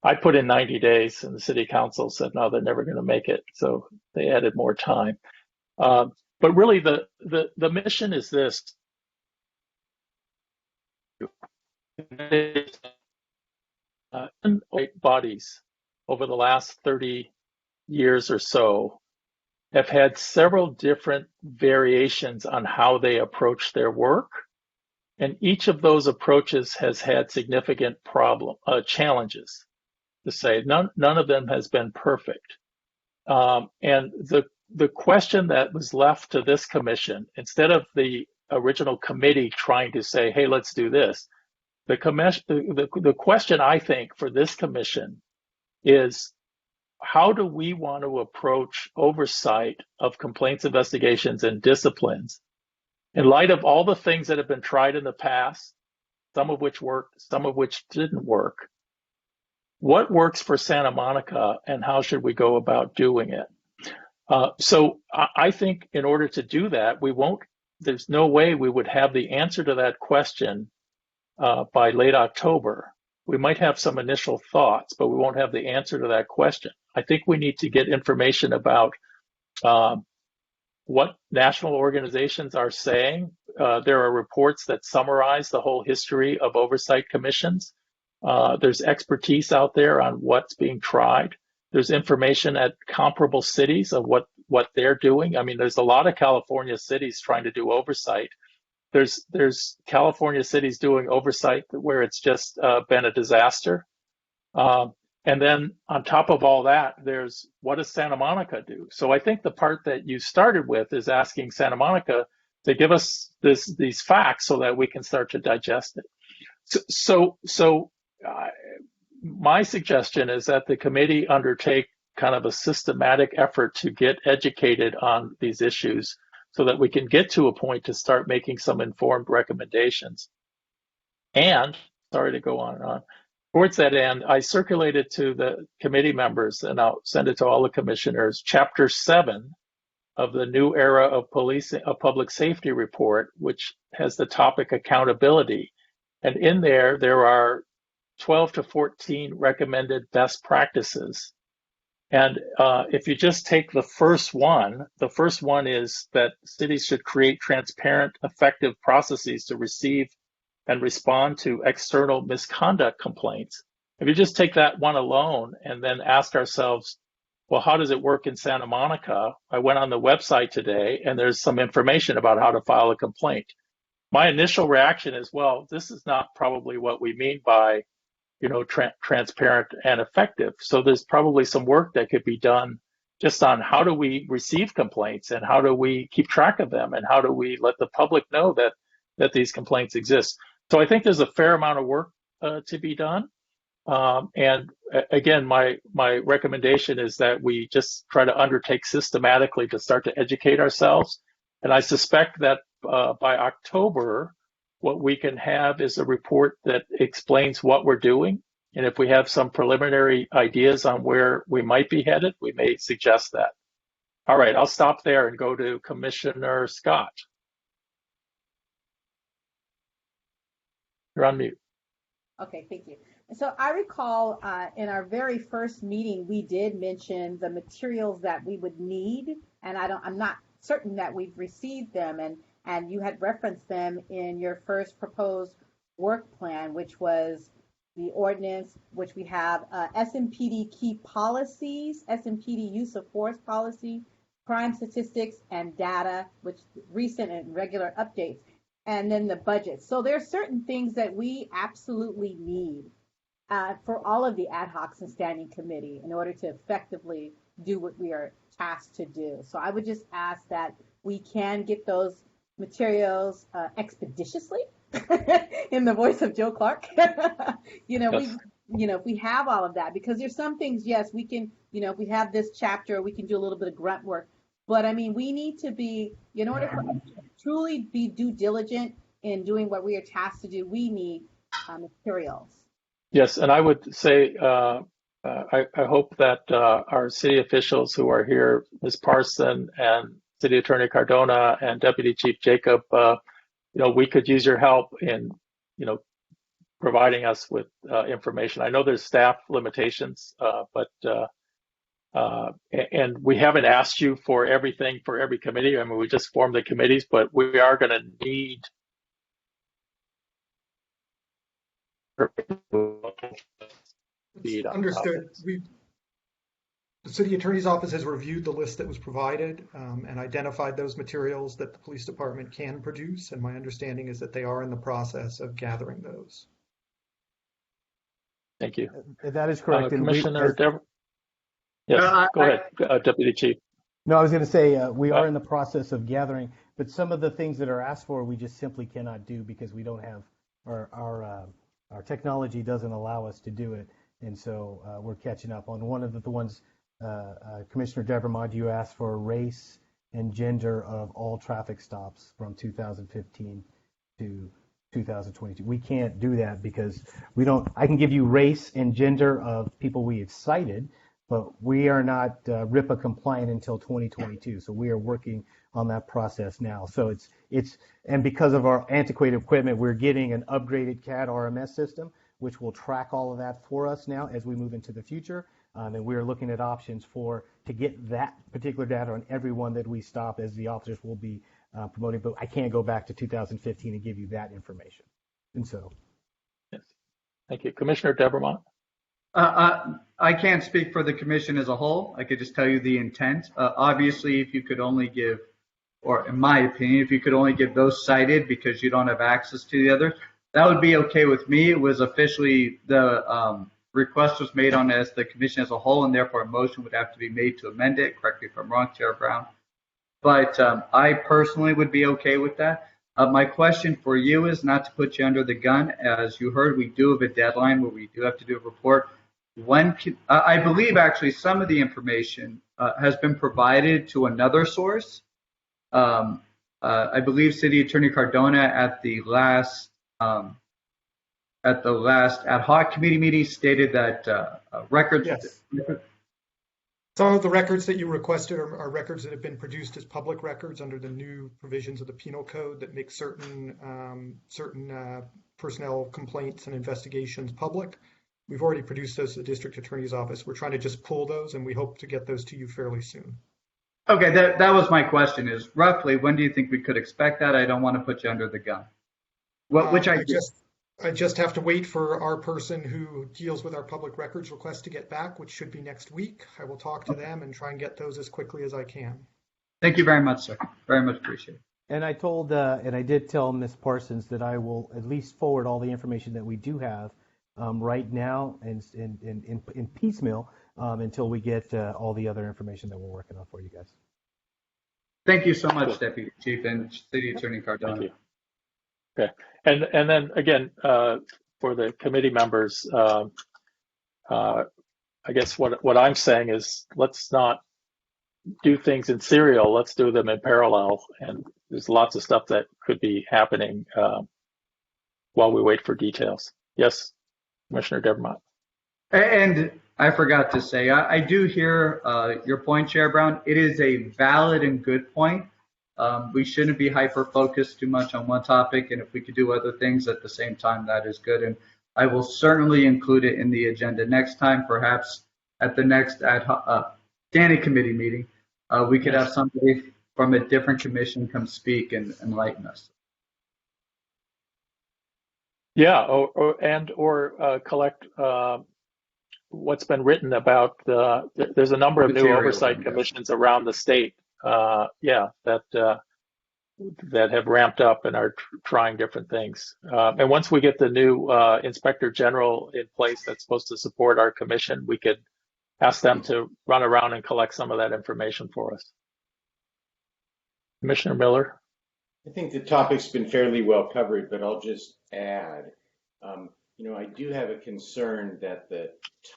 I put in 90 days, and the city council said, no, they're never going to make it. So they added more time. But really, the mission is this. Bodies over the last 30 years or so have had several different variations on how they approach their work. And each of those approaches has had significant challenges. To say none of them has been perfect, and the question that was left to this commission, instead of the original committee trying to say, "Hey, let's do this," the question I think for this commission is, how do we want to approach oversight of complaints, investigations, and disciplines in light of all the things that have been tried in the past, some of which worked, some of which didn't work. What works for Santa Monica, and how should we go about doing it? So I think in order to do that, there's no way we would have the answer to that question by late October. We might have some initial thoughts, but we won't have the answer to that question. I think we need to get information about what national organizations are saying. There are reports that summarize the whole history of oversight commissions. There's expertise out there on what's being tried. There's information at comparable cities of what they're doing. I mean, there's a lot of California cities trying to do oversight. There's California cities doing oversight where it's just been a disaster. And then on top of all that, there's what does Santa Monica do? So I think the part that you started with is asking Santa Monica to give us these facts so that we can start to digest it. So my suggestion is that the committee undertake kind of a systematic effort to get educated on these issues so that we can get to a point to start making some informed recommendations. And, sorry to go on and on, towards that end, I circulated to the committee members, and I'll send it to all the commissioners, Chapter 7 of the New Era of Policing, a Public Safety report, which has the topic accountability. And in there are 12 to 14 recommended best practices. And if you just take the first one is that cities should create transparent, effective processes to receive and respond to external misconduct complaints. If you just take that one alone and then ask ourselves, well, how does it work in Santa Monica? I went on the website today and there's some information about how to file a complaint. My initial reaction is, well, this is not probably what we mean by, transparent and effective. So there's probably some work that could be done just on how do we receive complaints and how do we keep track of them and how do we let the public know that these complaints exist. So I think there's a fair amount of work to be done. And again, my recommendation is that we just try to undertake systematically to start to educate ourselves. And I suspect that by October, what we can have is a report that explains what we're doing. And if we have some preliminary ideas on where we might be headed, we may suggest that. All right, I'll stop there and go to Commissioner Scott. You're on mute. Okay, thank you. So I recall in our very first meeting, we did mention the materials that we would need, and I'm not certain that we've received them, and you had referenced them in your first proposed work plan, which was the ordinance, which we have SMPD key policies, SMPD use of force policy, crime statistics and data, which recent and regular updates, and then the budget. So there are certain things that we absolutely need for all of the ad hocs and standing committee in order to effectively do what we are tasked to do. So I would just ask that we can get those materials expeditiously in the voice of Joe Clark. Yes. If we have all of that, because there's some things, yes, we can, if we have this chapter, we can do a little bit of grunt work. But I mean, we need to be, in order for us to truly be due diligent in doing what we are tasked to do, we need materials. Yes, and I would say, I hope that our city officials who are here, Ms. Parson and City Attorney Cardona and Deputy Chief Jacob, we could use your help in, providing us with information. I know there's staff limitations, and we haven't asked you for everything for every committee. I mean, we just formed the committees, but we are going to need understood. The city attorney's office has reviewed the list that was provided and identified those materials that the police department can produce. And my understanding is that they are in the process of gathering those. Thank you. That is correct. Commissioner Devermont. Yes, go ahead, Deputy Chief. No, I was going to say we are in the process of gathering, but some of the things that are asked for, we just simply cannot do because we don't have our technology doesn't allow us to do it. And so we're catching up on one of the ones, Commissioner Devermont, you asked for race and gender of all traffic stops from 2015 to 2022. We can't do that because we don't. I can give you race and gender of people we have cited, but we are not RIPA compliant until 2022. So we are working on that process now. So and because of our antiquated equipment, we're getting an upgraded CAD RMS system, which will track all of that for us now as we move into the future. And we are looking at options to get that particular data on everyone that we stop, as the officers will be promoting. But I can't go back to 2015 and give you that information. And so, yes. Thank you, Commissioner Devermont. I can't speak for the commission as a whole. I could just tell you the intent. Obviously, if you could only give, or in my opinion, if you could only give those cited because you don't have access to the others, that would be okay with me. It was officially the request was made on as the commission as a whole, and therefore a motion would have to be made to amend it. Correct me if I'm wrong, Chair Brown. But I personally would be okay with that. My question for you is not to put you under the gun. As you heard, we do have a deadline where we do have to do a report. I believe actually some of the information has been provided to another source. I believe City Attorney Cardona at the last ad hoc committee meeting stated that records. Yes. Some of the records that you requested are records that have been produced as public records under the new provisions of the Penal Code that make certain personnel complaints and investigations public. We've already produced those to the District Attorney's Office. We're trying to just pull those, and we hope to get those to you fairly soon. Okay, that was my question. Is roughly when do you think we could expect that? I don't want to put you under the gun. I just have to wait for our person who deals with our public records request to get back, which should be next week. I will talk to them and try and get those as quickly as I can. Thank you very much, sir. Very much appreciated. And I told, and I did tell Ms. Parsons that I will at least forward all the information that we do have right now and in piecemeal until we get all the other information that we're working on for you guys. Thank you so much, Deputy Chief and City Attorney Cardona. Thank you. Okay, and then again, for the committee members, I guess what I'm saying is let's not do things in serial. Let's do them in parallel. And there's lots of stuff that could be happening while we wait for details. Yes, Commissioner Devermont. And I forgot to say, I do hear your point, Chair Brown. It is a valid and good point. We shouldn't be hyper-focused too much on one topic, and if we could do other things at the same time, that is good. And I will certainly include it in the agenda next time, perhaps at the next standing committee meeting. We could have somebody from a different commission come speak and enlighten us. Yeah, or collect what's been written about. There's a number of new oversight commissions around the state. That have ramped up and are trying different things. And once we get the new Inspector General in place that's supposed to support our commission, we could ask them to run around and collect some of that information for us. Commissioner Miller? I think the topic's been fairly well covered, but I'll just add, I do have a concern that the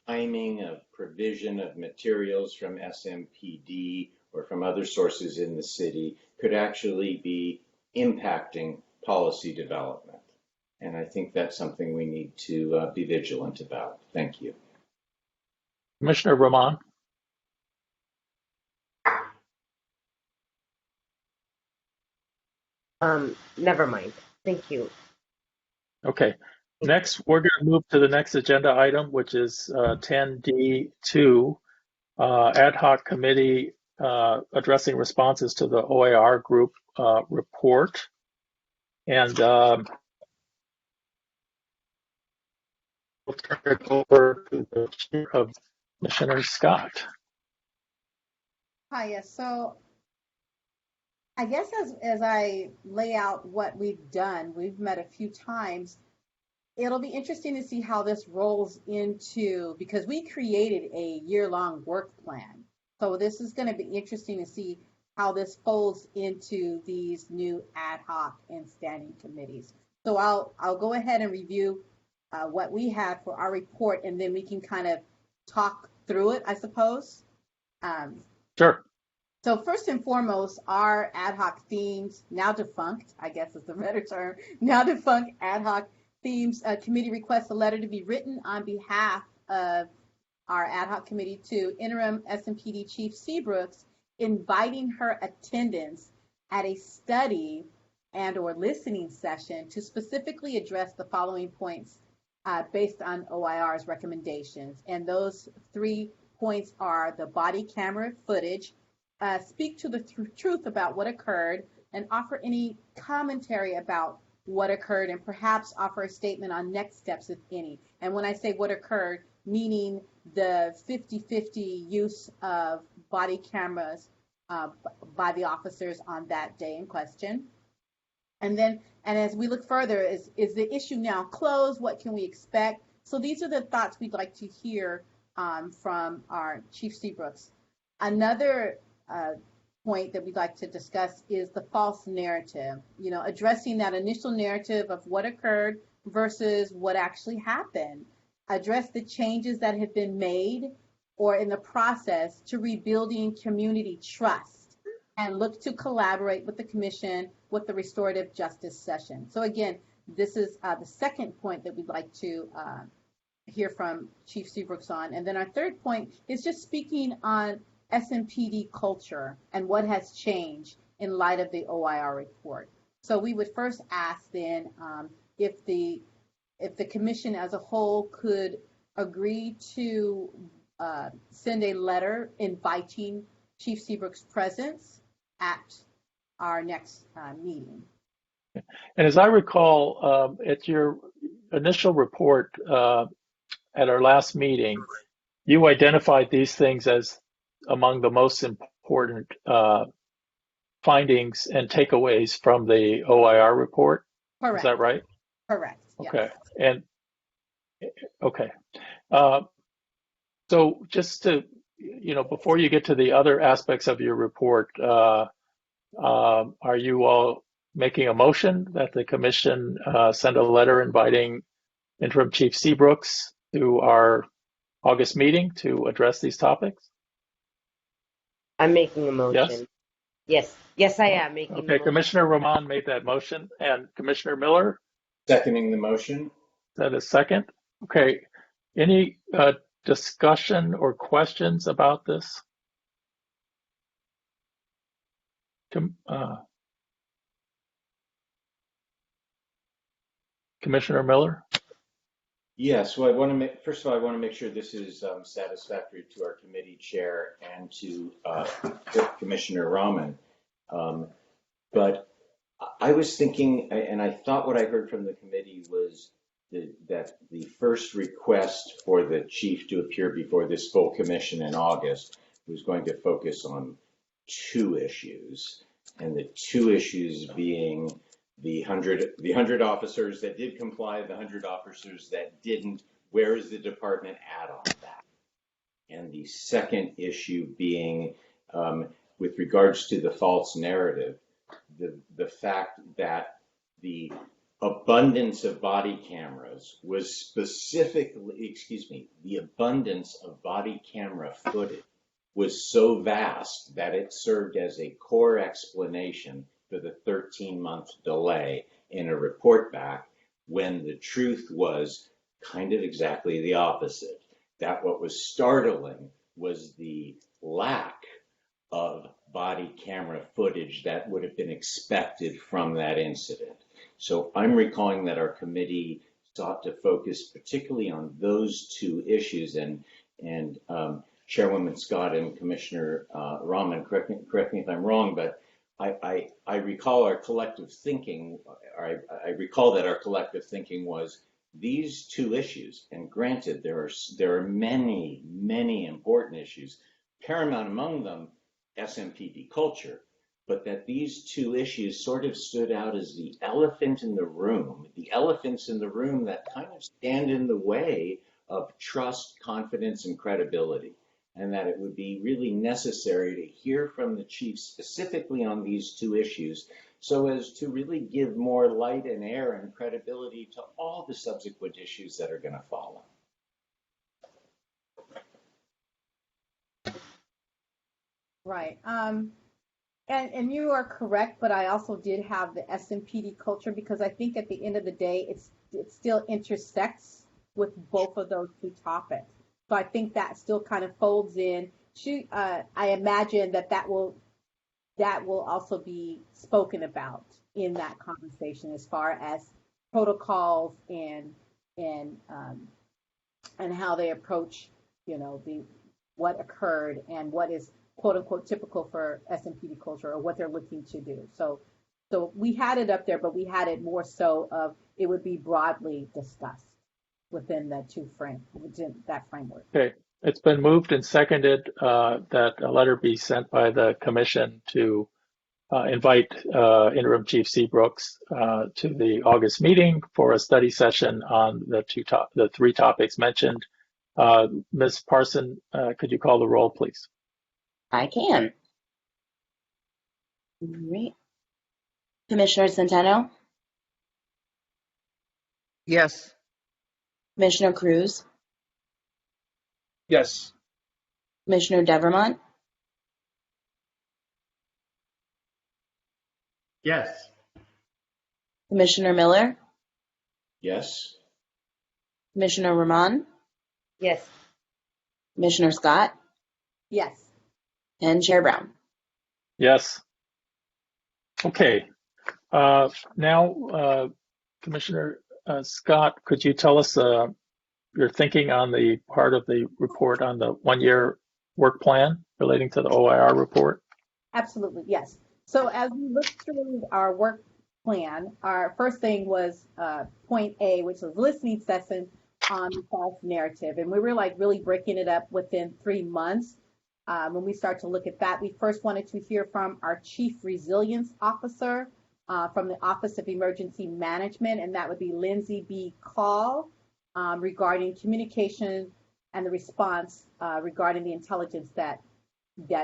timing of provision of materials from SMPD or from other sources in the city could actually be impacting policy development. And I think that's something we need to be vigilant about. Thank you. Commissioner Rahman? Never mind. Thank you. Okay. Next, we're going to move to the next agenda item, which is 10D2, ad hoc committee addressing responses to the OIR group report. And we'll turn it over to the chair of Commissioner Scott. Hi, yes. So I guess as I lay out what we've done, we've met a few times. It'll be interesting to see how this rolls into, because we created a year-long work plan. So this is going to be interesting to see how this folds into these new ad hoc and standing committees. So I'll go ahead and review what we had for our report, and then we can kind of talk through it, I suppose. Sure. So first and foremost, our ad hoc themes, now defunct, I guess is the better term, now defunct ad hoc themes committee requests a letter to be written on behalf of our ad hoc committee to interim SMPD Chief Seabrooks, inviting her attendance at a study and or listening session to specifically address the following points based on OIR's recommendations. And those 3 points are the body camera footage, speak to the truth about what occurred, and offer any commentary about what occurred, and perhaps offer a statement on next steps, if any. And when I say what occurred, meaning the 50-50 use of body cameras by the officers on that day in question. And as we look further, is the issue now closed? What can we expect? So these are the thoughts we'd like to hear from our Chief Seabrooks. Another point that we'd like to discuss is the false narrative, addressing that initial narrative of what occurred versus what actually happened. Address the changes that have been made or in the process to rebuilding community trust, and look to collaborate with the commission with the restorative justice session. So again, this is the second point that we'd like to hear from Chief Seabrooks on. And then our third point is just speaking on SMPD culture and what has changed in light of the OIR report. So we would first ask then if the commission as a whole could agree to send a letter inviting Chief Seabrooks' presence at our next meeting. And as I recall, at your initial report at our last meeting, you identified these things as among the most important findings and takeaways from the OIR report. Correct. Is that right? Correct. Okay. Yes. And okay. So just to, before you get to the other aspects of your report, are you all making a motion that the commission send a letter inviting Interim Chief Seabrooks to our August meeting to address these topics? I'm making a motion. Yes, I am making a Okay, motion. Commissioner Roman made that motion, and Commissioner Miller? Seconding the motion. Is that a second? Okay, any discussion or questions about this? Commissioner Miller? Yes, well, I want to first of all, I want to make sure this is satisfactory to our committee chair and to Commissioner Rahman. But I was thinking, and I thought what I heard from the committee was that the first request for the chief to appear before this full commission in August was going to focus on 2 issues, and the 2 issues being the 100 officers that did comply, the 100 officers that didn't. Where is the department at on that? And the second issue being, with regards to the false narrative, the fact that the abundance of body cameras was specifically, the abundance of body camera footage was so vast that it served as a core explanation for the 13-month delay in a report back, when the truth was kind of exactly the opposite. That what was startling was the lack of body camera footage that would have been expected from that incident. So I'm recalling that our committee sought to focus particularly on those 2 issues, and Chairwoman Scott and Commissioner Rahman, correct me if I'm wrong, but I recall our collective thinking, or I recall that our collective thinking was these 2 issues, and granted there are many, many important issues, paramount among them SMPD culture, but that these 2 issues sort of stood out as the elephants in the room that kind of stand in the way of trust, confidence, and credibility. And that it would be really necessary to hear from the chief specifically on these 2 issues, so as to really give more light and air and credibility to all the subsequent issues that are going to follow. Right. And you are correct, but I also did have the SMPD culture because I think at the end of the day, it still intersects with both of those two topics. So I think that still kind of folds in. I imagine that will also be spoken about in that conversation as far as protocols and how they approach, the what occurred and what is quote unquote typical for SMPD culture or what they're looking to do. So we had it up there, but we had it more so of it would be broadly discussed within within that framework. Okay, it's been moved and seconded that a letter be sent by the commission to invite Interim Chief Seabrooks to the August meeting for a study session on the three topics mentioned. Ms. Parson, could you call the roll, please? I can. All right. Commissioner Centeno, Yes. Commissioner Cruz, Yes. Commissioner Devermont, Yes. Commissioner Miller, Yes. Commissioner Rahman, Yes. Commissioner Scott, Yes. and Chair Brown. Yes. Okay. Now, Commissioner Scott, could you tell us your thinking on the part of the report on the one-year work plan relating to the OIR report? Absolutely, yes. So as we look through our work plan, our first thing was point A, which was listening session on the false narrative. And we were like really breaking it up within 3 months. When we start to look at that, we first wanted to hear from our Chief Resilience Officer from the Office of Emergency Management, and that would be Lindsay B. Call, regarding communication and the response regarding the intelligence that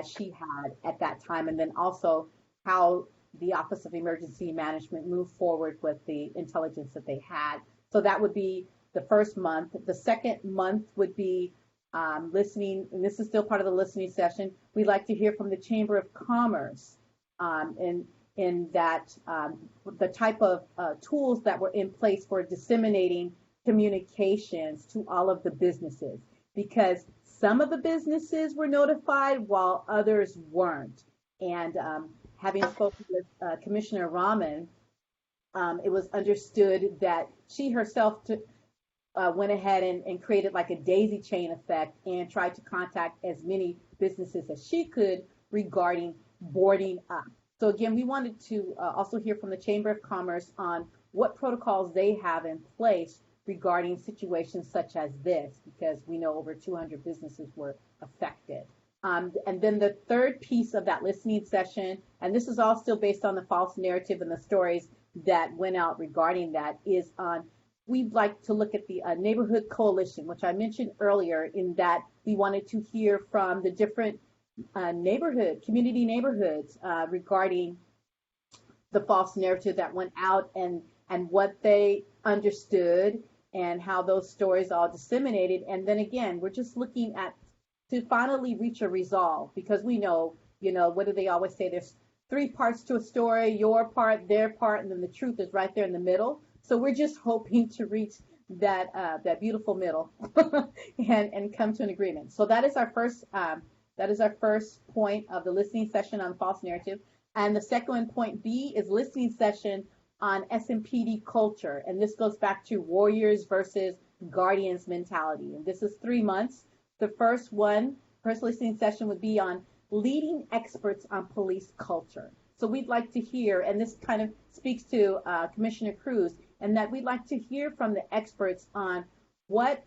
she had at that time, and then also how the Office of Emergency Management moved forward with the intelligence that they had. So that would be the first month. The second month would be listening, and this is still part of the listening session. We'd like to hear from the Chamber of Commerce in that the type of tools that were in place for disseminating communications to all of the businesses, because some of the businesses were notified while others weren't. And having spoken with Commissioner Rahman, it was understood that she herself went ahead and created like a daisy chain effect and tried to contact as many businesses as she could regarding boarding up. So again, we wanted to also hear from the Chamber of Commerce on what protocols they have in place regarding situations such as this, because we know over 200 businesses were affected. And then the third piece of that listening session, and this is all still based on the false narrative and the stories that went out regarding that, is on, we'd like to look at the neighborhood coalition, which I mentioned earlier, in that we wanted to hear from the different community neighborhoods regarding the false narrative that went out and what they understood and how those stories all disseminated. And then again, we're just looking at to finally reach a resolve, because we know, what do they always say? There's 3 parts to a story: your part, their part, and then the truth is right there in the middle. So we're just hoping to reach that beautiful middle and come to an agreement. So that is our first point of the listening session on false narrative. And the second one, point B, is listening session on SMPD culture. And this goes back to warriors versus guardians mentality. And this is 3 months. The first listening session would be on leading experts on police culture. So we'd like to hear, and this kind of speaks to Commissioner Cruz, and that we'd like to hear from the experts on what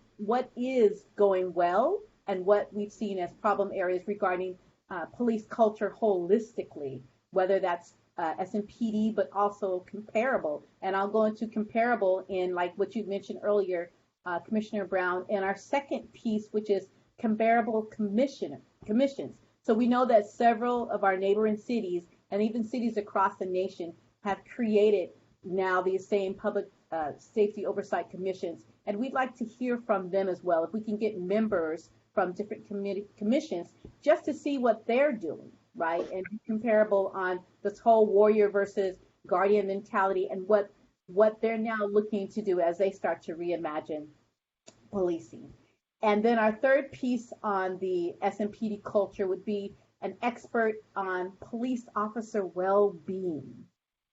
is going well and what we've seen as problem areas regarding police culture holistically, whether that's SMPD, but also comparable. And I'll go into comparable in like what you mentioned earlier, Commissioner Brown, in our second piece, which is comparable commissions. So we know that several of our neighboring cities and even cities across the nation have created now these same public safety oversight commissions. And we'd like to hear from them as well. If we can get members from different commissions just to see what they're doing. right? And be comparable on this whole warrior versus guardian mentality and what they're now looking to do as they start to reimagine policing. And then our third piece on the SMPD culture would be an expert on police officer well-being.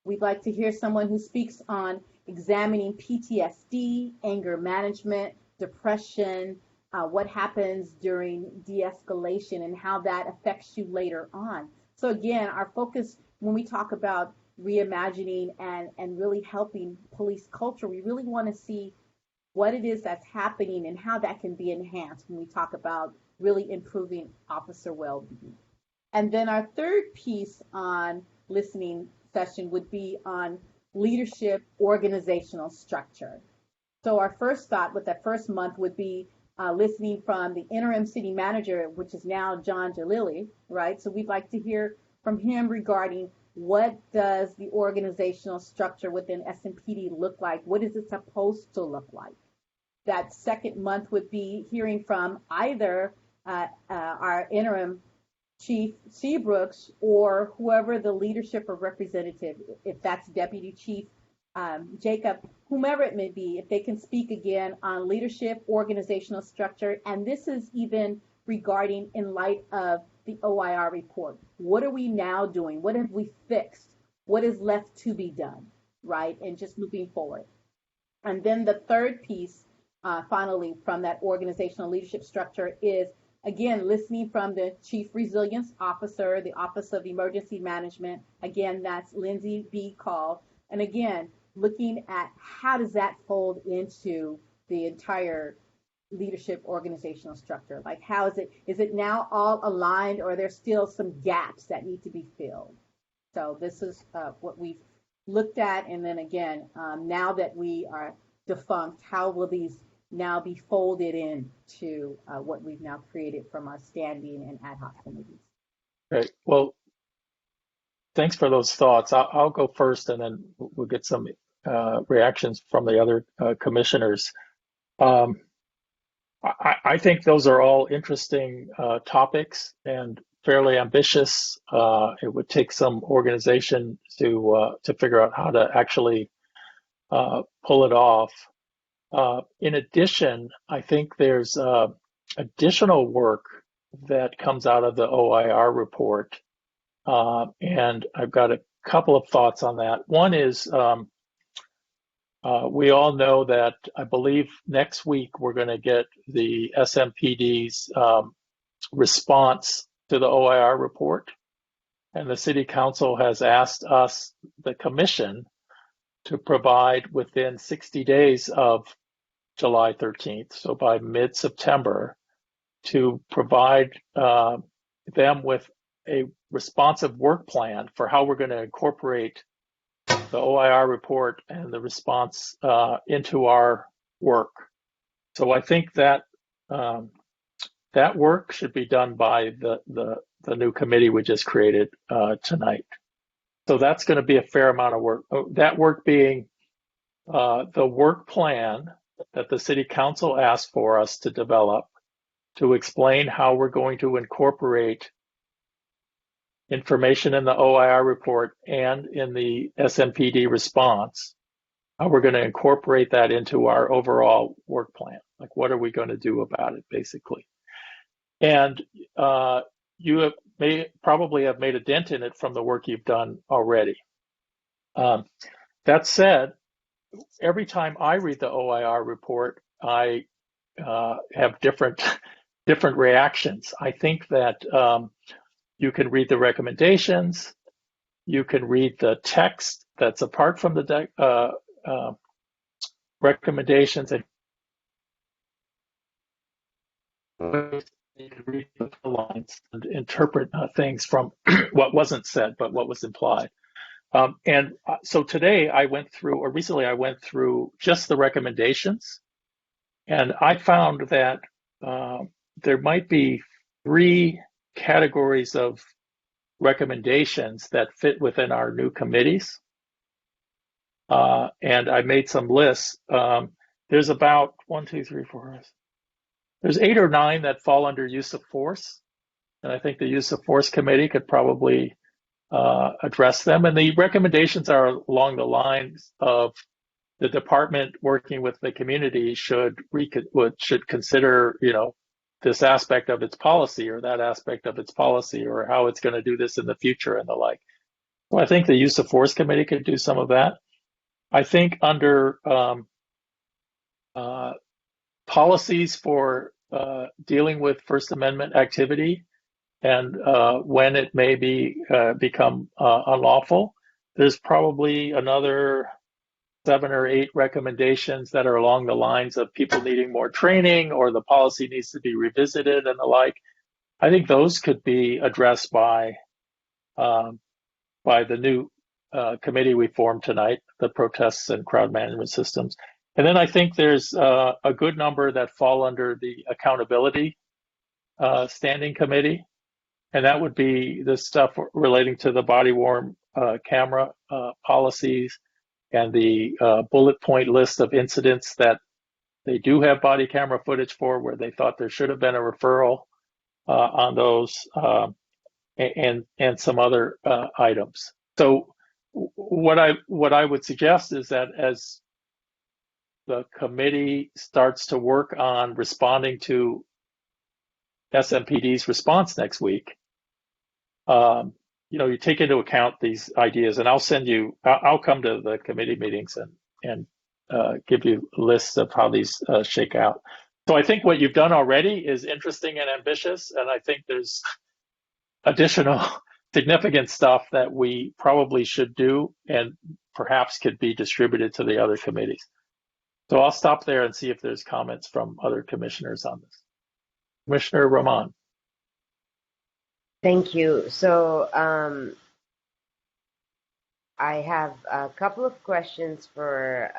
We'd like to hear someone who speaks on examining PTSD, anger management, depression, what happens during de-escalation and how that affects you later on. So again, our focus when we talk about reimagining and really helping police culture, we really want to see what it is that's happening and how that can be enhanced when we talk about really improving officer well-being. And then our third piece on listening session would be on leadership organizational structure. So our first thought with that first month would be listening from the interim city manager, which is now John Jalili, right? So we'd like to hear from him regarding what does the organizational structure within SMPD look like? What is it supposed to look like? That second month would be hearing from either our interim Chief Seabrooks or whoever the leadership or representative, if that's Deputy Chief Jacob, whomever it may be, if they can speak again on leadership, organizational structure, and this is even regarding in light of the OIR report. What are we now doing? What have we fixed? What is left to be done, right? And just moving forward. And then the third piece, finally, from that organizational leadership structure is, again, listening from the Chief Resilience Officer, the Office of Emergency Management. Again, that's Lindsay B. Call. And again, looking at how does that fold into the entire leadership organizational structure? Like how is it now all aligned or are there still some gaps that need to be filled? So this is what we've looked at. And then again, now that we are defunct, how will these now be folded into what we've now created from our standing and ad hoc committees? Great. Well, thanks for those thoughts. I'll go first, and then we'll get some reactions from the other commissioners. I think those are all interesting topics and fairly ambitious. It would take some organization to figure out how to actually pull it off. In addition, I think there's additional work that comes out of the OIR report, and I've got a couple of thoughts on that. One is we all know that I believe next week we're going to get the SMPD's response to the OIR report, and the City Council has asked us, the Commission, to provide within 60 days of July 13th, so by mid-September, to provide them with a responsive work plan for how we're going to incorporate the OIR report and the response into our work. So I think that that work should be done by the new committee we just created tonight. So that's going to be a fair amount of work. That work being the work plan that the City Council asked for us to develop to explain how we're going to incorporate information in the OIR report and in the SMPD response, how we're going to incorporate that into our overall work plan. Like, what are we going to do about it, basically? And you may probably have made a dent in it from the work you've done already. That said, every time I read the OIR report, I have different reactions. I think that you can read the recommendations, you can read the text that's apart from the recommendations, and you can read the lines and interpret things from what wasn't said, but what was implied. So today recently I went through just the recommendations, and I found that there might be 3 categories of recommendations that fit within our new committees. And I made some lists. There's about 1, 2, 3, 4. There's 8 or 9 that fall under use of force. And I think the use of force committee could probably address them. And the recommendations are along the lines of the department working with the community should consider, this aspect of its policy or that aspect of its policy or how it's going to do this in the future and the like. So I think the use of force committee could do some of that. I think under policies for dealing with First Amendment activity and when it may become unlawful, there's probably another 7 or 8 recommendations that are along the lines of people needing more training or the policy needs to be revisited and the like. I think those could be addressed by the new committee we formed tonight, the protests and crowd management systems. And then I think there's a good number that fall under the accountability standing committee. And that would be the stuff relating to the body-worn camera policies and the bullet point list of incidents that they do have body camera footage for where they thought there should have been a referral on those and some other items. So what I would suggest is that as the committee starts to work on responding to SMPD's response next week, you take into account these ideas, and I'll come to the committee meetings and give you lists of how these shake out. So I think what you've done already is interesting and ambitious, and I think there's additional significant stuff that we probably should do and perhaps could be distributed to the other committees. So I'll stop there and see if there's comments from other commissioners on this. Commissioner Rahman. Thank you. So I have a couple of questions for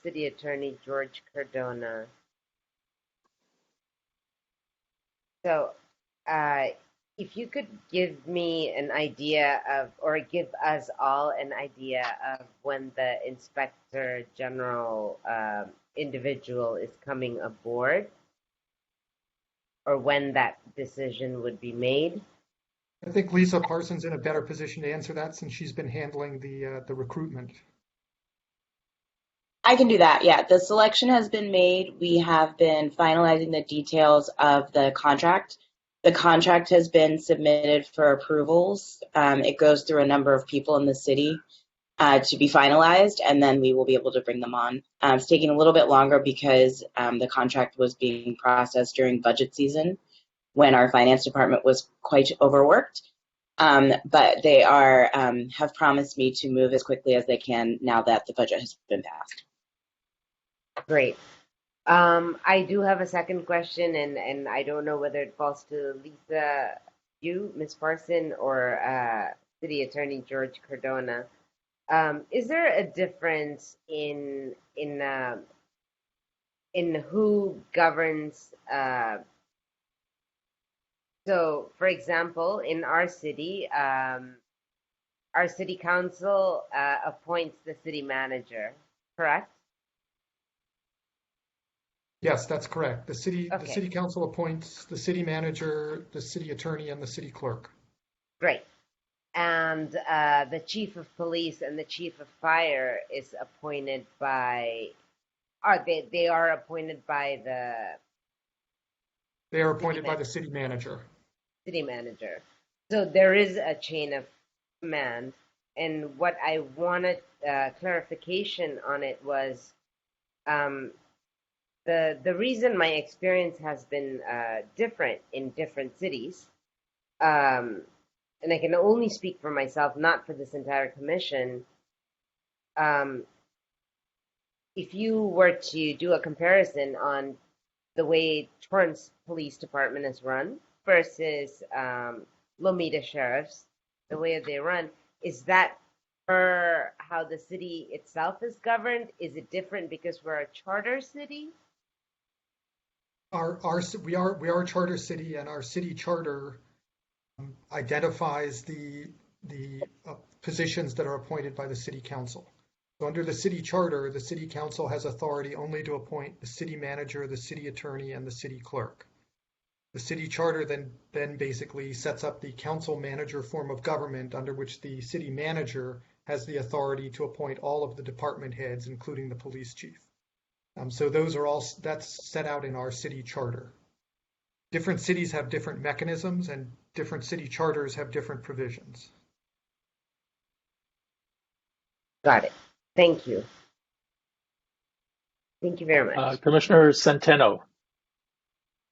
City Attorney George Cardona. So if you could give me an idea of, or give us all an idea of when the Inspector General individual is coming aboard, or when that decision would be made. I think Lisa Parsons in a better position to answer that since she's been handling the recruitment. I can do that. Yeah, the selection has been made. We have been finalizing the details of the contract. The contract has been submitted for approvals. It goes through a number of people in the city to be finalized, and then we will be able to bring them on. It's taking a little bit longer because the contract was being processed during budget season when our finance department was quite overworked. But they have promised me to move as quickly as they can now that the budget has been passed. Great. I do have a second question, and I don't know whether it falls to Lisa, you, Ms. Parson, or City Attorney George Cardona. Is there a difference in who governs? So, for example, in our city council appoints the city manager, correct? Yes, that's correct. The city council appoints the city manager, the city attorney, and the city clerk. Great. And the chief of police and the chief of fire is appointed by. They are appointed by the. They are appointed by the city manager. City manager. So there is a chain of command, and what I wanted clarification on it was. The reason my experience has been different in different cities, and I can only speak for myself, not for this entire commission. If you were to do a comparison on the way Torrance Police Department is run versus Lomita Sheriff's, the way they run, is that for how the city itself is governed? Is it different because we're a charter city? We are a charter city, and our city charter identifies the positions that are appointed by the city council. So under the city charter, the city council has authority only to appoint the city manager, the city attorney, and the city clerk. The city charter then basically sets up the council manager form of government under which the city manager has the authority to appoint all of the department heads, including the police chief. So that's set out in our city charter. Different cities have different mechanisms, and different city charters have different provisions. Got it. Thank you. Thank you very much. Commissioner Centeno.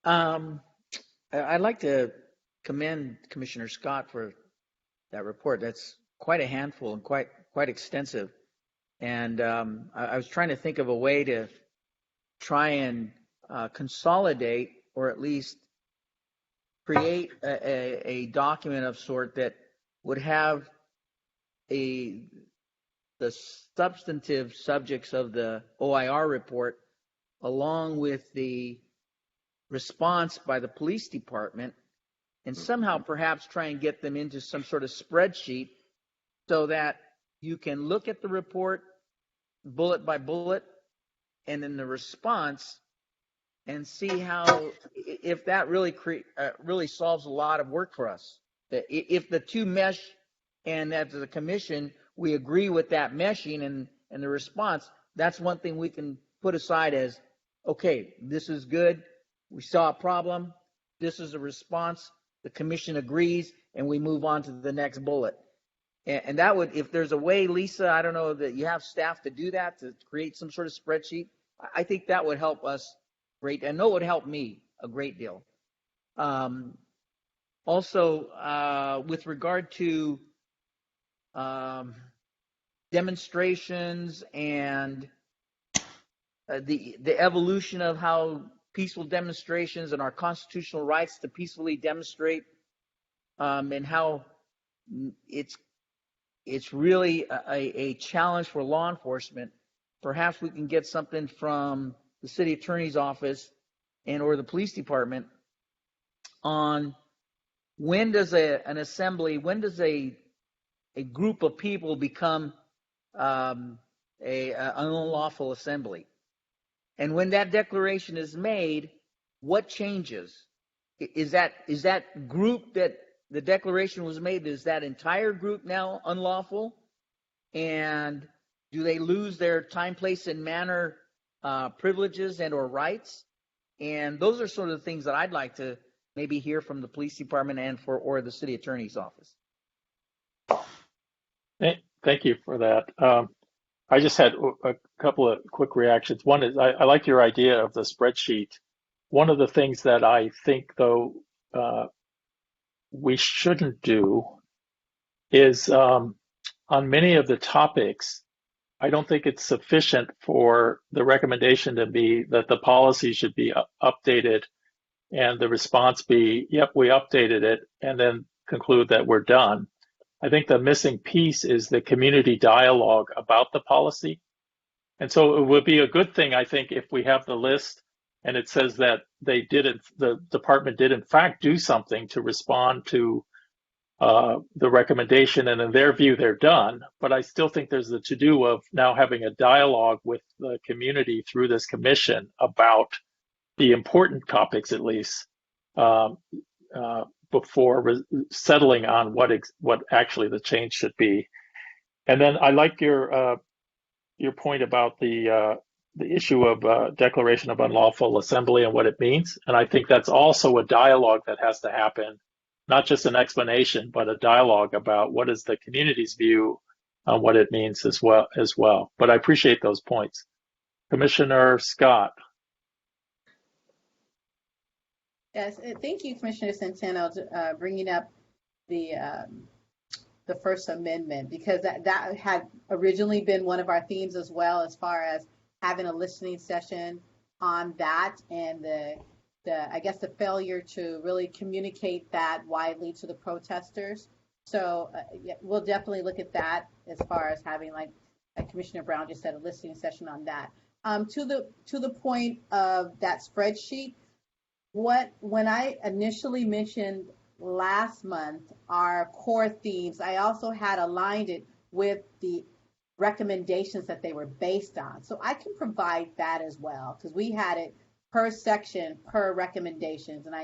I'd like to commend Commissioner Scott for that report. That's quite a handful and quite extensive. And I was trying to think of a way to try and consolidate, or at least create a document of sort that would have the substantive subjects of the OIR report, along with the response by the police department, and somehow perhaps try and get them into some sort of spreadsheet so that you can look at the report bullet by bullet and then the response and see how, if that really solves a lot of work for us. If the two mesh, and as a commission we agree with that meshing and the response, that's one thing we can put aside as, okay, this is good, we saw a problem, this is a response, the commission agrees, and we move on to the next bullet. And that would, if there's a way, Lisa, I don't know, that you have staff to do that, to create some sort of spreadsheet, I think that would help us great. I know it would help me a great deal. Also, with regard to demonstrations and the evolution of how peaceful demonstrations and our constitutional rights to peacefully demonstrate, and how it's really a challenge for law enforcement. Perhaps we can get something from the city attorney's office and or the police department on when does an assembly, when does a group of people become an unlawful assembly, and when that declaration is made, what changes? Is that group that the declaration was made, is that entire group now unlawful? And do they lose their time, place, and manner privileges and or rights? And those are sort of the things that I'd like to maybe hear from the police department and or the city attorney's office. Thank you for that. I just had a couple of quick reactions. One is I like your idea of the spreadsheet. One of the things that I think, though, we shouldn't do is on many of the topics, I don't think it's sufficient for the recommendation to be that the policy should be updated and the response be, yep, we updated it, and then conclude that we're done. I think the missing piece is the community dialogue about the policy. And so it would be a good thing, I think, if we have the list and it says that the department did in fact do something to respond to the recommendation, and in their view, they're done. But I still think there's the to-do of now having a dialogue with the community through this commission about the important topics, at least, before settling on what actually the change should be. And then I like your point about the issue of declaration of unlawful assembly and what it means. And I think that's also a dialogue that has to happen, not just an explanation, but a dialogue about what is the community's view on what it means as well. But I appreciate those points. Commissioner Scott. Yes, thank you, Commissioner Centeno, bringing up the First Amendment, because that had originally been one of our themes as well, as far as having a listening session on that, and the I guess the failure to really communicate that widely to the protesters. So yeah, we'll definitely look at that as far as having, like Commissioner Brown just said, a listening session on that. To the point of that spreadsheet, when I initially mentioned last month our core themes, I also had aligned it with the recommendations that they were based on. So I can provide that as well, because we had it per section, per recommendations. And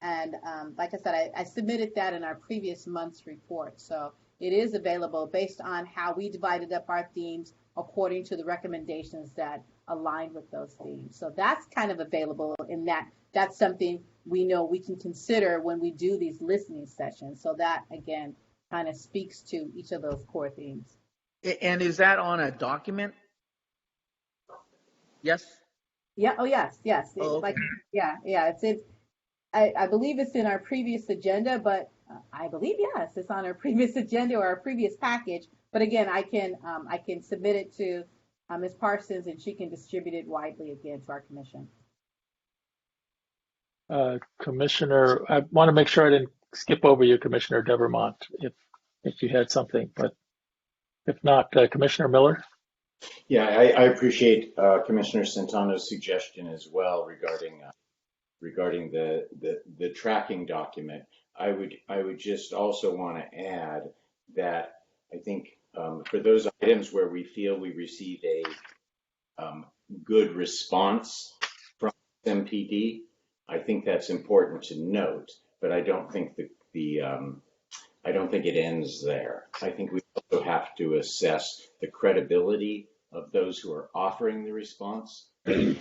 And like I said, I submitted that in our previous month's report. So it is available based on how we divided up our themes according to the recommendations that aligned with those themes. So that's kind of available in that. That's something we know we can consider when we do these listening sessions. So that, again, kind of speaks to each of those core themes. And is that on a document? Yes? Yeah. Oh, yes. Yes. Oh, okay. Like, yeah. It's I believe it's in our previous agenda, but I believe, yes, it's on our previous agenda or our previous package. But again, I can submit it to Ms. Parsons, and she can distribute it widely again to our commission. Commissioner, I want to make sure I didn't skip over you, Commissioner Devermont, if you had something, but if not, Commissioner Miller. Yeah, I appreciate Commissioner Centano's suggestion as well regarding the tracking document. I would just also want to add that I think for those items where we feel we receive a good response from MPD, I think that's important to note. But I don't think I don't think it ends there. I think we also have to assess the credibility of those who are offering the response, and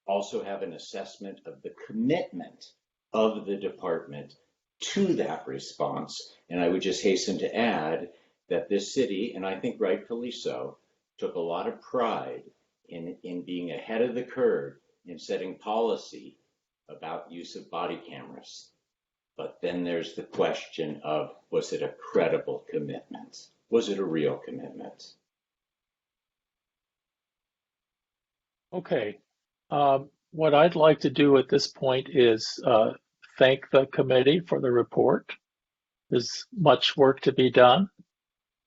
also have an assessment of the commitment of the department to that response. And I would just hasten to add that this city, and I think rightfully so, took a lot of pride in being ahead of the curve in setting policy about use of body cameras. But then there's the question of, was it a credible commitment? Was it a real commitment? Okay. What I'd like to do at this point is thank the committee for the report. There's much work to be done.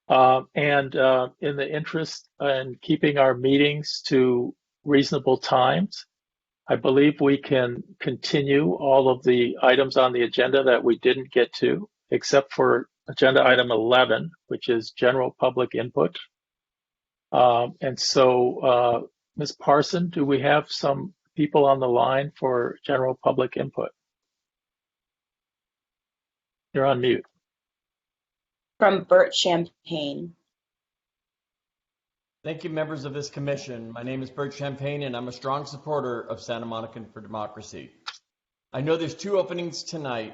And in the interest in keeping our meetings to reasonable times, I believe we can continue all of the items on the agenda that we didn't get to, except for agenda item 11, which is general public input. And so, Ms. Parson, do we have some people on the line for general public input? You're on mute. From Bert Champagne. Thank you, members of this commission. My name is Bert Champagne, and I'm a strong supporter of Santa Monica for Democracy. I know there's 2 openings tonight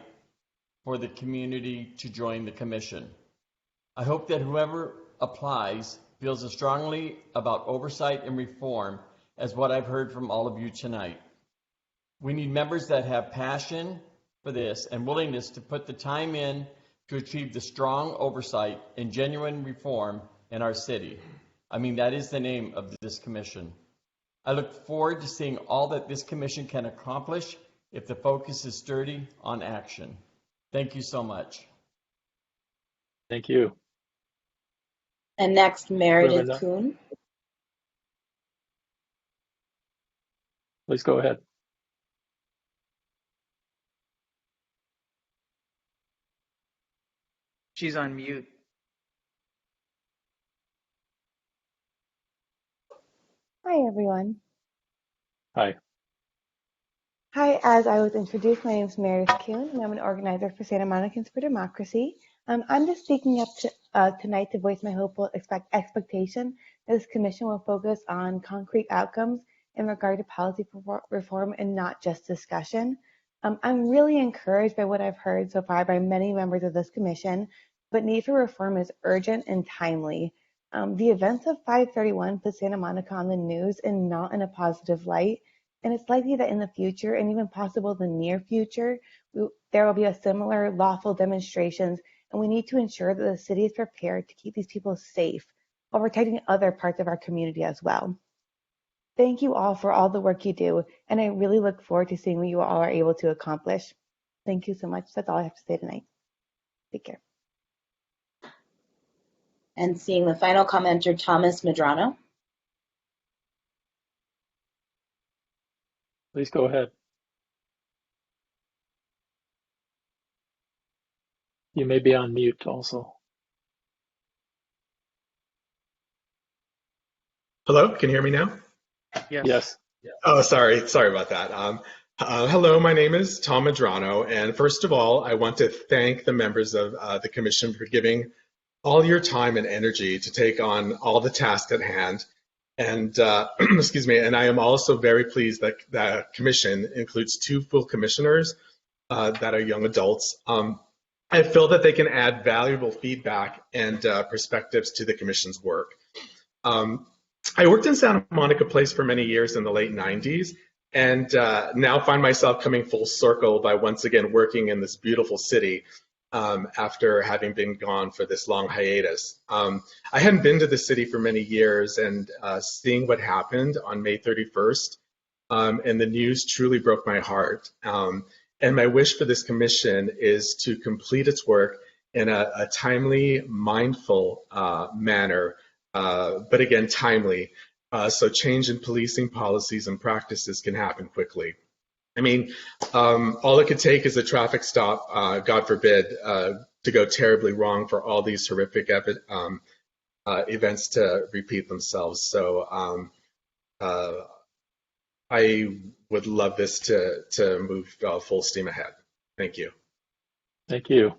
for the community to join the commission. I hope that whoever applies feels as strongly about oversight and reform as what I've heard from all of you tonight. We need members that have passion for this and willingness to put the time in to achieve the strong oversight and genuine reform in our city. I mean, that is the name of this commission. I look forward to seeing all that this commission can accomplish if the focus is sturdy on action. Thank you so much. Thank you. And next, Meredith Kuhn. Please go ahead. She's on mute. Hi, everyone. Hi. Hi, as I was introduced, my name is Meredith Kuhn, and I'm an organizer for Santa Monicans for Democracy. I'm just speaking up tonight to voice my hopeful expectation that this commission will focus on concrete outcomes in regard to policy reform and not just discussion. I'm really encouraged by what I've heard so far by many members of this commission, but need for reform is urgent and timely. The events of 5/31 put Santa Monica on the news and not in a positive light, and it's likely that in the future, and even possible the near future, there will be a similar lawful demonstrations, and we need to ensure that the city is prepared to keep these people safe while protecting other parts of our community as well. Thank you all for all the work you do, and I really look forward to seeing what you all are able to accomplish. Thank you so much. That's all I have to say tonight. Take care. And seeing the final commenter, Thomas Medrano. Please go ahead. You may be on mute also. Hello, can you hear me now? Yes. Oh, sorry about that. Hello, my name is Tom Madrano, and first of all, I want to thank the members of the Commission for giving all your time and energy to take on all the tasks at hand. And excuse me, and I am also very pleased that the Commission includes 2 full commissioners that are young adults. I feel that they can add valuable feedback and perspectives to the Commission's work. I worked in Santa Monica Place for many years in the late 90s, and now find myself coming full circle by once again working in this beautiful city after having been gone for this long hiatus. I hadn't been to the city for many years, and seeing what happened on May 31st and the news truly broke my heart. And my wish for this commission is to complete its work in a timely, mindful manner, but again, timely, so change in policing policies and practices can happen quickly. I mean, all it could take is a traffic stop, God forbid, to go terribly wrong for all these horrific events to repeat themselves. So I would love this to move full steam ahead. Thank you. Thank you.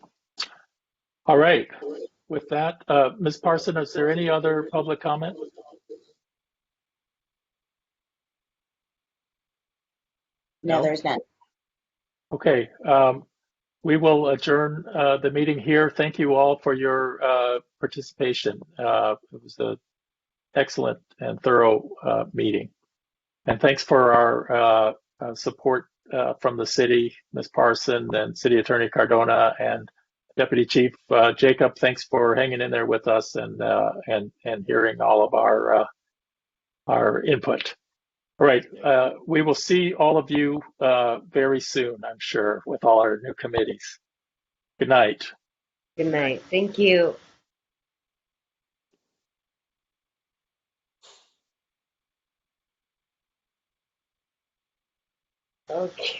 All right. With that, Ms. Parson, is there any other public comment? No, there's none. Okay. We will adjourn the meeting here. Thank you all for your participation. It was an excellent and thorough meeting. And thanks for our support from the city, Ms. Parson and City Attorney Cardona and Deputy Chief Jacob. Thanks for hanging in there with us and hearing all of our input. All right, we will see all of you very soon, I'm sure, with all our new committees. Good night. Good night. Thank you. Okay.